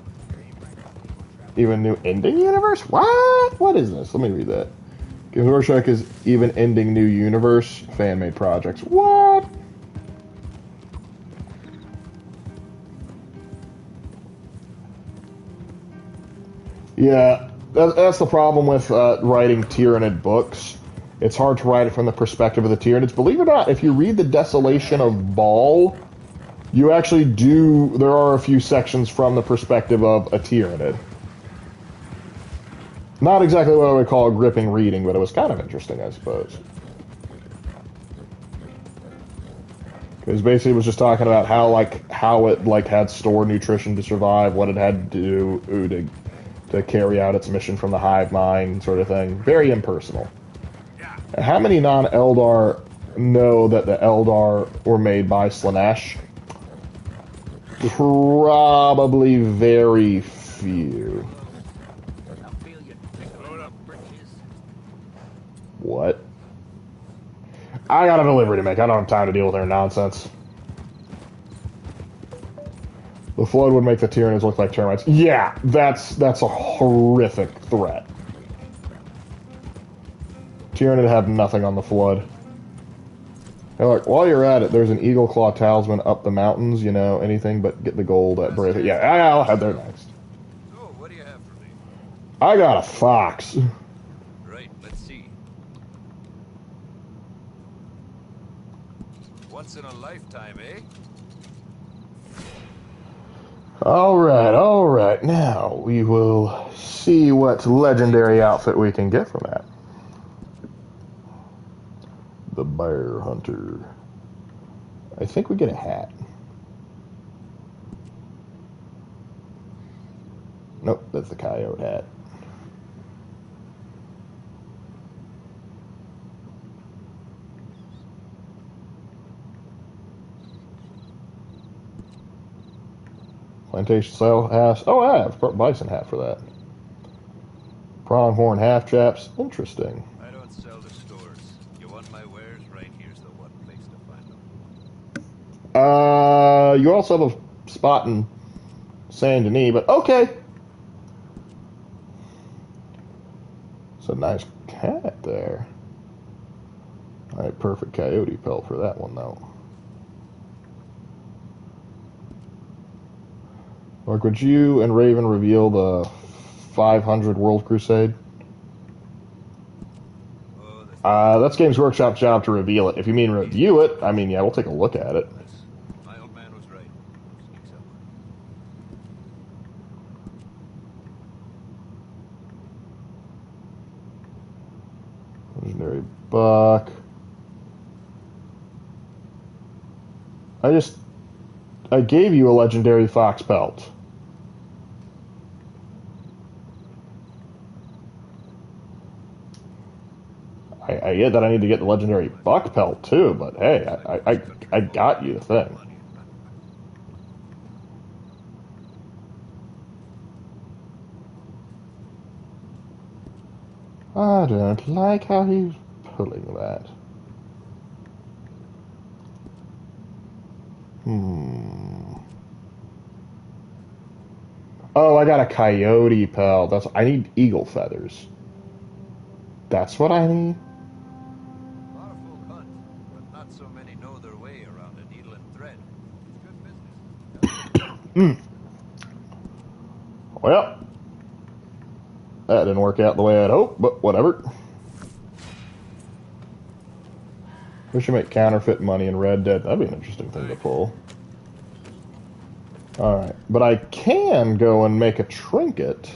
[SPEAKER 1] ending universe? What? What is this? Let me read that. Games Workshop is even ending new universe fan-made projects. What? Yeah, that's the problem with writing Tyranid books. It's hard to write it from the perspective of the Tyranids. Believe it or not, if you read The Desolation of Baal, you actually there are a few sections from the perspective of a Tyranid. Not exactly what I would call a gripping reading, but it was kind of interesting, I suppose. Because basically it was just talking about how it had stored nutrition to survive, what it had to do to carry out its mission from the hive mind, sort of thing. Very impersonal. How many non-Eldar know that the Eldar were made by Slaanesh? Probably very few. What? I got a delivery to make. I don't have time to deal with their nonsense. The Flood would make the Tyranids look like termites. Yeah, that's a horrific threat. Tyranid have nothing on the Flood. Hey, look, while you're at it, there's an Eagle Claw talisman up the mountains, you know, anything but get the gold at Brave. Yeah, I'll head there next.
[SPEAKER 14] So, what do you have for me?
[SPEAKER 1] I got a fox.
[SPEAKER 14] Right, let's see. Once in a lifetime, eh?
[SPEAKER 1] Alright. Now, we will see what legendary outfit we can get from that. The Bear Hunter. I think we get a hat. Nope, that's the coyote hat. Plantation style hat. Oh, I have a bison hat for that. Pronghorn half chaps. Interesting.
[SPEAKER 14] I don't sell to stores. You want my wares? Right here's the one place to find them.
[SPEAKER 1] You also have a spot in Saint Denis, but okay. It's a nice hat there. Alright, perfect coyote pelt for that one, though. Lark, would you and Raven reveal the 500 World Crusade? That's Games Workshop's job to reveal it. If you mean review it, I mean, yeah, we'll take a look at it.
[SPEAKER 14] My old man was right.
[SPEAKER 1] Legendary buck. I gave you a legendary fox pelt. I get that I need to get the legendary buck pelt too, but hey, I got you the thing. I don't like how he's pulling that. Oh, I got a coyote pelt. I need eagle feathers. That's what I need.
[SPEAKER 14] A lot of folk hunt, but not so many know their way around a needle and thread. It's good business.
[SPEAKER 1] Well, that didn't work out the way I'd hoped, but whatever. We should make counterfeit money in Red Dead. That'd be an interesting thing to pull. Alright, but I can go and make a trinket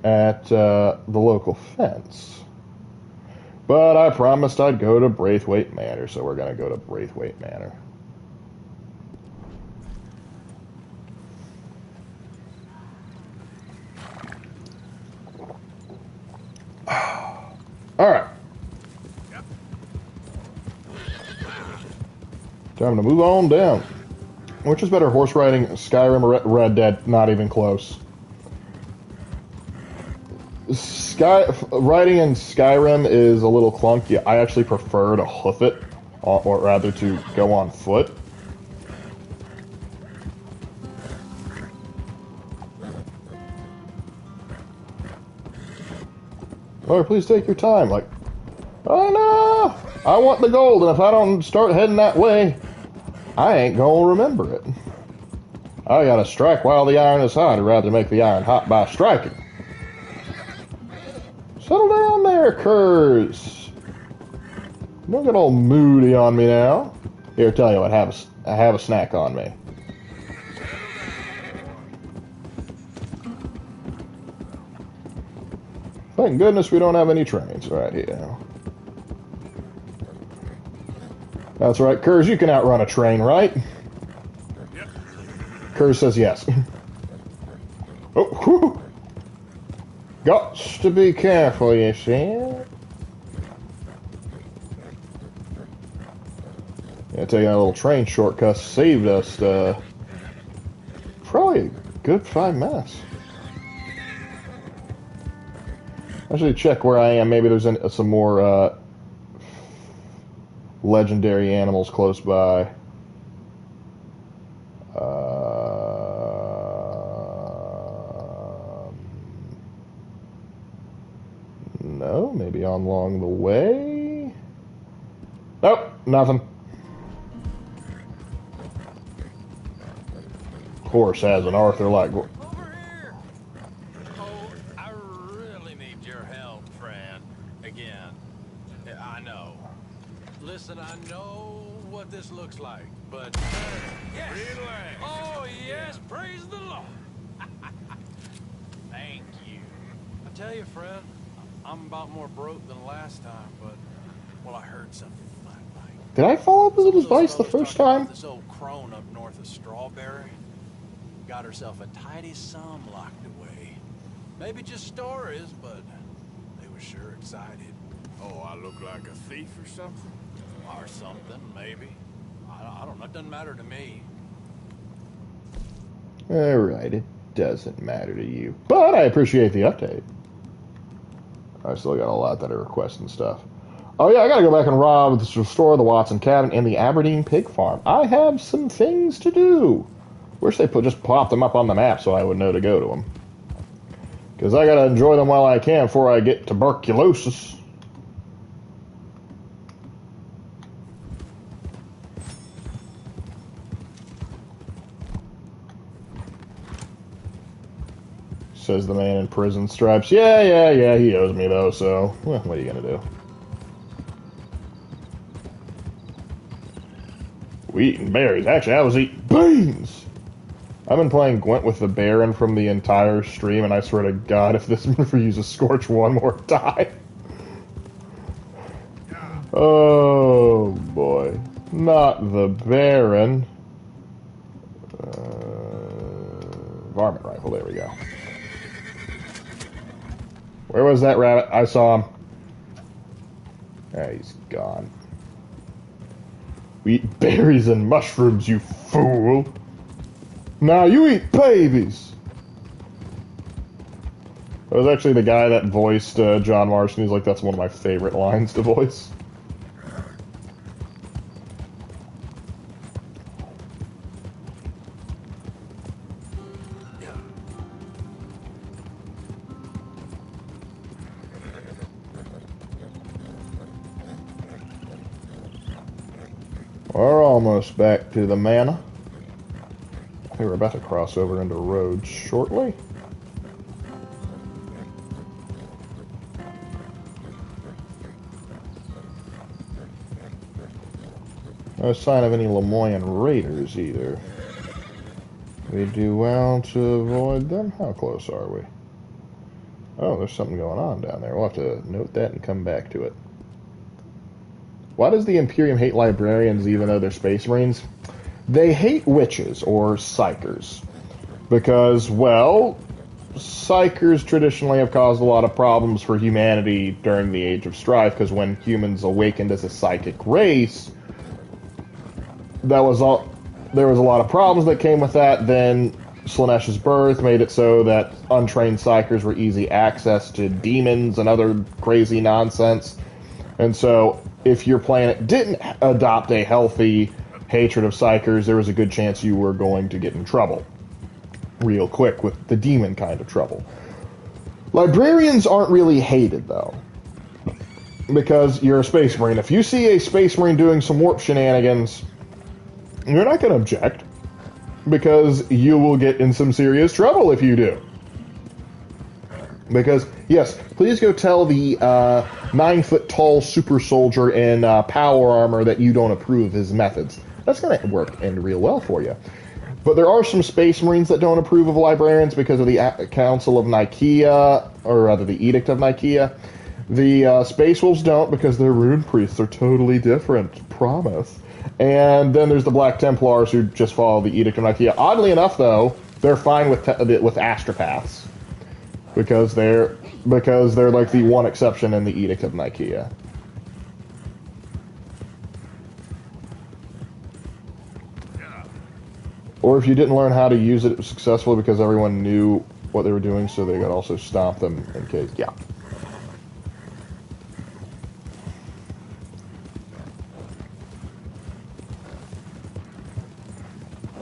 [SPEAKER 1] at the local fence. But I promised I'd go to Braithwaite Manor, so we're going to go to Braithwaite Manor. Alright. Time to move on down. Which is better, horse riding, Skyrim, or Red Dead? Not even close. Riding in Skyrim is a little clunky. I actually prefer to hoof it, or rather to go on foot. Lord, please take your time. Like, oh no! I want the gold, and if I don't start heading that way, I ain't gonna remember it. I gotta strike while the iron is hot. I'd rather make the iron hot by striking. Settle down there, curs. Don't get all moody on me now. Here, tell you what, I have a snack on me. Thank goodness we don't have any trains right here. That's right, curs, you can outrun a train, right?
[SPEAKER 8] Yep.
[SPEAKER 1] Curs says yes. Oh, whew. Got to be careful, you see. Yeah, taking that little train shortcut saved us probably a good 5 minutes. Actually, check where I am. Maybe there's some more legendary animals close by. No, maybe along the way. Nope, nothing. Horse has an Arthur like.
[SPEAKER 14] Over here. Oh, I really need your help, friend. Again. I know. Listen, I know what this looks like, but yes.
[SPEAKER 8] Relax.
[SPEAKER 14] Oh yes, praise the Lord. Thank you. I tell you, friend, I'm about more broke than last time, but well, I heard something last night.
[SPEAKER 1] Did I fall off the device the first time?
[SPEAKER 14] This old crone up north of Strawberry got herself a tidy sum locked away. Maybe just stories, but they were sure excited.
[SPEAKER 8] Oh, I look like a thief or something?
[SPEAKER 14] Or something, maybe. I don't know. It doesn't matter to me.
[SPEAKER 1] Alright, it doesn't matter to you. But I appreciate the update. I still got a lot that are requesting stuff. Oh yeah, I gotta go back and rob the store, the Watson Cabin, and the Aberdeen Pig Farm. I have some things to do. Wish they just popped them up on the map so I would know to go to them. Because I gotta enjoy them while I can before I get tuberculosis. Says the man in prison stripes. Yeah, he owes me though, so well, what are you gonna do? We eating berries. Actually, I was eating beans! I've been playing Gwent with the Baron from the entire stream, and I swear to God, if this motherfucker uses Scorch one more time. Oh, boy. Not the Baron. Varmint rifle, there we go. Where was that rabbit? I saw him. Ah, he's gone. We eat berries and mushrooms, you fool! Now you eat babies! That was actually the guy that voiced John Marston. He's like, that's one of my favorite lines to voice. We're almost back to the manor. I think we're about to cross over into roads shortly. No sign of any Lemoyne Raiders either. We do well to avoid them. How close are we? Oh, there's something going on down there. We'll have to note that and come back to it. Why does the Imperium hate librarians even though they're space marines? They hate witches, or psychers. Because, well, psychers traditionally have caused a lot of problems for humanity during the Age of Strife, because when humans awakened as a psychic race, there was a lot of problems that came with that. Then Slaaneish's birth made it so that untrained psychers were easy access to demons and other crazy nonsense. And so, if your planet didn't adopt a healthy hatred of psychers, there was a good chance you were going to get in trouble. Real quick, with the demon kind of trouble. Librarians aren't really hated, though. Because you're a space marine. If you see a space marine doing some warp shenanigans, you're not going to object. Because you will get in some serious trouble if you do. Because, yes, please go tell the 9-foot-tall super soldier in power armor that you don't approve of his methods. That's going to work and real well for you. But there are some space marines that don't approve of librarians because of the Council of Nicaea, or rather the Edict of Nicaea. The Space Wolves don't because their rune priests are totally different. Promise. And then there's the Black Templars who just follow the Edict of Nicaea. Oddly enough, though, they're fine with astropaths. Because they're like the one exception in the Edict of Nicaea. Or if you didn't learn how to use it successfully because everyone knew what they were doing, so they could also stop them in case. Yeah.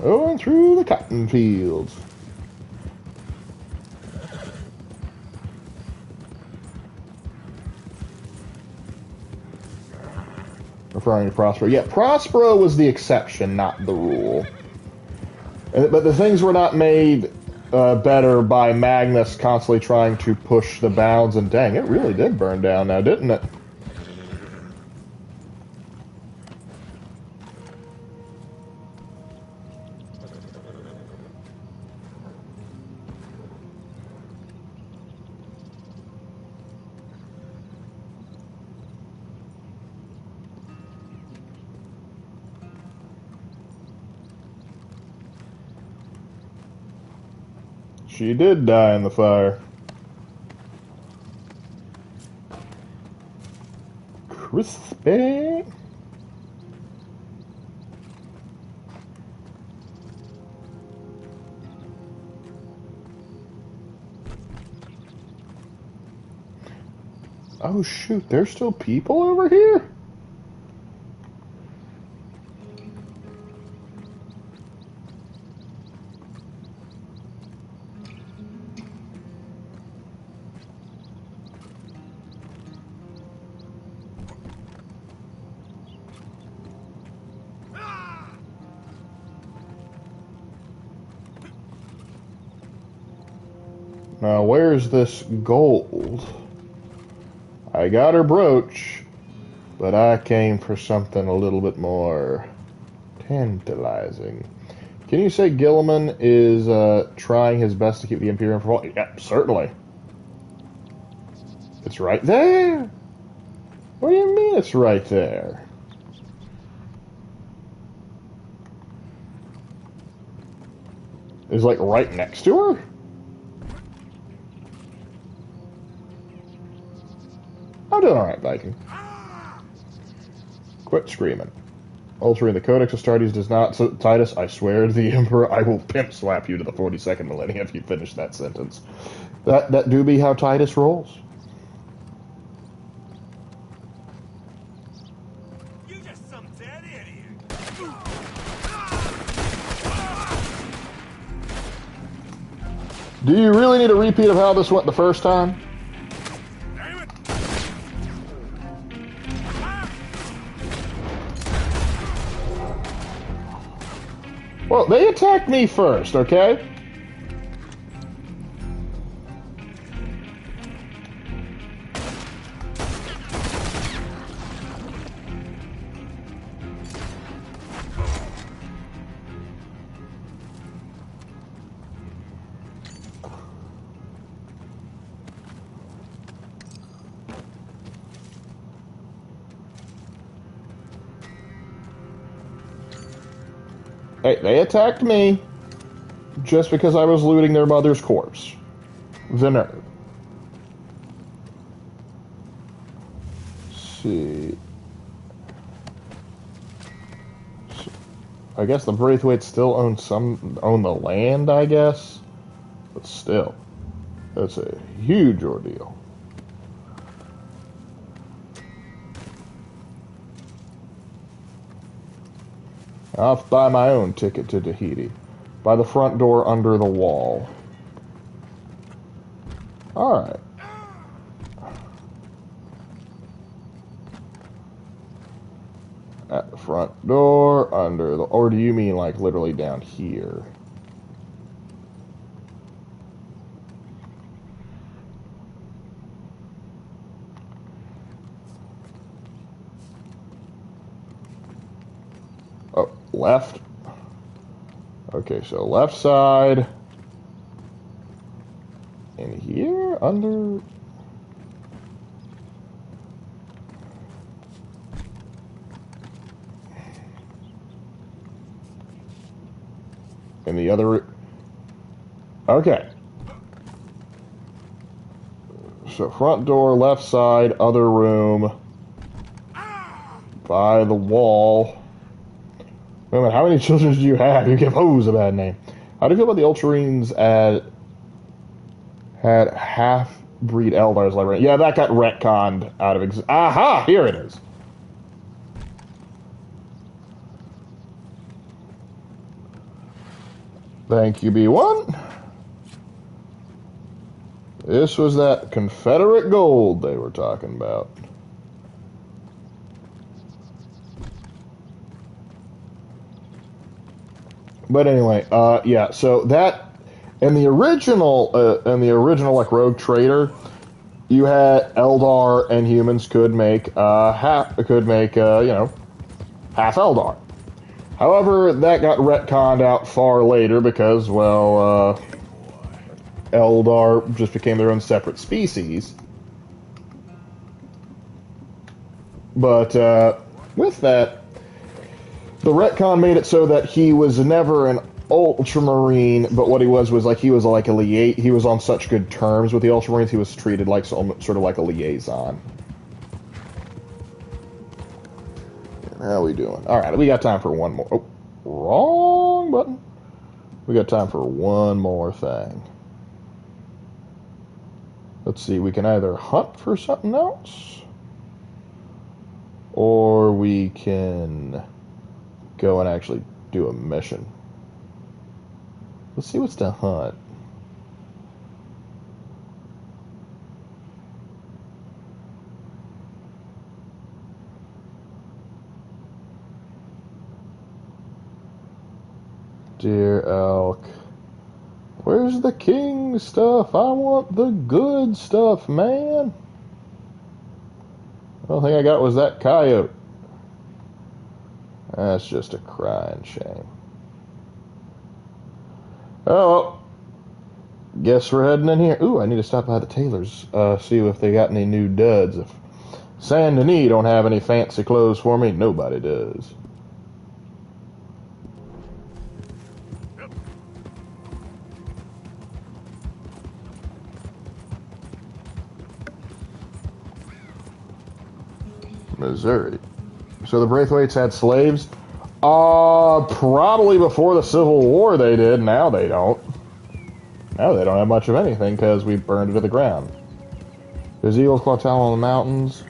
[SPEAKER 1] Going through the cotton fields. Referring to Prospero. Yeah, Prospero was the exception, not the rule. But the things were not made better by Magnus constantly trying to push the bounds, and dang, it really did burn down now, didn't it? She did die in the fire. Crispy. Oh shoot, there's still people over here? Now, where's this gold? I got her brooch, but I came for something a little bit more tantalizing. Can you say Gilliman is trying his best to keep the Imperium from falling? Yeah, certainly. It's right there. What do you mean it's right there? It's like right next to her? I'm doing alright, Viking. Quit screaming. Altering the Codex Astartes does not... So, Titus, I swear to the Emperor, I will pimp slap you to the 42nd millennium if you finish that sentence. That do be how Titus rolls.
[SPEAKER 5] You just some dead idiot.
[SPEAKER 1] Do you really need a repeat of how this went the first time? Well, they attacked me first, okay? Hey, they attacked me just because I was looting their mother's corpse. The nerve. Let's see. I guess the Braithwaites still own the land, I guess. But still, that's a huge ordeal. I'll buy my own ticket to Tahiti. By the front door under the wall. Alright. At the front door, under the... Or do you mean like literally down here? Oh, left? Okay, so left side. In here? Under... In the other... Okay. So front door, left side, other room. By the wall. Wait a minute, how many children do you have? You give Hose a bad name. How do you feel about the Ultramarines had half-breed Eldars like... Yeah, that got retconned out of existence. Aha! Here it is. Thank you, B1. This was that Confederate gold they were talking about. But anyway, yeah. So that in the original, like Rogue Trader, you had Eldar and humans could make you know, half Eldar. However, that got retconned out far later because, well, Eldar just became their own separate species. But with that, the retcon made it so that he was never an Ultramarine, but what he was like he was like a he was on such good terms with the Ultramarines, he was treated like sort of like a liaison. How we doing? Alright, we got time for one more. Oh, wrong button. We got time for one more thing. Let's see, we can either hunt for something else, or we can go and actually do a mission. Let's see what's to hunt. Dear elk, where's the king stuff? I want the good stuff, man. The only thing I got was that coyote. That's just a crying shame. Oh, well, guess we're heading in here. Ooh, I need to stop by the tailors, see if they got any new duds. If Saint Denis don't have any fancy clothes for me, nobody does. Missouri. So the Braithwaites had slaves? Probably before the Civil War they did. Now they don't. Now they don't have much of anything because we burned it to the ground. There's Eagles Claw Town on the mountains.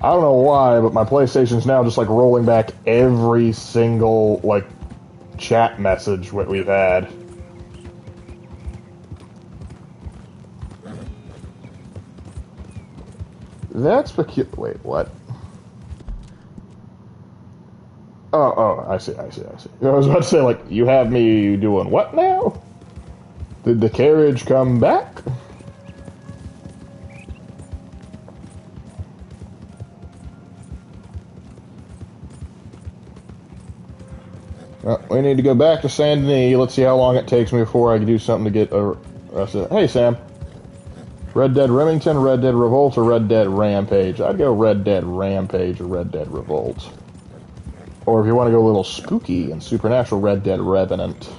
[SPEAKER 1] I don't know why, but my PlayStation's now just like rolling back every single like chat message what we've had. That's peculiar. Wait, what? Oh, I see. I was about to say, like, you have me doing what now? Did the carriage come back? Well, we need to go back to Saint Denis. Let's see how long it takes me before I can do something to get arrested. Hey, Sam. Red Dead Remington, Red Dead Revolt, or Red Dead Rampage? I'd go Red Dead Rampage or Red Dead Revolt. Or if you want to go a little spooky and supernatural, Red Dead Revenant.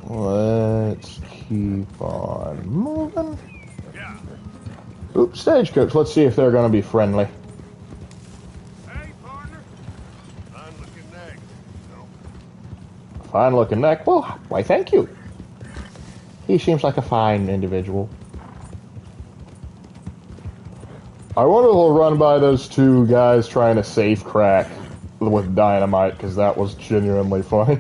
[SPEAKER 1] Let's keep on moving. Oops, stagecoach. Let's see if they're going to be friendly.
[SPEAKER 4] Hey, partner. Fine-looking neck.
[SPEAKER 1] Fine looking neck. Well, why, thank you. He seems like a fine individual. I wonder if we'll run by those two guys trying to safe crack with dynamite, because that was genuinely funny.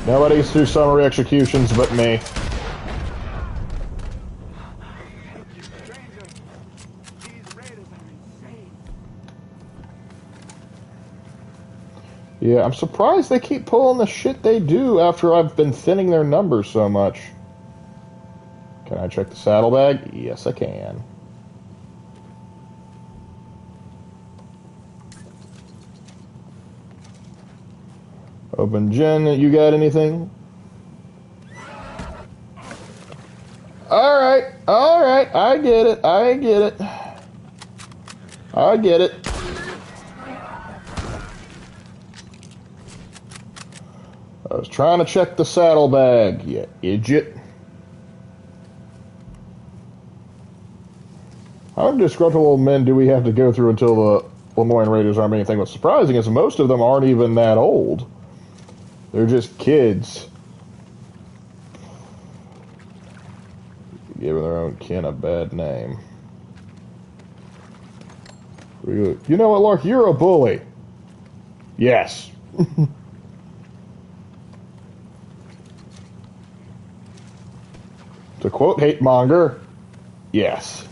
[SPEAKER 1] Nobody gets to do summary executions but me. Yeah, I'm surprised they keep pulling the shit they do after I've been thinning their numbers so much. Can I check the saddlebag? Yes, I can. Open Jen, you got anything? Alright, I get it, I get it. I get it. I was trying to check the saddlebag, you idiot. How many disgruntled old men do we have to go through until the Lemoyne Raiders aren't anything? What's surprising is most of them aren't even that old. They're just kids. Giving their own kin a bad name. You know what, Lark? You're a bully. Yes. To quote Hate Monger, yes.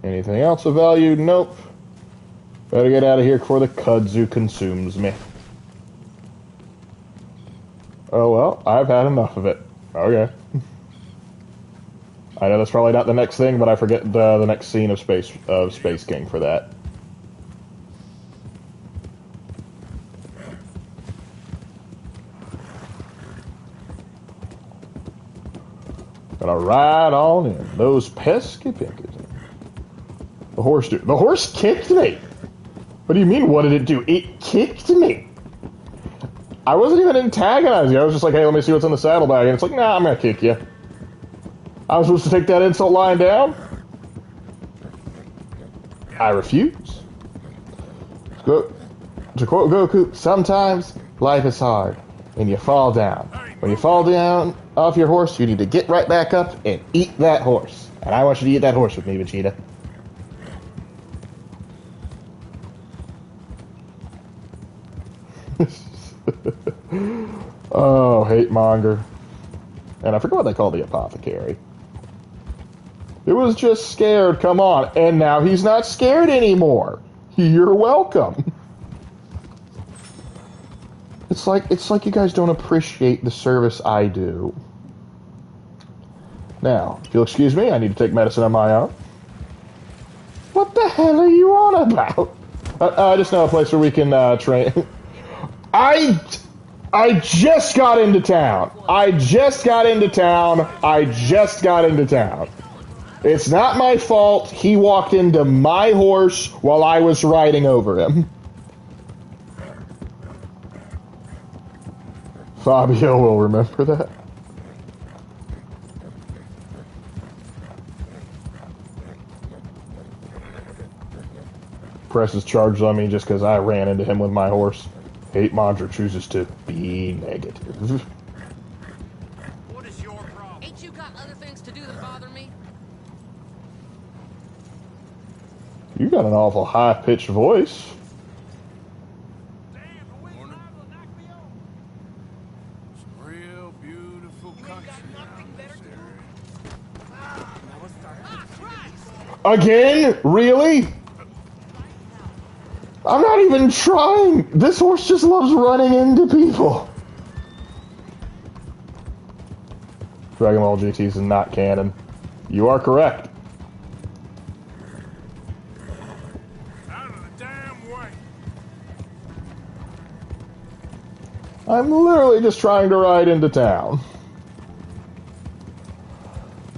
[SPEAKER 1] Anything else of value? Nope. Better get out of here before the kudzu consumes me. Oh well, I've had enough of it. Okay. I know that's probably not the next thing, but I forget the next scene of Space King for that. Gonna ride on in those pesky pinkies. The horse, dude. The horse kicked me! What do you mean, what did it do? It kicked me! I wasn't even antagonizing. I was just like, hey, let me see what's in the saddlebag. And it's like, nah, I'm gonna kick you. I was supposed to take that insult lying down? I refuse. To quote Goku, sometimes life is hard and you fall down. When you fall down off your horse, you need to get right back up and eat that horse. And I want you to eat that horse with me, Vegeta. Oh, hate monger. And I forgot what they call the apothecary. It was just scared, come on. And now he's not scared anymore. You're welcome. It's like you guys don't appreciate the service I do. Now, if you'll excuse me, I need to take medicine on my own. What the hell are you on about? I just know a place where we can train. I just got into town. I just got into town. It's not my fault he walked into my horse while I was riding over him. Fabio will remember that. Presses charges on me just because I ran into him with my horse. Hate Monger chooses to be negative.
[SPEAKER 10] What is your problem? Ain't you got other things
[SPEAKER 1] You got an awful high-pitched voice.
[SPEAKER 8] Real beautiful country around this area.
[SPEAKER 1] Again? Really? I'm not even trying. This horse just loves running into people. Dragon Ball GT is not canon. You are correct.
[SPEAKER 8] Out of the damn way.
[SPEAKER 1] I'm literally just trying to ride into town.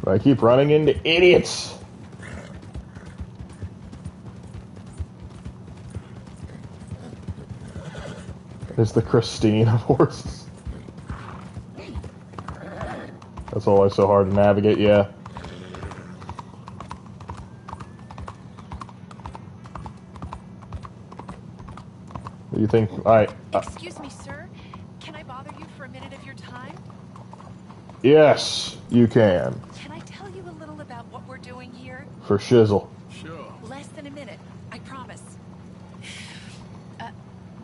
[SPEAKER 1] But I keep running into idiots. It's the Christine of horses. That's always so hard to navigate, yeah. What do you think?
[SPEAKER 15] Excuse me, sir. Can I bother you for a minute of your time?
[SPEAKER 1] Yes, you can.
[SPEAKER 15] Can I tell you a little about what we're doing here?
[SPEAKER 1] For shizzle.
[SPEAKER 8] Sure.
[SPEAKER 15] Less than a minute, I promise.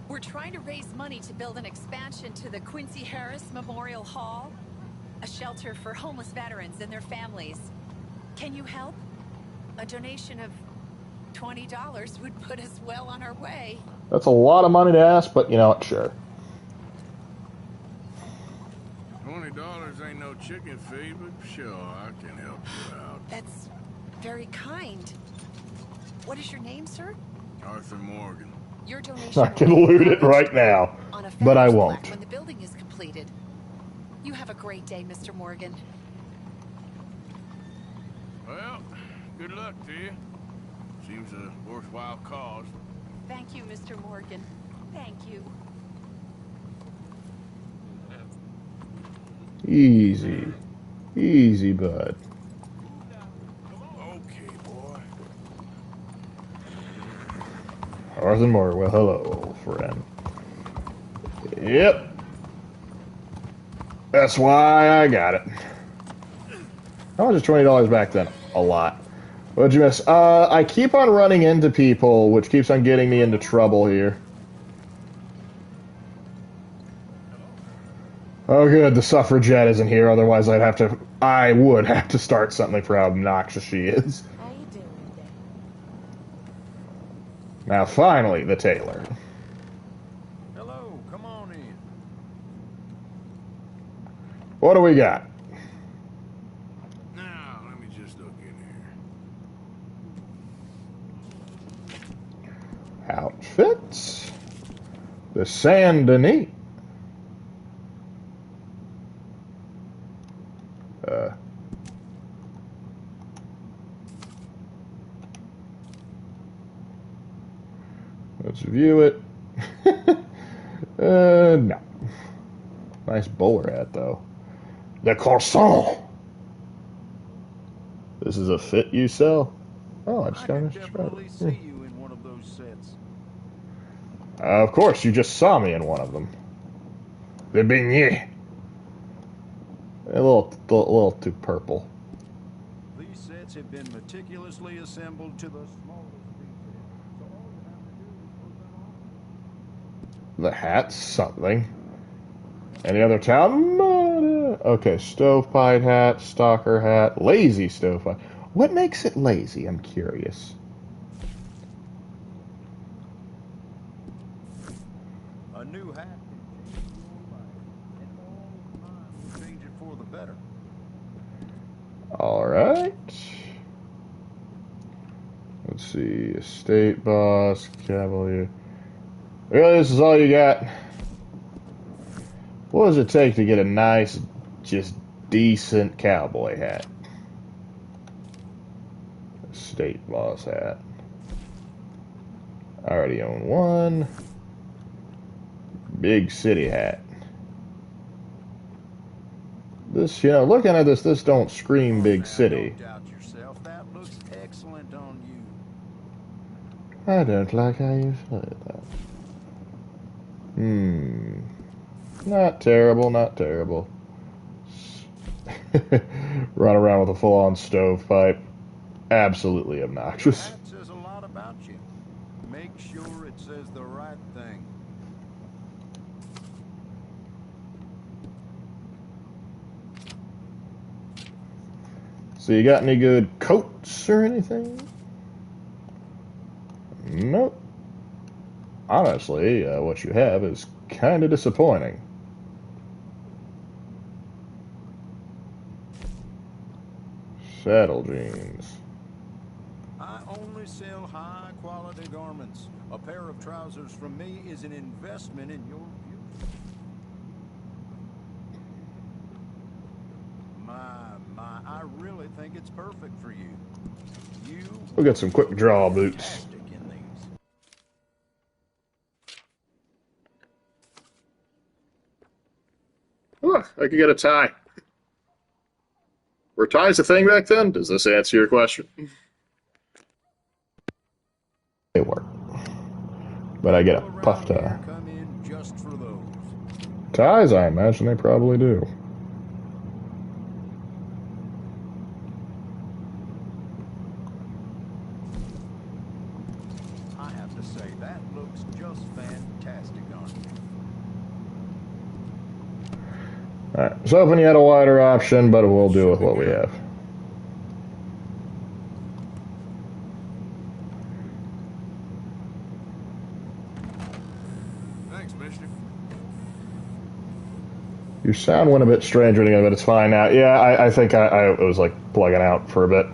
[SPEAKER 15] We're trying to raise money to build an expansion to the Quincy Harris Memorial Hall. A shelter for homeless veterans and their families. Can you help? A donation of $20 would put us well on our way.
[SPEAKER 1] That's a lot of money to ask, but you know what, sure.
[SPEAKER 8] $20 ain't no chicken feed, but sure, I can help you out.
[SPEAKER 15] That's very kind. What is your name, sir?
[SPEAKER 8] Arthur Morgan.
[SPEAKER 15] Your donation.
[SPEAKER 1] I can loot it right now, but I won't.
[SPEAKER 15] When the building is completed. You have a great day, Mr. Morgan.
[SPEAKER 8] Well, good luck to you. Seems a worthwhile cause.
[SPEAKER 15] Thank you, Mr. Morgan. Thank you.
[SPEAKER 1] Easy. Easy, bud.
[SPEAKER 8] Okay, boy.
[SPEAKER 1] Arthur Moore, well, hello, old friend. Yep. That's why I got it. How much is $20 back then? A lot. What'd you miss? I keep on running into people, which keeps on getting me into trouble here. Oh good, the suffragette isn't here, otherwise I would have to start something for how obnoxious she is.
[SPEAKER 15] How you doing today?
[SPEAKER 1] Now finally, the tailor.
[SPEAKER 12] Hello, come on in.
[SPEAKER 1] What do we got?
[SPEAKER 8] Now, let me just look in here.
[SPEAKER 1] Outfits. The Saint Denis. Let's view it. No. Nice bowler hat, though. The Corson. This is a fit you sell? Oh, I just got a
[SPEAKER 6] definitely see you in one of those sets.
[SPEAKER 1] Of course, you just saw me in one of them. The beignet. A little too purple.
[SPEAKER 6] These sets have been meticulously assembled to the smallest detail. So all you have to do is put them on.
[SPEAKER 1] The hat's something. Any other town? Okay, stovepipe hat, stalker hat, lazy stovepipe. What makes it lazy? I'm curious.
[SPEAKER 6] A new hat can change your life, and all of mine will change it for the better.
[SPEAKER 1] Alright. Let's see. Estate boss, cavalier. Really, this is all you got? What does it take to get a nice, just decent cowboy hat? Estate boss hat. I already own one. Big city hat. This, you know, looking at this don't scream big city.
[SPEAKER 6] Don't doubt yourself. That looks excellent on you.
[SPEAKER 1] I don't like how you say that. Not terrible, not terrible. Run around with a full-on stovepipe. Absolutely obnoxious.
[SPEAKER 6] That says a lot about sure it says the right thing.
[SPEAKER 1] So you got any good coats or anything? Nope. Honestly, what you have is kind of disappointing. Saddle jeans.
[SPEAKER 6] I only sell high-quality garments. A pair of trousers from me is an investment in your future. I really think it's perfect for you.
[SPEAKER 1] We'll get some quick draw boots. Look, I could get a tie. Were ties a thing back then? Does this answer your question? They were. But I get a puff tie. Ties, I imagine they probably do.
[SPEAKER 6] I have to say, that looks just fantastic on you.
[SPEAKER 1] Alright, I was hoping you had a wider option, but we'll deal with what we have.
[SPEAKER 8] Thanks, mister.
[SPEAKER 1] Your sound went a bit strange again, but it's fine now. Yeah, I think I was like plugging out for a bit.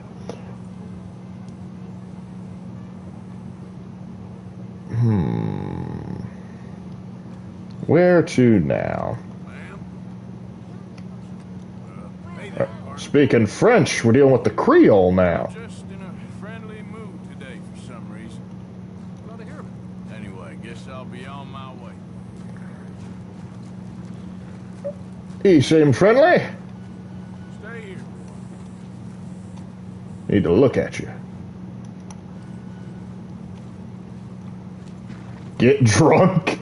[SPEAKER 1] Where to now? Speaking French, we're dealing with the Creole now.
[SPEAKER 8] Just in a friendly mood today for some reason. Glad to hear of it. Anyway, guess I'll be on my way.
[SPEAKER 1] You seem friendly.
[SPEAKER 8] Stay here.
[SPEAKER 1] Need to look at you. Get drunk?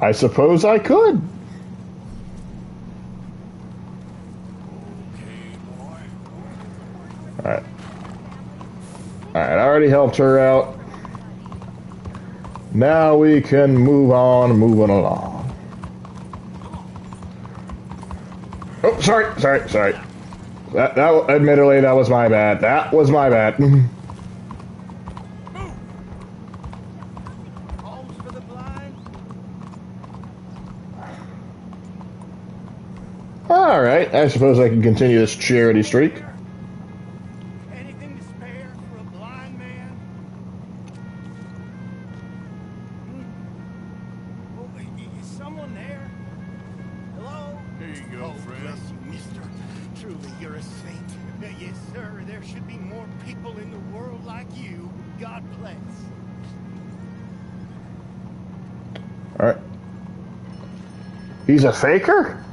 [SPEAKER 1] I suppose I could. Alright. Alright, I already helped her out. Now we can move on, moving along. Oh, sorry. That admittedly, that was my bad. That was my bad. Alright, I suppose I can continue this charity streak.
[SPEAKER 6] Anything to spare for a blind man? Is someone there? Hello?
[SPEAKER 8] Here you go, friend.
[SPEAKER 6] Bless you, mister. Truly, you're a saint. Yes, sir. There should be more people in the world like you. God bless.
[SPEAKER 1] Alright. He's a faker?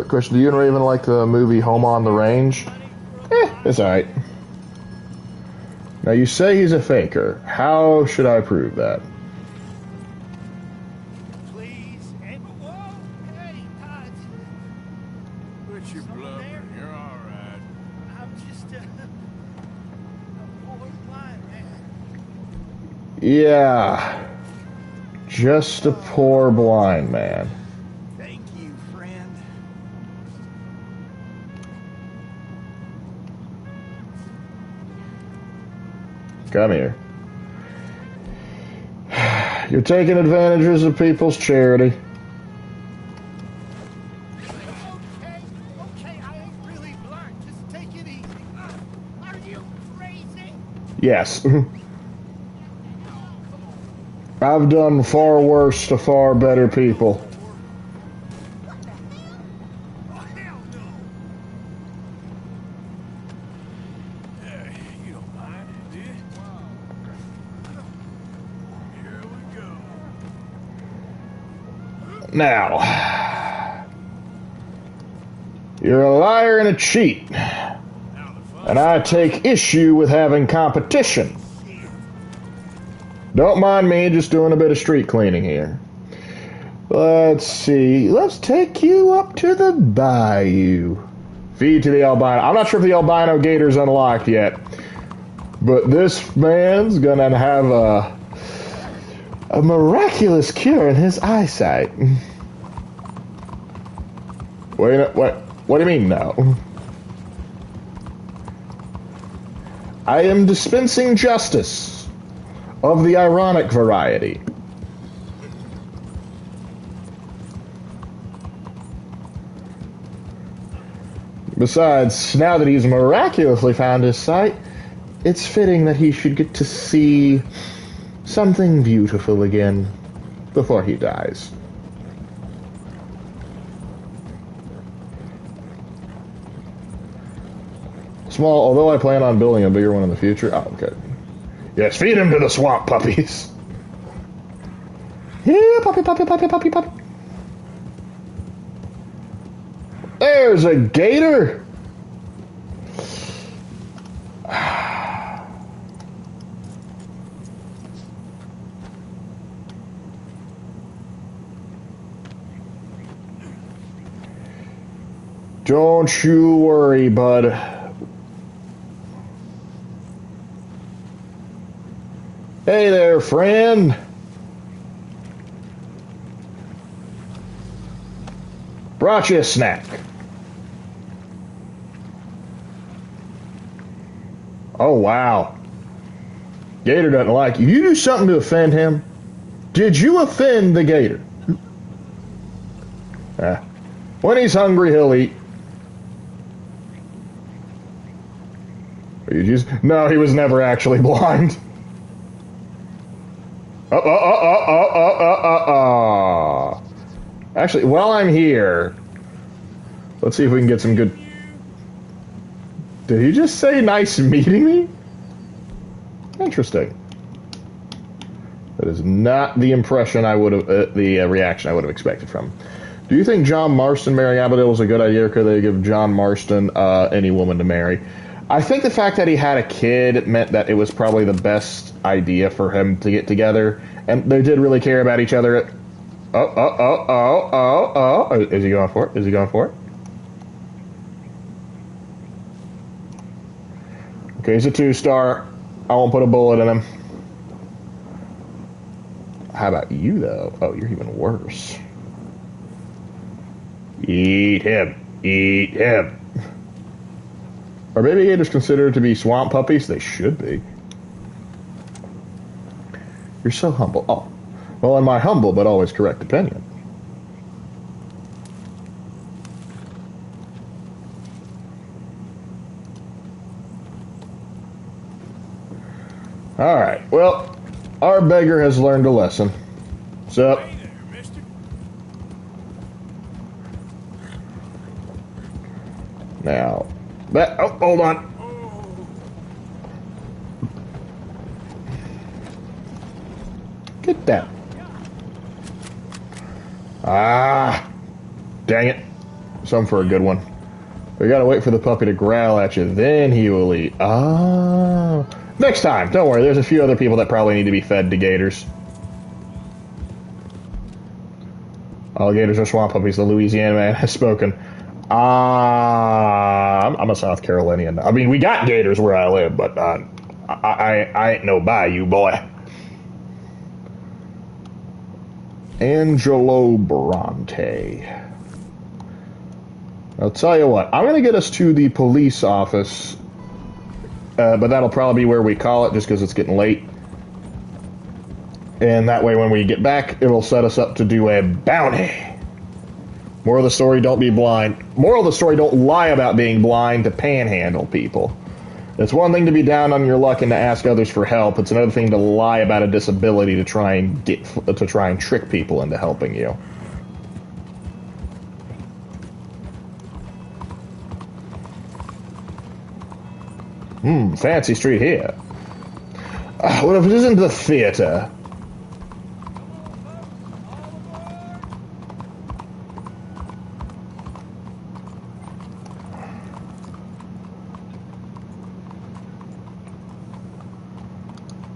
[SPEAKER 1] Question, do you and Raven like the movie Home on the Range? It's alright. Now you say he's a faker. How should I prove that?
[SPEAKER 6] Please, and whoa, hey,
[SPEAKER 8] Quit your blubbering. You're all right.
[SPEAKER 6] I'm just a poor blind man.
[SPEAKER 1] Yeah. Just a poor blind man.
[SPEAKER 6] Thank you, friend.
[SPEAKER 1] Come here. You're taking advantages of people's charity.
[SPEAKER 6] Okay, I ain't really blind. Just take it easy. Are you crazy?
[SPEAKER 1] Yes. I've done far worse to far better people.
[SPEAKER 8] You don't mind, do you? Here we go.
[SPEAKER 1] Now, you're a liar and a cheat, and I take issue with having competition. Don't mind me, just doing a bit of street cleaning here. Let's see. Let's take you up to the bayou. Feed to the albino. I'm not sure if the albino gator's unlocked yet. But this man's gonna have a miraculous cure in his eyesight. Wait, what do you mean, no? I am dispensing justice of the ironic variety. Besides, now that he's miraculously found his sight, it's fitting that he should get to see something beautiful again before he dies. Small, although I plan on building a bigger one in the future. Oh, okay. Yes, feed him to the swamp puppies. Yeah, puppy, puppy, puppy, puppy, puppy. There's a gator. Don't you worry, bud. Hey there, friend. Brought you a snack. Oh, wow. Gator doesn't like you. You do something to offend him? Did you offend the gator? When he's hungry, he'll eat. No, he was never actually blind. Actually, while I'm here, let's see if we can get some good... Did he just say nice meeting me? Interesting. That is not the impression I would have, the reaction I would have expected from him. Do you think John Marston marrying Abigail was a good idea, or could they give John Marston any woman to marry? I think the fact that he had a kid meant that it was probably the best idea for him to get together, and they did really care about each other. Is he going for it? Is he going for it? Okay, he's a 2-star. I won't put a bullet in him. How about you, though? Oh, you're even worse. Eat him. Eat him. Are baby gators considered to be swamp puppies? They should be. You're so humble. Oh. Well, in my humble but always correct opinion. Alright, well, our beggar has learned a lesson. What's up?
[SPEAKER 8] Hey there, mister.
[SPEAKER 1] Now, that... Oh, hold on. Get down. Ah, dang it. Some for a good one. We gotta wait for the puppy to growl at you, then he will eat. Ah. Next time, don't worry, there's a few other people that probably need to be fed to gators. All gators are swamp puppies, the Louisiana man has spoken. I'm a South Carolinian. I mean, we got gators where I live, but I ain't no bayou boy. Angelo Bronte. I'll tell you what, I'm going to get us to the police office, but that'll probably be where we call it just because it's getting late. And that way when we get back, it'll set us up to do a bounty. Moral of the story, don't be blind. Moral of the story, don't lie about being blind to panhandle people. It's one thing to be down on your luck and to ask others for help. It's another thing to lie about a disability to try and trick people into helping you. Fancy street here. What if it isn't the theater?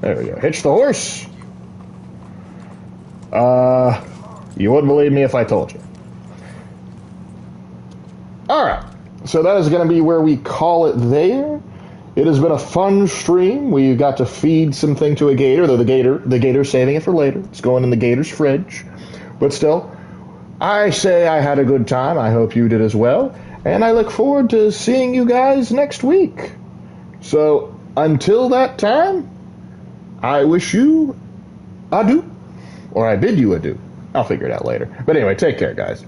[SPEAKER 1] There we go. Hitch the horse. You wouldn't believe me if I told you. Alright. So that is going to be where we call it there. It has been a fun stream. We got to feed something to a gator, though the gator's saving it for later. It's going in the gator's fridge. But still, I say I had a good time. I hope you did as well. And I look forward to seeing you guys next week. So, until that time, I wish you adieu. Or I bid you adieu. I'll figure it out later. But anyway, take care, guys.